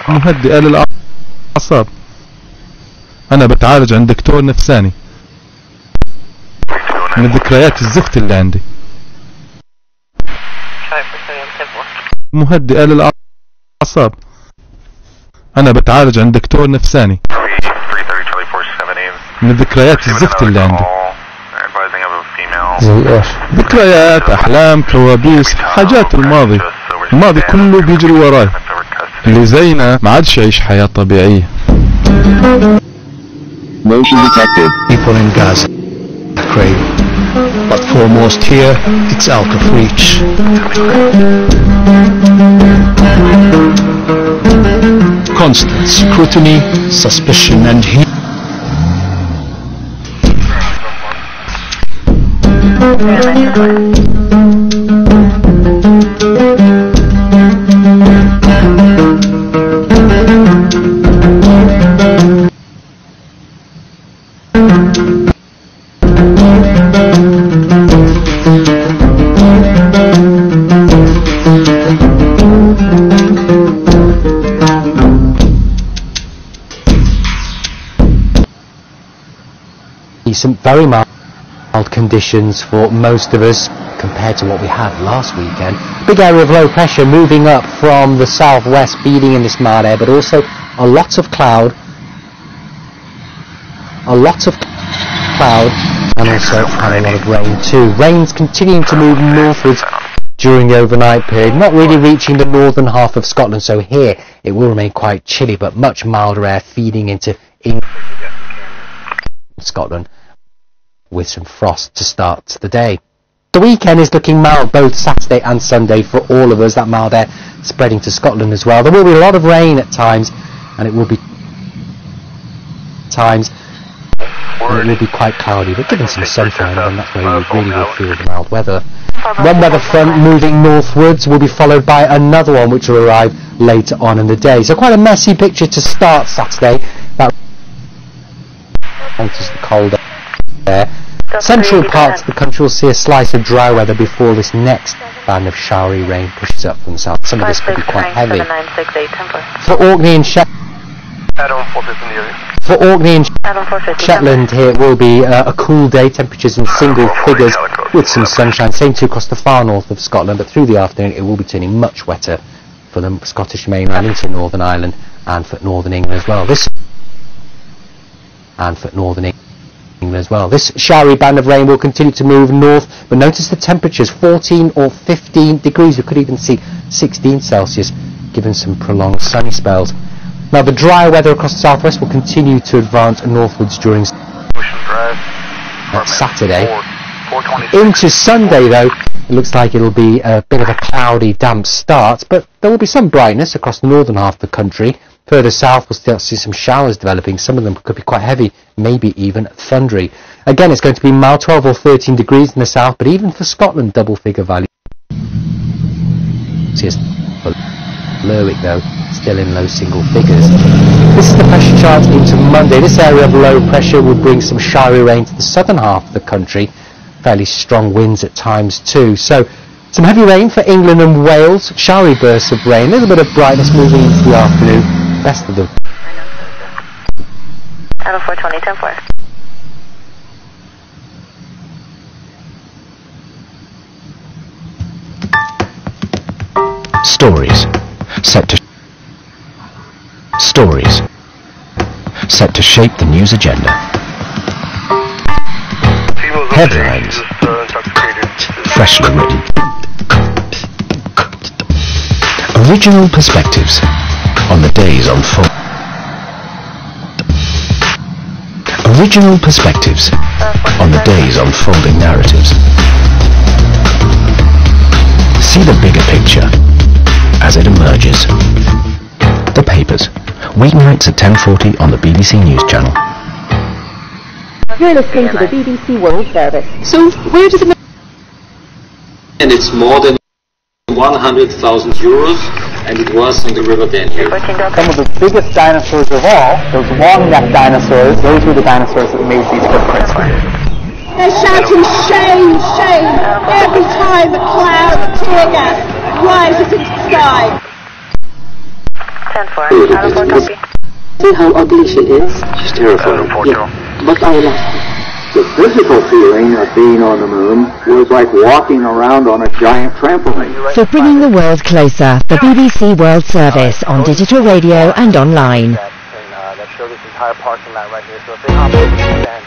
مهدئة للأعصاب. أنا بتعالج عند دكتور نفساني. من ذكريات الزفت اللي عندي. مهدئة للأعصاب. أنا بتعالج عند دكتور نفساني. من ذكريات الزفت اللي عندي. ذكريات، أحلام، كوابيس، حاجات الماضي كله بيجري وراي. اللي زينا ما عادش يعيش حياة طبيعية.
Motion detected.
People in Gaza, Ukraine, but foremost here, it's out of reach. Constant scrutiny, suspicion and heat.
Some very mild conditions for most of us compared to what we had last weekend. Big area of low pressure moving up from the southwest, feeding in this mild air, but also a lot of cloud, and also had a lot of rain too. Rain's continuing to move northwards during the overnight period, not really reaching the northern half of Scotland, so here it will remain quite chilly, but much milder air feeding into Scotland, with some frost to start the day. The weekend is looking mild both Saturday and Sunday for all of us, that mild air spreading to Scotland as well. There will be a lot of rain at times, and it will be quite cloudy, but given some sunshine, then that's where you really will feel the mild weather. One weather front moving northwards will be followed by another one which will arrive later on in the day. So quite a messy picture to start Saturday. That enters the cold air. Central parts of the country will see a slice of dry weather before this next band of showery rain pushes up from the south. Some of this could be quite heavy. For Orkney and Shetland, here it will be a cool day, temperatures in single figures with some sunshine. Same too across the far north of Scotland, but through the afternoon it will be turning much wetter for the Scottish mainland into Northern Ireland and for Northern England as well. This showery band of rain will continue to move north, but notice the temperatures 14 or 15 degrees. We could even see 16 Celsius given some prolonged sunny spells. Now the dry weather across the southwest will continue to advance northwards during Saturday. Into Sunday though, it looks like it'll be a bit of a cloudy, damp start, but there will be some brightness across the northern half of the country. Further south, we'll still see some showers developing. Some of them could be quite heavy, maybe even thundery. Again, it's going to be mild, 12 or 13 degrees in the south, but even for Scotland, double-figure values. Lerwick, though, still in low single figures. This is the pressure chart into Monday. This area of low pressure would bring some showery rain to the southern half of the country. Fairly strong winds at times, too. So, some heavy rain for England and Wales. Showery bursts of rain. A little bit of brightness moving into the afternoon. Best of them.
Channel 420, 10-4.
Stories set to shape the news agenda. Headlines freshly written. Original perspectives on the day's unfolding. Original perspectives on the day's unfolding narratives. See the bigger picture as it emerges. The Papers, weeknights at 10:40 on the BBC News Channel.
You're listening to the BBC World Service. So, where did the...
And it's more than 100,000 euros, and it was on the River Danube.
Some of the biggest dinosaurs of all, those long-necked dinosaurs, those were the dinosaurs that made these footprints.
They're shouting shame, shame, every time a cloud of tear gas rises into the sky.
10-4, out of 4 copy.
See how ugly she is?
She's terrifying.
Yeah, but I like her.
The physical feeling of being on the moon was like walking around on a giant trampoline.
For bringing the world closer, the BBC World Service on digital radio and online.
That show this entire parking lot right here. So if they hop over the stand,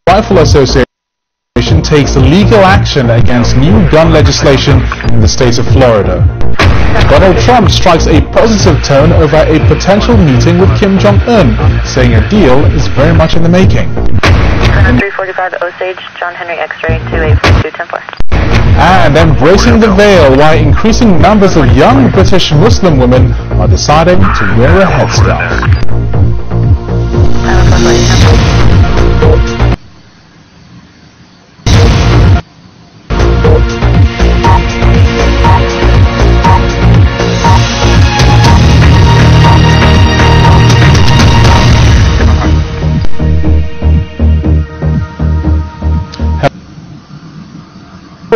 Rifle Association takes legal action against new gun legislation in the state of Florida. Donald Trump strikes a positive tone over a potential meeting with Kim Jong-un, saying a deal is very much in the making.
345 Osage, John Henry X-ray 2842
And embracing the veil while increasing numbers of young British Muslim women are deciding to wear a headscarf.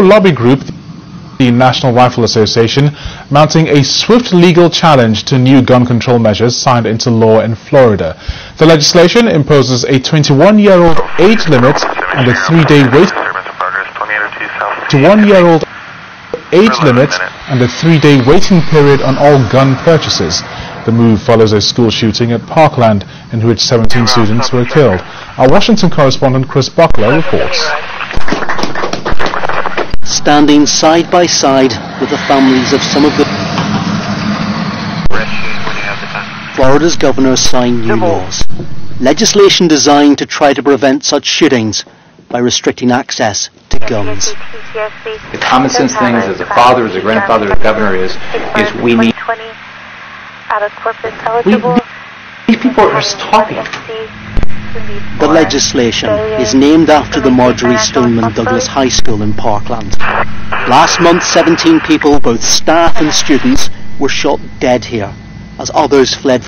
Lobby group, the National Rifle Association, mounting a swift legal challenge to new gun control measures signed into law in Florida. The legislation imposes a 21-year-old age limit and a 3-day wait. 21-year-old age limit and a 3-day waiting period on all gun purchases. The move follows a school shooting at Parkland in which 17 students were killed. Our Washington correspondent Chris Buckler reports.
Standing side by side with the families of some of the Florida's governor signed new laws, legislation designed to try to prevent such shootings by restricting access to guns.
The common sense thing as a father, as a grandfather, as a governor is we need. These people are just talking.
The legislation is named after the Marjorie Stoneman Douglas High School in Parkland. Last month, 17 people, both staff and students, were shot dead here, as others fled.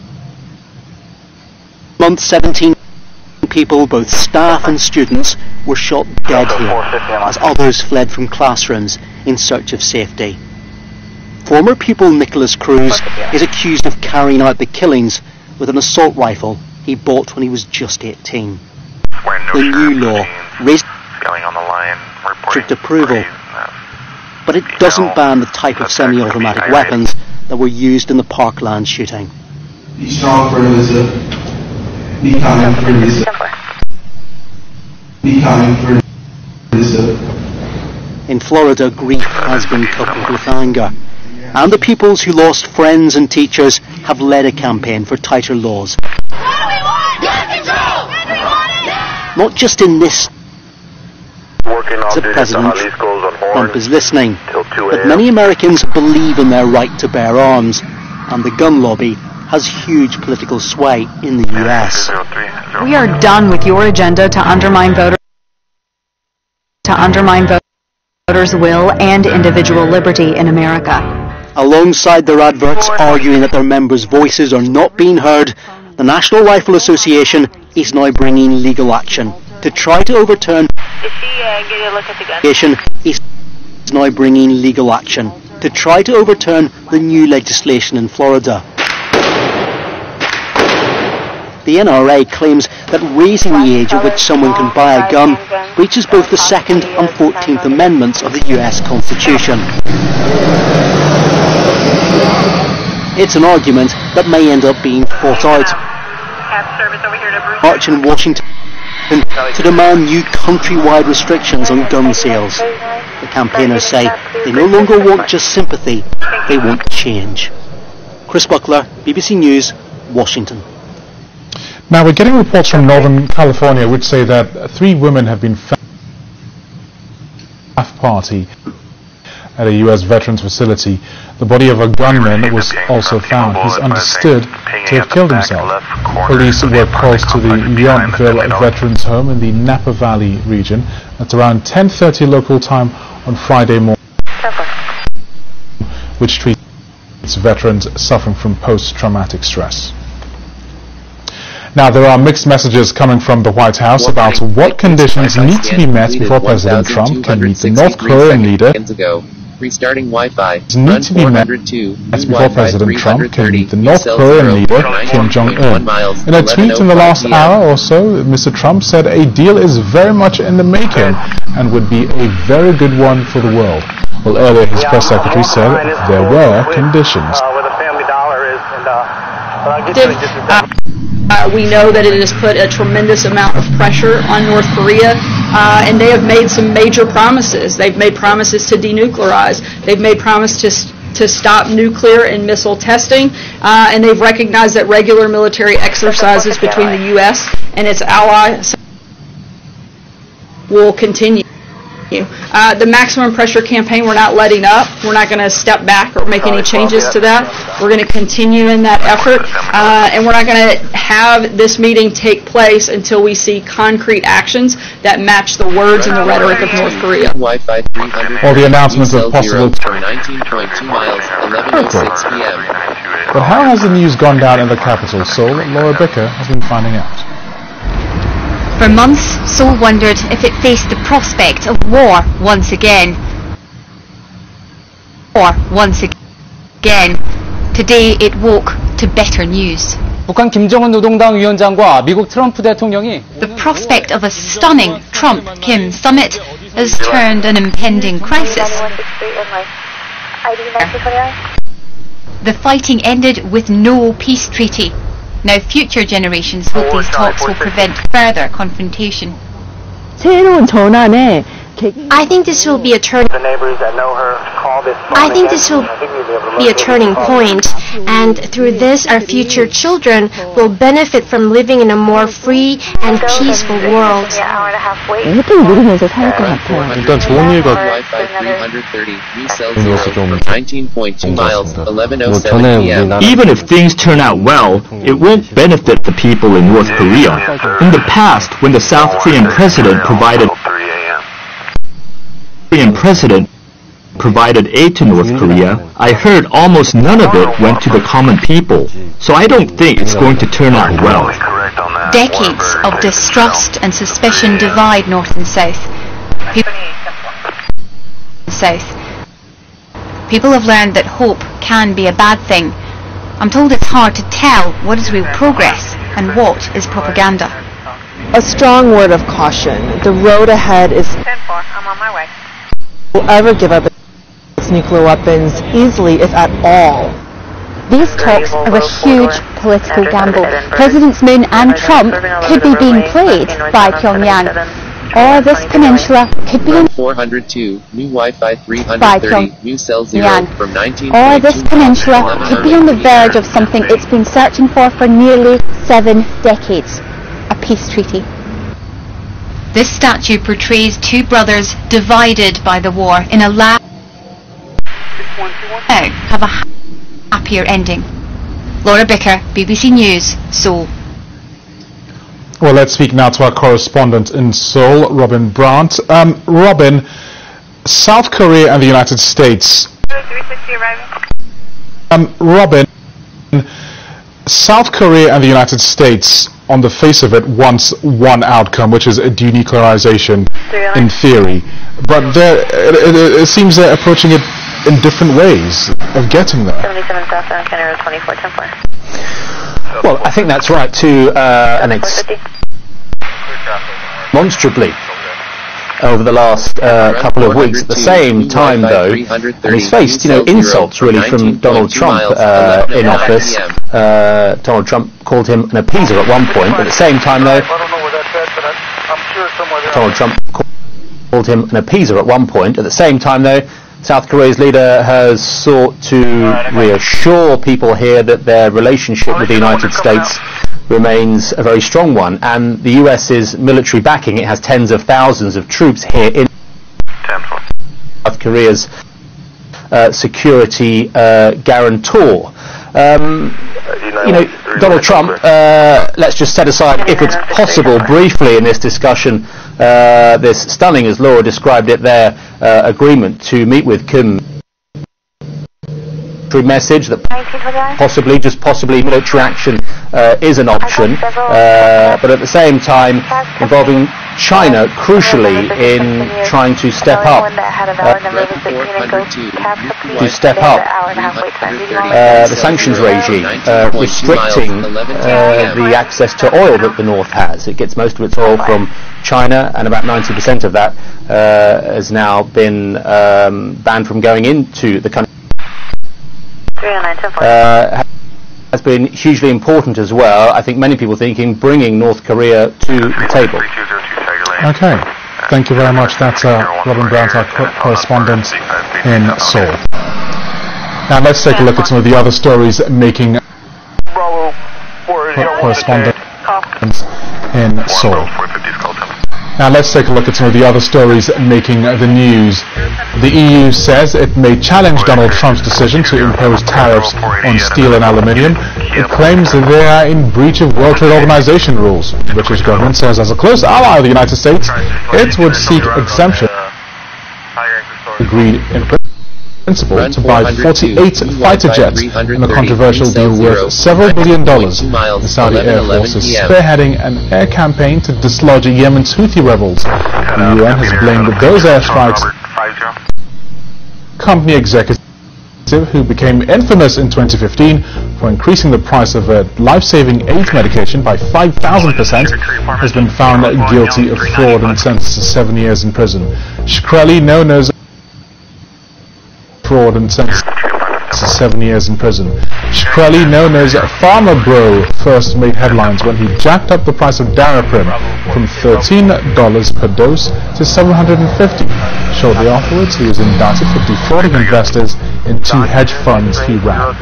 17 people, both staff and students, were shot dead here, as others fled from classrooms in search of safety. Former pupil Nicholas Cruz is accused of carrying out the killings with an assault rifle he bought when he was just 18. The new law raised strict approval, but it doesn't ban the type of semi-automatic weapons that were used in the Parkland shooting.
Be strong for Elizabeth. Be kind for Elizabeth. Be kind for Elizabeth.
In Florida, grief has been coupled with anger, and the pupils who lost friends and teachers have led a campaign for tighter laws. Not just in this the President Trump is listening, but many Americans believe in their right to bear arms, and the gun lobby has huge political sway in the US.
We are done with your agenda to undermine voters' will and individual liberty in America.
Alongside their adverts arguing that their members' voices are not being heard, the National Rifle Association is now bringing legal action to try to overturn. The new legislation in Florida. The NRA claims that raising the age at which someone can buy a gun breaches both the 2nd and 14th Amendments of the US Constitution. It's an argument that may end up being fought out. March in Washington to demand new countrywide restrictions on gun sales. The campaigners say they no longer want just sympathy, they want change. Chris Buckler, BBC News, Washington.
Now we're getting reports from Northern California which say that 3 women have been found at a party at a U.S. veterans facility. The body of a gunman was also found. He's understood to have killed himself. Police were called to the Yountville Veterans Home in the Napa Valley region at around 10:30 local time on Friday morning, which treats veterans suffering from post-traumatic stress. Now, there are mixed messages coming from the White House about what conditions need to be met before President Trump can meet the North Korean leader.
Restarting Wi-Fi.
Need to be met before President Trump can meet the North Korean leader, Kim Jong-un. In a tweet in the last hour or so, Mr. Trump said a deal is very much in the making and would be a very good one for the world. Well, earlier his press secretary said there were conditions.
Where the Family Dollar is, and
We know that it has put a tremendous amount of pressure on North Korea, and they have made some major promises. They've made promises to denuclearize. They've made promises to stop nuclear and missile testing, and they've recognized that regular military exercises between the U.S. and its allies will continue. The maximum pressure campaign, we're not letting up. We're not going to step back or make any changes to that. We're going to continue in that effort, and we're not going to have this meeting take place until we see concrete actions that match the words and the rhetoric of North Korea.
Wi-Fi 300.
Or the announcements of possible...
19.2 miles, 11:06 p.m.
But how has the news gone down in the capital, Seoul? Laura Bicker has been finding out.
For months, Seoul wondered if it faced the prospect of war once again. Today it woke to better news.
북한 김정은 노동당 위원장과 미국 트럼프 대통령이
The prospect of a stunning Trump-Kim summit has turned an impending crisis. The fighting ended with no peace treaty. Now future generations hope these talks will prevent further confrontation.
새로운 전환에
I think this will be a turning point, and through this our future children will benefit from living in a more free and peaceful world.
혜택 누리면서 살 것 같아요.
일단 좋은 일 같아요.
Even if things turn out well, it won't benefit the people in North Korea. In the past, when the South Korean president provided aid to North Korea, I heard almost none of it went to the common people. So I don't think it's going to turn out well.
Decades of distrust and suspicion divide North and South. People have learned that hope can be a bad thing. I'm told it's hard to tell what is real progress and what is propaganda.
A strong word of caution. The road ahead is
10-4, I'm on my way.
Will ever give up its nuclear weapons easily, if at all.
These talks are a huge political gamble. Presidents Moon and Trump could be being played by Pyongyang, or this peninsula could be
402, new Wi-Fi 330, new cell 0 from 19.
Or this peninsula could be on the verge of something it's been searching for nearly 7 decades, a peace treaty.
This statue portrays two brothers divided by the war in a have a happier ending. Laura Bicker, BBC News, Seoul.
Well, let's speak now to our correspondent in Seoul, Robin Brandt. Robin, South Korea and the United States. Robin, South Korea and the United States, on the face of it, wants one outcome, which is a denuclearization in theory. But it seems they're approaching it in different ways of getting there.
77 Southbound, County Road 24, 10-4.
Well, I think that's right to demonstrably over the last couple of weeks. At the same time, though, and he's faced, insults really from Donald Trump in office. Donald Trump called him an appeaser at one point. At the same time, though, South Korea's leader has sought to reassure people here that their relationship with the United States remains a very strong one, and the US's military backing. It has tens of thousands of troops here in South Korea's security guarantor. Donald Trump, let's just set aside, if it's possible, briefly in this discussion, this stunning, as Laura described it there, agreement to meet with Kim. Message that possibly military action is an option, but at the same time involving China crucially in trying to step up the sanctions regime, restricting the access to oil that the North has. It gets most of its oil from China, and about 90% of that has now been banned from going into the country. has been hugely important as well. I think many people think in bringing North Korea to the table.
Okay, thank you very much. That's Robin Brown, our correspondent in Seoul. Now let's take a look at some of the other stories making correspondent in Seoul. Now let's take a look at some of the other stories making the news. The EU says it may challenge Donald Trump's decision to impose tariffs on steel and aluminium. It claims that they are in breach of World Trade Organization rules. The British government says as a close ally of the United States, it would seek exemption. Agreed in principle to buy 48 fighter jets in a controversial deal worth several $billions. The Saudi Air Force is spearheading an air campaign to dislodge Yemen's Houthi rebels. The UN has blamed those airstrikes. Company executive who became infamous in 2015 for increasing the price of a life-saving AIDS medication by 5,000% has been found guilty of fraud and sentenced to 7 years in prison. Shkreli, known as fraud and sentenced to 7 years in prison. Shkreli, known as Farmer Bro, first made headlines when he jacked up the price of Daraprim from $13 per dose to $750. Shortly afterwards, he was indicted for defrauding investors in 2 hedge funds he ran.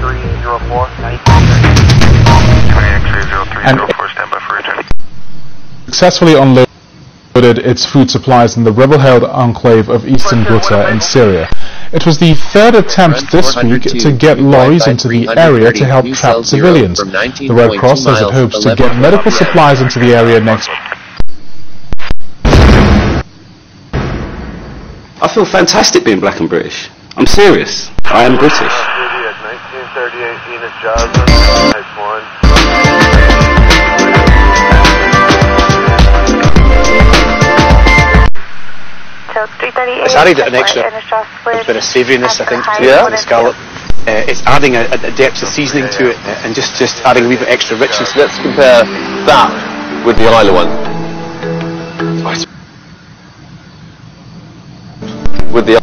And successfully unloaded its food supplies in the rebel-held enclave of eastern Ghouta in Syria. It was the third attempt this week to get lorries into the area to help trapped civilians. The Red Cross says it hopes to get medical supplies into the area next.
I feel fantastic being black and British. I'm serious. I am British.
1938 Enos Jasmine, nice one.
It's added an extra bit of savouriness, I think, to the scallop. It's adding a depth of seasoning to it, and just adding a wee bit extra richness.
Let's compare that with the Isla one. With the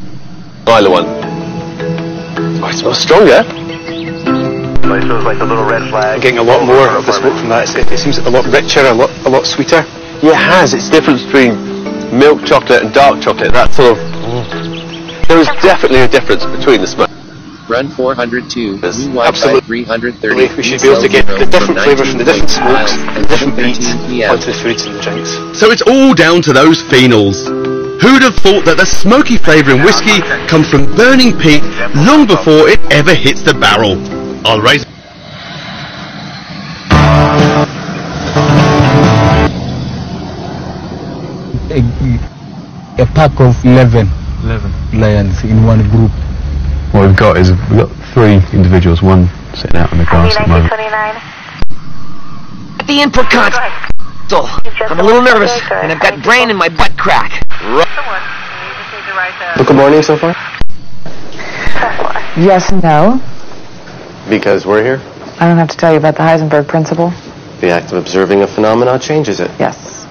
Isla one. Oh, it smells stronger.
So it's like a little red flag.
I'm getting a lot more of the smoke from that. It seems a lot richer, a lot sweeter.
Yeah, it has. It's the difference between milk chocolate and dark chocolate. That sort of. There is definitely a difference between the smoke.
Run 402,
Absolutely.
330.
We should be able to get the different flavours from the different smokes and different beats onto the foods and the drinks.
So it's all down to those phenols. Who'd have thought that the smoky flavour in whiskey comes from burning peat long before it ever hits the barrel? I'll raise.
A pack of 11 lions in one group.
What we've got 3 individuals, one sitting out on the grass at the moment.
The input console. I'm a little nervous, and I've got brain in my butt crack.
Good morning so far?
Yes and no.
Because we're here?
I don't have to tell you about the Heisenberg principle.
The act of observing a phenomena changes it.
Yes.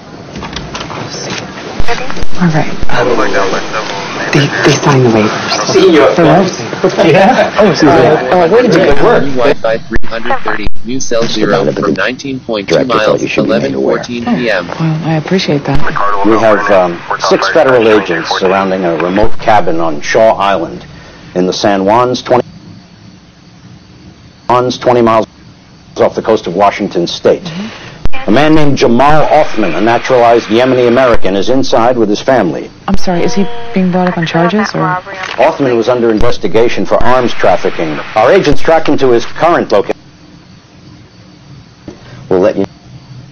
All right. They signed the waivers.
See you.
Yeah.
Oh, wait a minute. Good work. Wi-Fi 330. New cell 0 from 19.2 miles, 11:14 p.m.
Well, I appreciate that.
We have 6 federal agents surrounding a remote cabin on Shaw Island in the San Juans, 20 miles off the coast of Washington State. A man named Jamal Othman, a naturalized Yemeni American, is inside with his family.
I'm sorry, is he being brought up on charges, or?
Othman was under investigation for arms trafficking. Our agents tracked him to his current location. We'll let you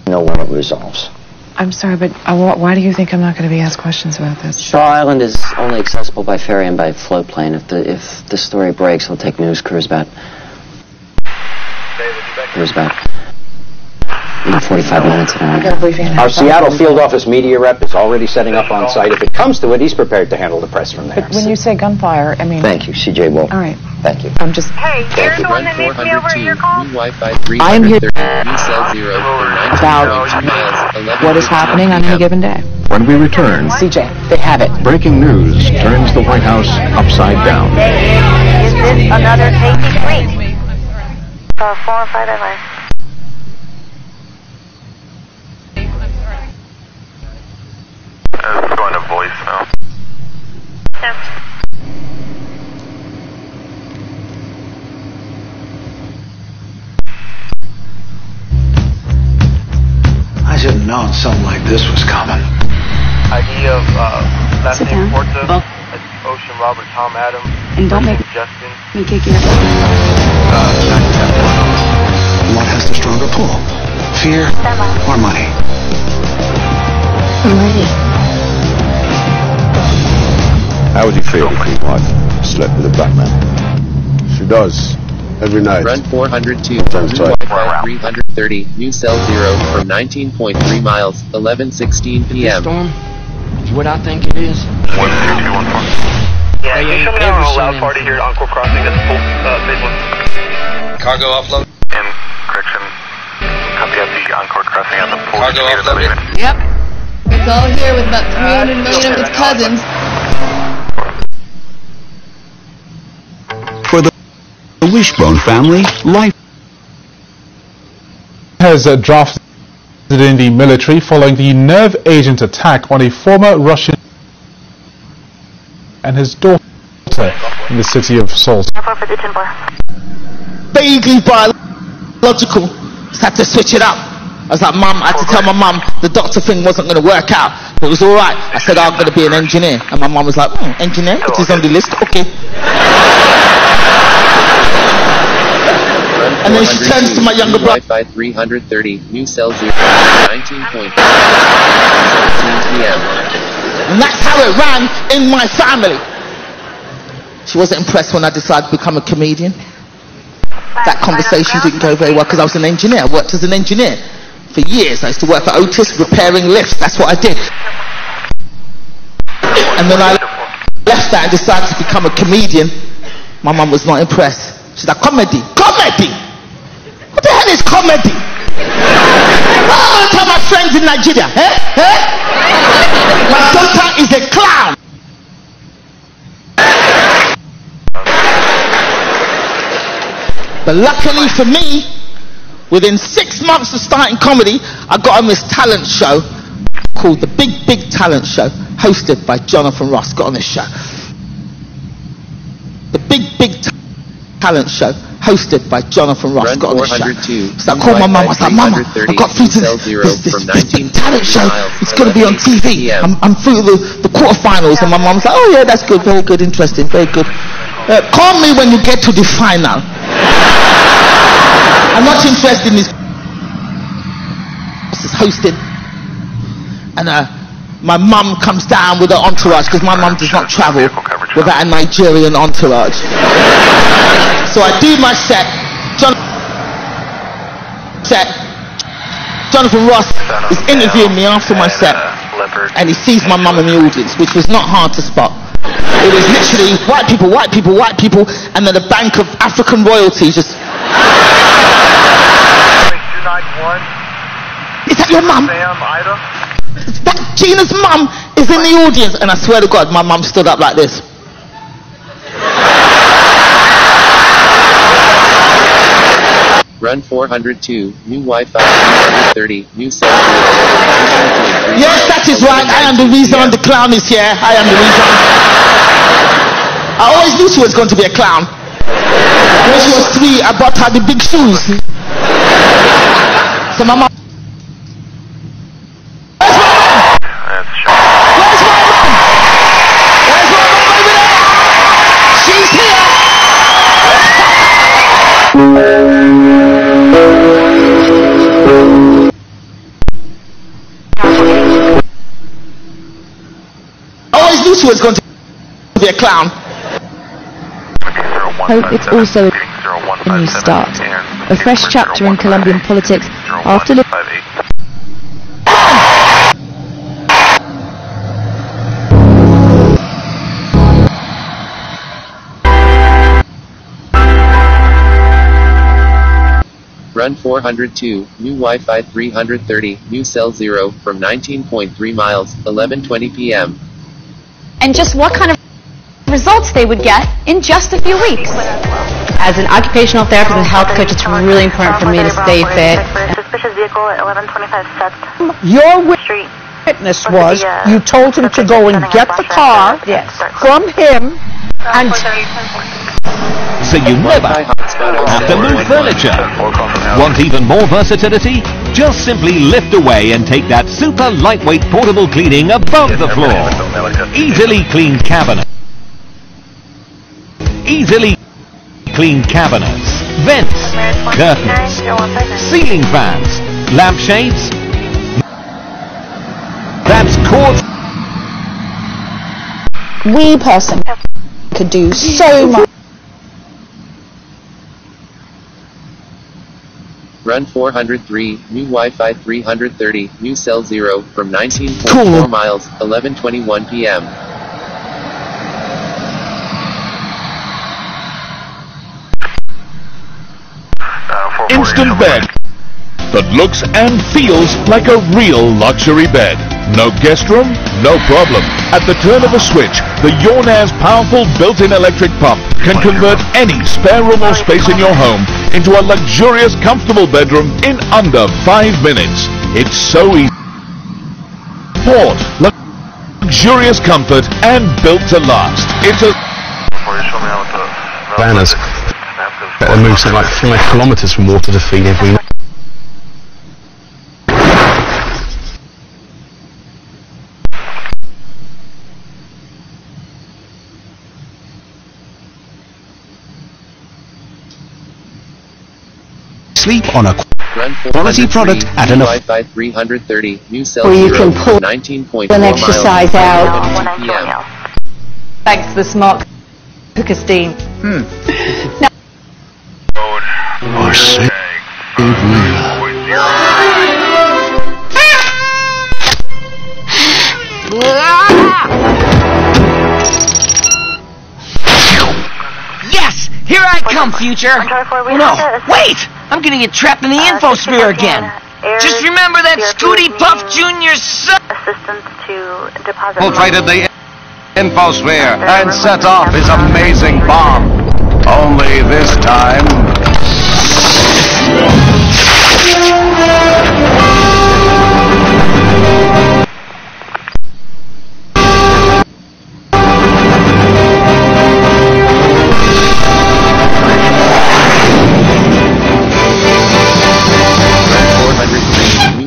know when it resolves.
I'm sorry, but why do you think I'm not going to be asked questions about this?
Shaw Island is only accessible by ferry and by float plane. If the story breaks, we'll take news crews about 45 minutes.
Our Seattle field office media rep is already setting up on site. If it comes to it, he's prepared to handle the press from there.
But when you say gunfire, I mean...
Thank you, C.J. Wolf.
All right.
Thank you.
I'm just...
Hey, you're the one that needs me over your call?
I am here
about
what is happening on any given day.
When we return,
CJ, they have it.
breaking news turns the White House upside down.
Is this another KC3? 415 deadline.
It's going to voicemail.
Yep.
I should have known something like this was coming.
ID of last
Sit
name
down.
Porta, Ocean Robert Tom Adam,
And don't make
Justin.
me kick you.
What has the stronger pull? Fear or money?
I'm ready.
How would you feel if your wife slept with a black man? She does. Every night.
Run 402,
Sounds
new
tight.
Wi-Fi 330, new cell 0 from 19.3 miles, 11:16 p.m.
Storm is what I think it is.
10214. Yeah,
They
you
ain't
coming
ever
out on a
seen
loud
them
party here at Encore Crossing. That's full phase 1.
Cargo offload.
And correction. Copy of the Encore Crossing on the full.
Cargo offloaded.
Yep. It's all here with about 300 million of its cousins.
For the Wishbone family, life
has drafted in the military following the nerve agent attack on a former Russian and his daughter in the city of Salt.
Vaguely biological. Just had to switch it up. I was like, Mum, I had to tell my mum the doctor thing wasn't going to work out. But it was alright. I said, I'm going to be an engineer. And my mum was like, engineer? It is on the list. Okay. And then she turns to my younger brother.
Wi-Fi 330, new cell 0, 19.3 p.m.
And that's how it ran in my family. She wasn't impressed when I decided to become a comedian. That conversation didn't go very well because I was an engineer. I worked as an engineer for years. I used to work for Otis repairing lifts. That's what I did. And then I left that and decided to become a comedian. My mum was not impressed. She's like, comedy. Comedy! What the hell is comedy? What am I going to tell my friends in Nigeria? My daughter is a clown. But luckily for me, within 6 months of starting comedy, I got on this talent show called The Big Talent Show, hosted by Jonathan Ross. Got on this show. The Big Talent Show, hosted by Jonathan Ross. Got on this show. So I called my mum. I was like, Mama, I got through to this big talent show. It's going to be on TV. I'm through the quarterfinals. And my mum's like, oh yeah, that's good, very good, interesting, very good. Call me when you get to the final. I'm not interested in this. This is hosting. And my mum comes down with her entourage because my mum does not travel without a Nigerian entourage. So I do my set. Jonathan Ross is interviewing me after my set, and he sees my mum in the audience, which was not hard to spot. It was literally white people, and then a bank of African royalty just. Is that your mum? That Gina's mum is in the audience, and I swear to God, my mum stood up like this.
Run 402, new Wi-Fi 330, new cell 0.
Yes, that is right. I am the reason the clown is here. I am the reason. I always knew she was going to be a clown. When she was 3, I bought her the big shoes. So my mom. Where's my mom? Where's my mom over there? She's here. I always knew she was going to be a clown.
Hope it's also a new start, a fresh chapter in Colombian politics after
Run 402, new Wi-Fi 330, new cell 0 from 19.3 miles, 11:20 p.m.
And just what kind of results they would get in just a few weeks.
As an occupational therapist and health coach, it's really important for me to stay fit.
Suspicious vehicle at 1125 Seth
Your
Street.
witness was you told him to go and get the car from him and...
So you never have to move furniture. Want even more versatility? Just simply lift away and take that super lightweight portable cleaning above the floor. Easily clean cabinet. Easily clean cabinets, vents, curtains, ceiling fans, lampshades. That's quartz.
We personally could do so much.
Run 403, new Wi-Fi 330, new cell 0, from 19.4 miles, 11:21 p.m.
Instant bed that looks and feels like a real luxury bed. No guest room? No problem. At the turn of a switch, the Nueces powerful built-in electric pump can convert any spare room or space in your home into a luxurious, comfortable bedroom in under 5 minutes. It's so easy. Sport, luxurious comfort, and built to last. It's a...
Banners. Better move something like 5 kilometres from water to feed every night.
Sleep on a quality product at an
Wi-Fi 330, new cell
Where you
0,
can pull
19.4
an
miles,
exercise out.
11:02 p.m.
Thanks to the smart cooker steam. Now,
Or save
Yes! Here I come, future! Oh no, wait! I'm gonna get trapped in the infosphere again! Just remember that Scooty Puff Jr.'s son!
Assistance to deposit.
Infiltrated the infosphere and set off his amazing bomb. Only this time...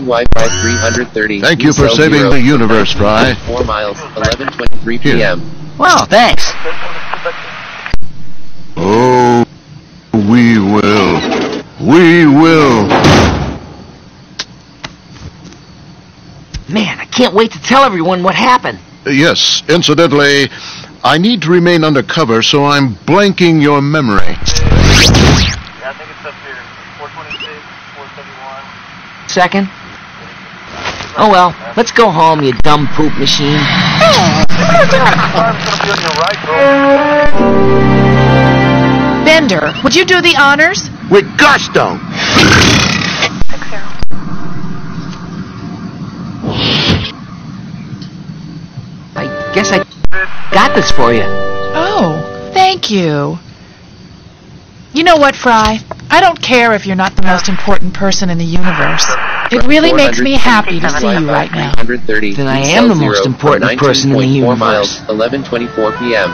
Wi-Fi 330.
Thank you for saving
0,
the universe, Fry.
4 miles, 11:23 p.m.
Wow, thanks.
Oh, we will. We will.
Man, I can't wait to tell everyone what happened.
Yes, incidentally, I need to remain undercover, so I'm blanking your memory.
Yeah, I think it's up here. 426, 471.
Second? Oh well, let's go home, you dumb poop machine.
Bender, would you do the honors?
With gusto!
I guess I got this for you.
Oh, thank you. You know what, Fry? I don't care if you're not the most important person in the universe. It really makes me happy to see you right now.
Then I am the most important person in the universe.
Miles, 11:24 p.m.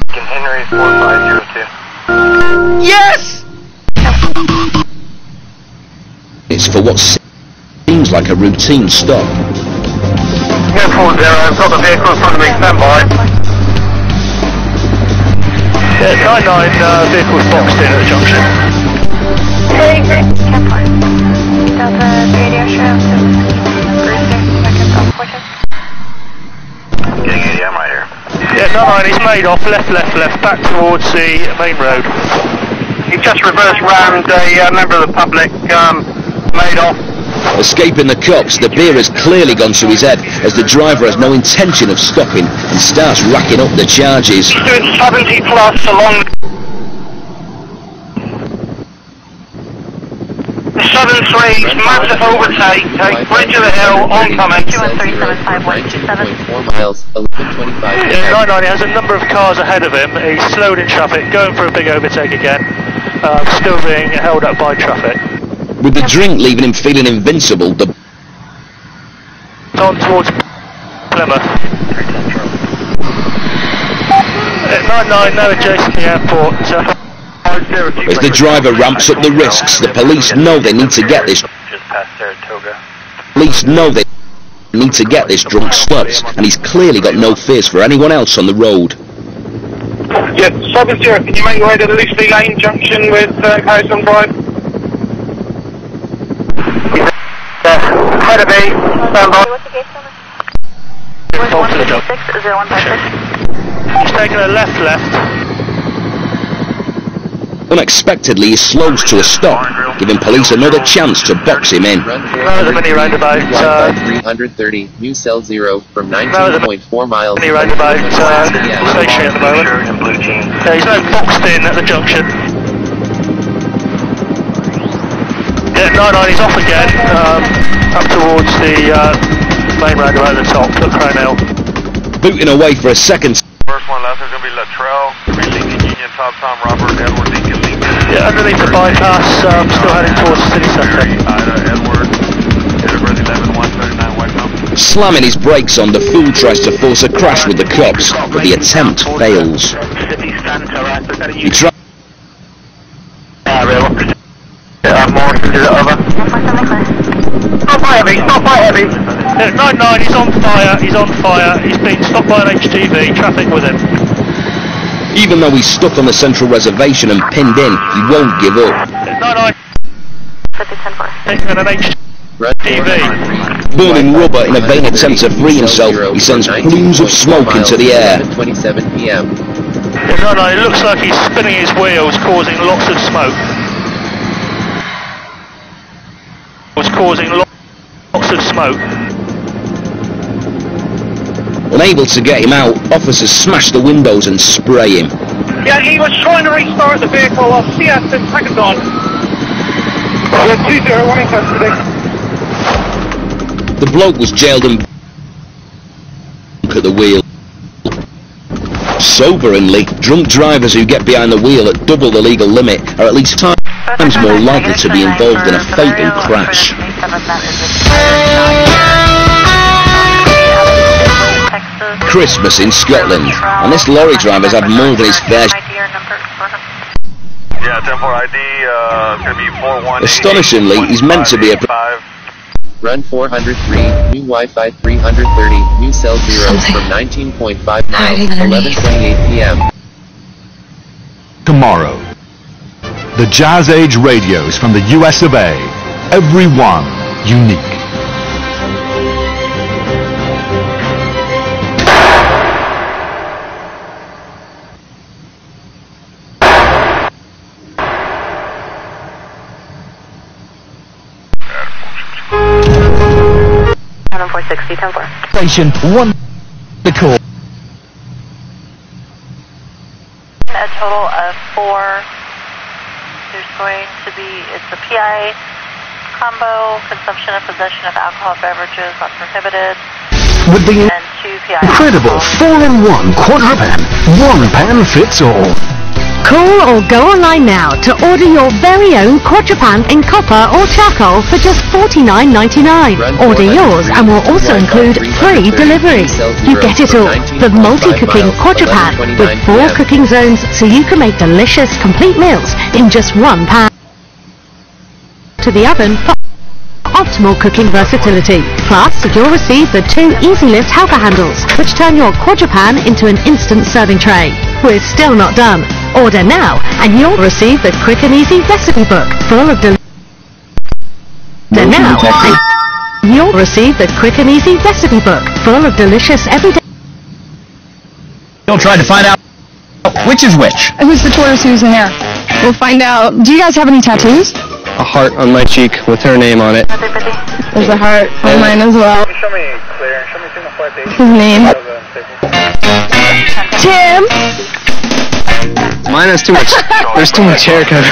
Henry 4502.
Yes!
It's for what seems like a routine stop.
Here 40, I've got the vehicle in front of me, stand by. Yeah, 99 vehicles boxed in at the junction.
Hey, Delta radio show.
Getting ADM right here. Yeah, 99, he's made off, left, back towards the main road. He just reverse rammed a member of the public, made off.
Escaping the cops, the beer has clearly gone to his head as the driver has no intention of stopping and starts racking up the charges.
He's doing 70 plus along 70 X-ray, massive overtake, bridge of the hill, oncoming.
19.4 miles, 11:25.
Yeah, 99, he has a number of cars ahead of him. He's slowed in traffic, going for a big overtake again. Still being held up by traffic.
With the drink leaving him feeling invincible, the...
On towards Plymouth. 99, now adjacent to the airport.
As the driver ramps up the risks, the police know they need to get this... Police know they need to get this drunk slut, and he's clearly got no fears for anyone else on the road.
Yeah, Service 0, can you make your way to the Lucy Lane junction with Harrison Drive? Head of A, stand by.
What's the gate number? 156, he's taking a left.
Unexpectedly, he slows to a stop, giving police another chance to box him in.
Another mini roundabout.
330, new cell 0 from 19.4 miles.
Mini roundabout, stationary at the moment. Yeah, he's now boxed in at the junction. Yeah, 99, he's off again, up towards the main roundabout at the top, at Crown Hill.
Booting away for a second.
First one left is going to be Latrell, Lincoln Union, Top Tom, Robert, Edward, Lincoln, Lincoln.
Yeah, underneath the bypass, still heading towards the city centre.
Ida, Edward, Edward, 11, 139, Whitecomb.
Slamming his brakes on, the fool tries to force a crash with the cops, but the attempt fails. He tries...
Stop by heavy.
99, he's on fire, he's been stopped by an HGV, traffic with him.
Even though he's stuck on the central reservation and pinned in, he won't give up.
99, taking an HGV.
Burning rubber in a vain attempt to free himself, he sends plumes of smoke into the air.
11:27 p.m.
99, it looks like he's spinning his wheels, causing lots of smoke. Lots of smoke.
Unable to get him out, officers smash the windows and spray him.
Yeah, he was trying to restart the vehicle off CS in seconds on. Yeah, 201 in custody.
The bloke was jailed and at the wheel. Soberingly, drunk drivers who get behind the wheel at double the legal limit are at least times more likely to be involved in a fatal crash. Christmas in Scotland, and this lorry driver's had more than his fair share.
Yeah, 10-4 ID, it's going to be 418.
Astonishingly, he's meant to be a...
Run 403, new Wi-Fi 330, new cell 0 from 19.5 miles, 11:28 p.m.
Tomorrow, the Jazz Age radios from the US of A. Every one unique.
Station 1. The call.
A total of 4. There's going to be, it's a PI combo, consumption and possession of alcohol beverages not prohibited.
With the
And 2 PI.
incredible 4-in-1 quarter pan, one pan fits all.
Call or go online now to order your very own Quadrupan in copper or charcoal for just $49.99. Order yours and we'll also include free delivery. You get it all. The multi-cooking Quadrupan with 4 cooking zones so you can make delicious complete meals in just one pan. To the oven for optimal cooking versatility. Plus, you'll receive the 2 Easy Lift helper handles which turn your Quadrupan into an instant serving tray. We're still not done. Order now and you'll receive the quick and easy recipe book full of you'll receive the quick and easy recipe book full of delicious everyday.
You'll try to find out which is which.
Who's the tourist who's in there? We'll find out. Do you guys have any tattoos?
A heart on my cheek with her name on it.
There's a heart on mine as well.
Show me clear. Show me signal flight 8.
His name? Tim?
Mine has too much. There's too much hair cover.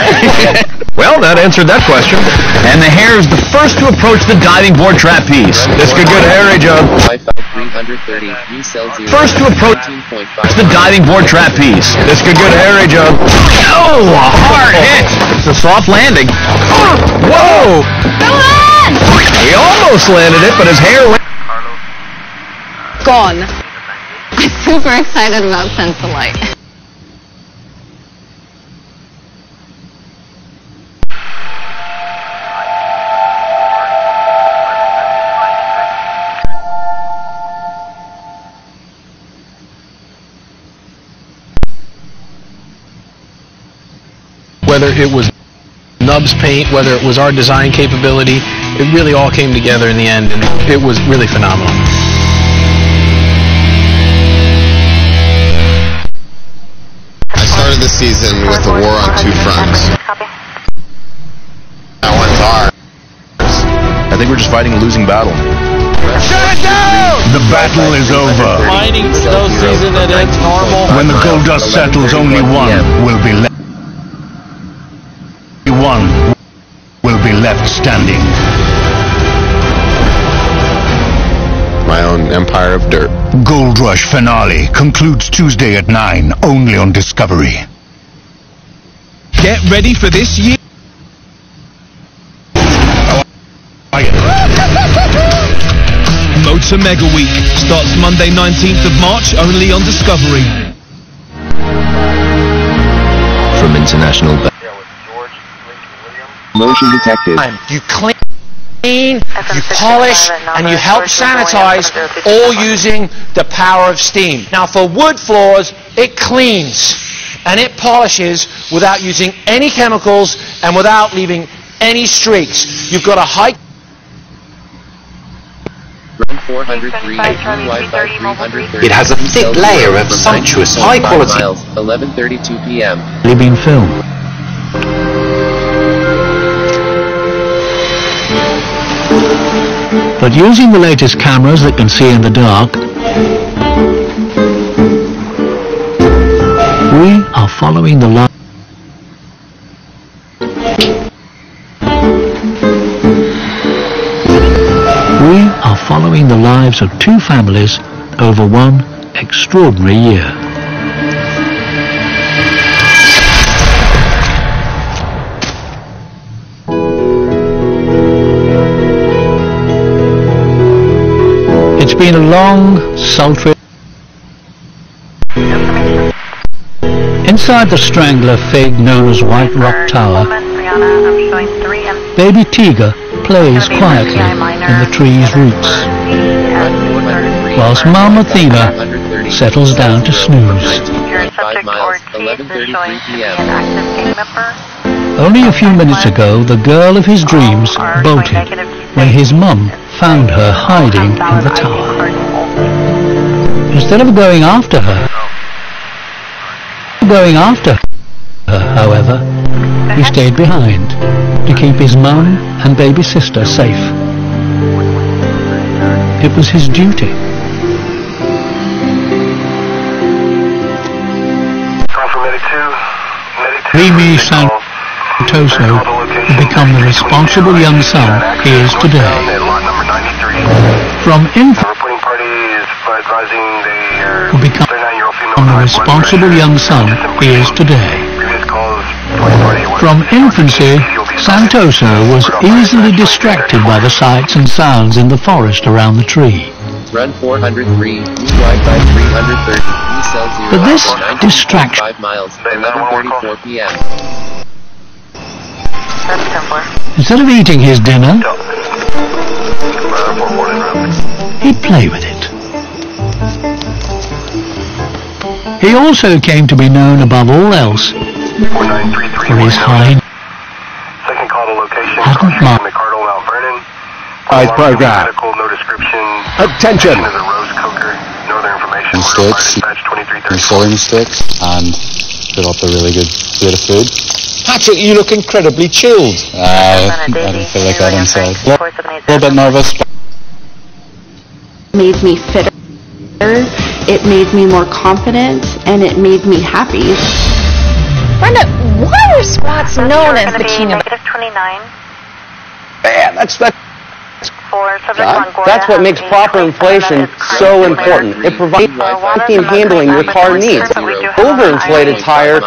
Well, that answered that question. And the hare is the first to approach the diving board trapeze. This could get hairy, Joe. First to approach the diving board trapeze. This could get hairy, Joe. Oh, a hard hit. It's a soft landing. Whoa!
Go on!
He almost landed it, but his hair went
gone. I'm super excited about Sense of Light.
Whether it was Nub's paint, whether it was our design capability, it really all came together in the end, and it was really phenomenal.
I started the season with the war on two fronts. I went to ours.
I think we're just fighting a losing battle.
Shut it down! The battle is over.
Mining snow season that ends normal.
When the gold dust settles, only one will be left. One will be left standing.
My own empire of dirt.
Gold Rush finale concludes Tuesday at 9, only on Discovery.
Get ready for this year. Motor Mega Week starts Monday 19th of March, only on Discovery.
From International Motion detected.
You clean, you polish, and you help sanitize, all using the power of steam. Now for wood floors, it cleans and it polishes without using any chemicals and without leaving any streaks. You've got a high...
It has a thick layer of sumptuous, high-quality...
11:32 p.m.
Living film.
But using the latest cameras that can see in the dark, we are following the light. We are following the lives of two families over one extraordinary year. It's been a long, sultry... Inside the strangler fig known as White Rock Tower, baby Tiga plays quietly in the tree's roots, whilst Mama Athena settles down to snooze.
5 miles, 11:33 p.m.
Only a few minutes ago, the girl of his dreams bolted when his mum found her hiding in the tower. Instead of going after her, however, he stayed behind to keep his mum and baby sister safe. It was his duty. Remy Santoso will become the responsible young son he is today. From will become the responsible young son he is today. From infancy, Santoso was easily distracted by the sights and sounds in the forest around the tree.
Run 403, Wi-Fi 330, cell 0.
But this distraction
5 miles, 11:34 p.m.
Instead of eating his dinner, he'd play with it. He also came to be known above all else for his high hadn't marked.
Eyes program. Attention!
Sticks, and sewing sticks, and fill up a really good plate of food.
Patrick, you look incredibly chilled.
I don't feel like that inside. A little bit nervous.
Made me fitter
It made me more confident, and it made me happy.
Brenda, why are squats known as the king of...
-29.
Yeah, that's
For subject one,
that's what makes proper inflation so important. It provides safety and handling your car needs. Overinflated tire,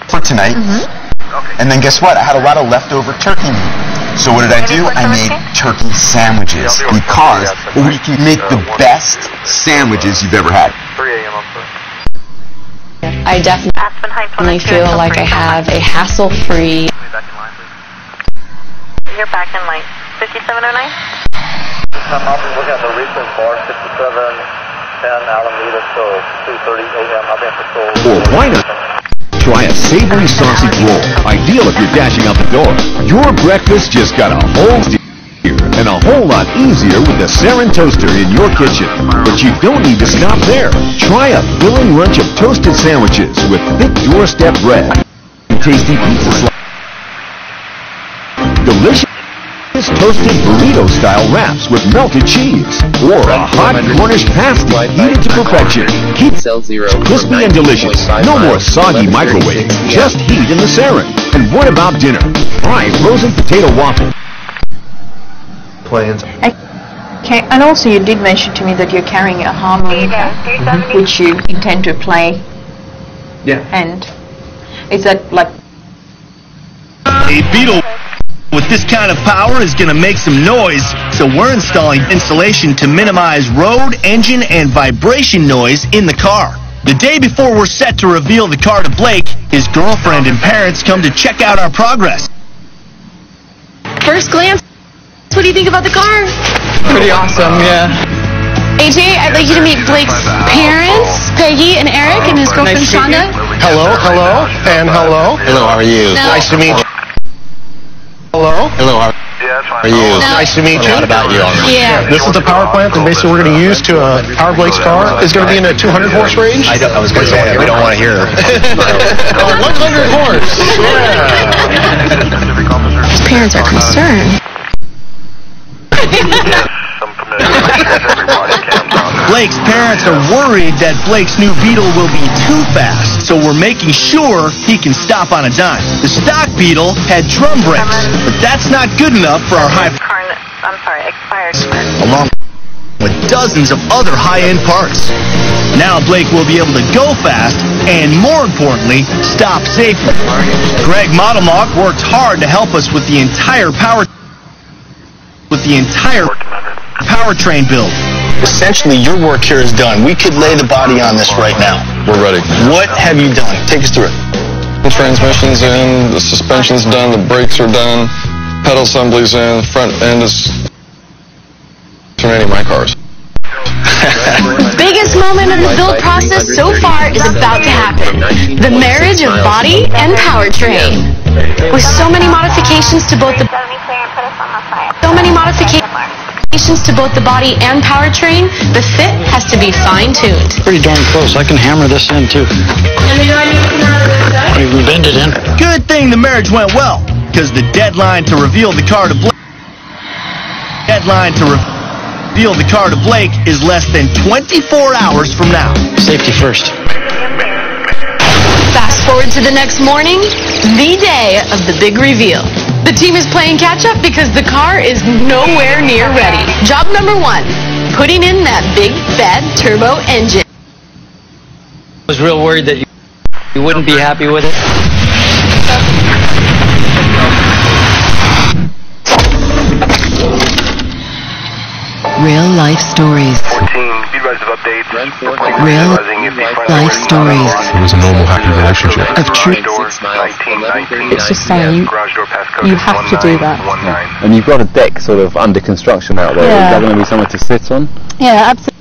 for tonight. And then guess what? I had a lot of leftover turkey meat. So what did I do? I made turkey sandwiches because we can make the best sandwiches you've ever had.
I definitely feel like I have a hassle-free...
You're back in line. 5709?
I'm looking at the recent bar, 5710 Alameda, so 2:30 a.m. I've been patrol.
Or why not try a savory sausage roll? Ideal if you're dashing out the door. Your breakfast just got a whole steer and a whole lot easier with the Sarin toaster in your kitchen. But you don't need to stop there. Try a filling lunch of toasted sandwiches with thick doorstep bread, tasty pizza slices, delicious toasted burrito-style wraps with melted cheese, or a hot Cornish pasty heated to perfection. Keep it crispy and delicious. No more soggy microwave, just heat in the Sarin. And what about dinner? Try frozen potato waffle.
Plans.
Okay, and also you did mention to me that you're carrying a harmonica, which you intend to play.
Yeah.
And is that like...
A Beetle with this kind of power is going to make some noise, so we're installing insulation to minimize road, engine, and vibration noise in the car. The day before we're set to reveal the car to Blake, his girlfriend and parents come to check out our progress.
First glance, what do you think about the car?
Pretty awesome, yeah.
AJ, I'd like you to meet Blake's parents, Peggy and Eric, and his girlfriend Shonda.
Hello, hello, and hello.
Hello, how are you?
No.
Nice to meet you. Hello.
Hello, how are you?
No.
Nice to meet you.
What about you?
Yeah.
This is the power plant that basically we're going to use to power Blake's car. It's going to be in a 200 horse range.
I was going to say, we don't want to hear.
100 horse. Yeah.
His parents are concerned.
Blake's parents are worried that Blake's new Beetle will be too fast, so we're making sure he can stop on a dime. The stock Beetle had drum brakes, but that's not good enough for our
expired.
along with dozens of other high-end parts. Now Blake will be able to go fast and, more importantly, stop safely. Greg Modelmock worked hard to help us with the entire powertrain build.
Essentially, your work here is done. We could lay the body on this right now.
We're ready.
What have you done? Take us through it.
The transmission's in, the suspension's done, the brakes are done, pedal assembly's in, the front end is terminating my cars.
The biggest moment of the build process so far is about to happen. The marriage of body and powertrain. With so many modifications to both the body and powertrain, the fit has to be fine-tuned.
Pretty darn close. I can hammer this in too. We bend it in.
Good thing the marriage went well, because the deadline to reveal the car to Blake is less than 24 hours from now.
Safety first.
Fast forward to the next morning, the day of the big reveal. The team is playing catch-up because the car is nowhere near ready. Job number 1, putting in that big, fat turbo engine.
I was real worried that you wouldn't be happy with it.
Real life stories.
14, updates.
Real life stories.
It was a normal, happy relationship.
Of truth.
It's just saying you have to do that.
Yeah. And you've got a deck sort of under construction out there.
Yeah.
Is that going to be somewhere to sit on?
Yeah, absolutely.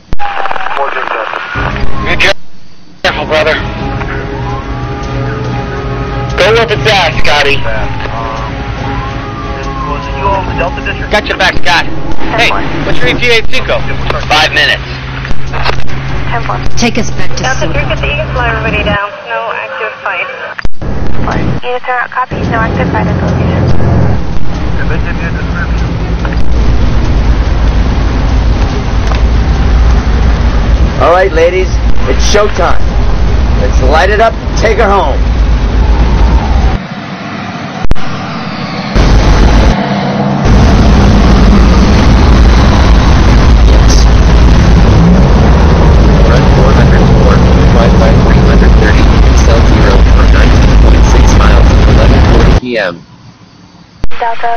Be careful, brother. Go with it's at, Scotty. Got your back, Scott. Hey, what's your ETA Cinco? 5 minutes.
Take us back to
Delta 3, get the Eagle fly everybody down. No active fight. Unit copy, no active fight at the location.
All right, ladies, it's showtime. Let's light it up and take her home.
Run 404, Wi-Fi 330, cell 0 for 19.6 miles, 11:40 p.m.
Delta,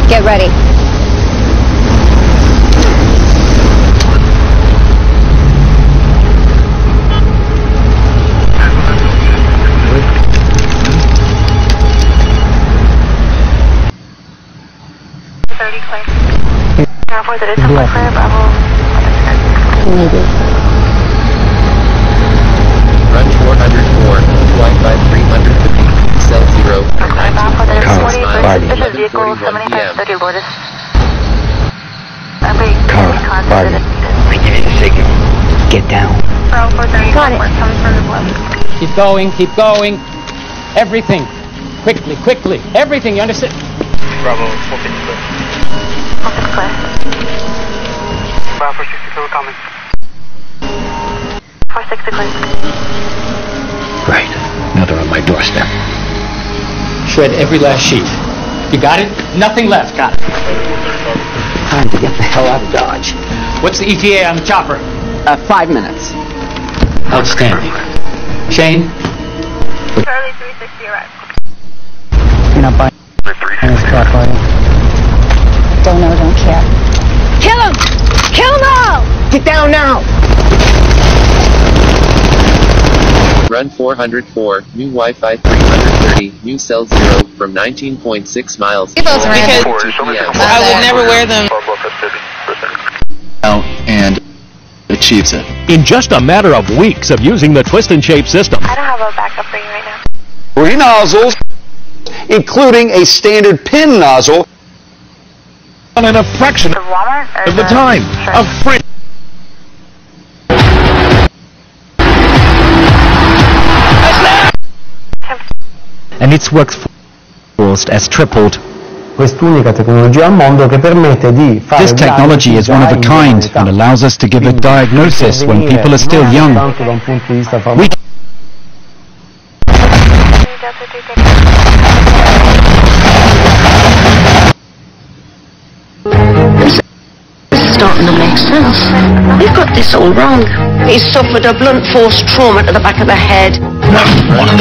Get ready.
Run 404, Wi-Fi 330, cell 0 for 19.6 miles, 11:41 p.m.
I give you a signal. Get down.
Got it.
Keep going, keep going. Everything. Quickly, quickly. Everything, you understand?
Bravo, 452. Bravo, 462, we're coming.
460,
Right. Now they're on my doorstep.
Shred every last sheet. You got it? Nothing left. Got it.
Time to get the hell out of Dodge.
What's the ETA on the chopper?
5 minutes.
Outstanding. Shane?
Charlie 360, arrived.
You're not buying this crap, are you?
Don't know, don't care. Kill him! Kill them all!
Get down now!
Run 404, new Wi-Fi 330, new cell 0 from 19.6 miles.
Because I would never wear them.
And achieves it.
In just a matter of weeks of using the twist and shape system,
I don't have a backup for you right now.
3 nozzles, including a standard pin nozzle.
in a fraction of the time. A free.
And its workforce has tripled.
This
technology is one of a kind and allows us to give a diagnosis when people are still young. We
This is starting to make sense. We've got this all wrong. He suffered a blunt force trauma to the back of the head.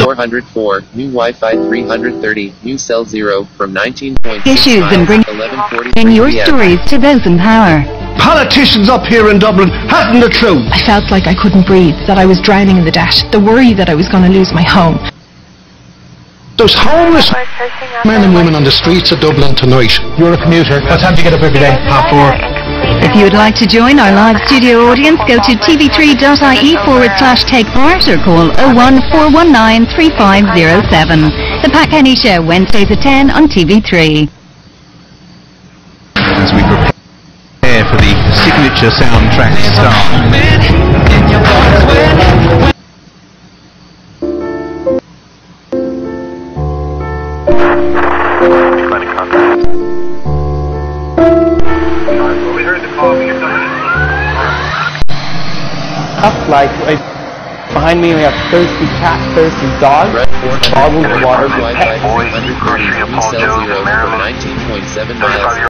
404, new Wi-Fi 330, new cell 0 from 19.6
Issues
miles,
and bring
11:43
your
p.m.
stories to those in power.
Politicians up here in Dublin haven't the truth.
I felt like I couldn't breathe, that I was drowning in the debt, the worry that I was going to lose my home.
Those homeless men and women on the streets of Dublin tonight. You're a commuter. What time do you get up every day? 4:30.
If you would like to join our live studio audience, go to tv3.ie/take part or call 01419 3507. The Pat Kenny Show, Wednesdays at 10 on TV3.
As we prepare for the signature soundtrack start.
Like behind me we have thirsty cat, thirsty dog, bottled water,
Wi-Fi 330, new cell 0 from 19.7 miles.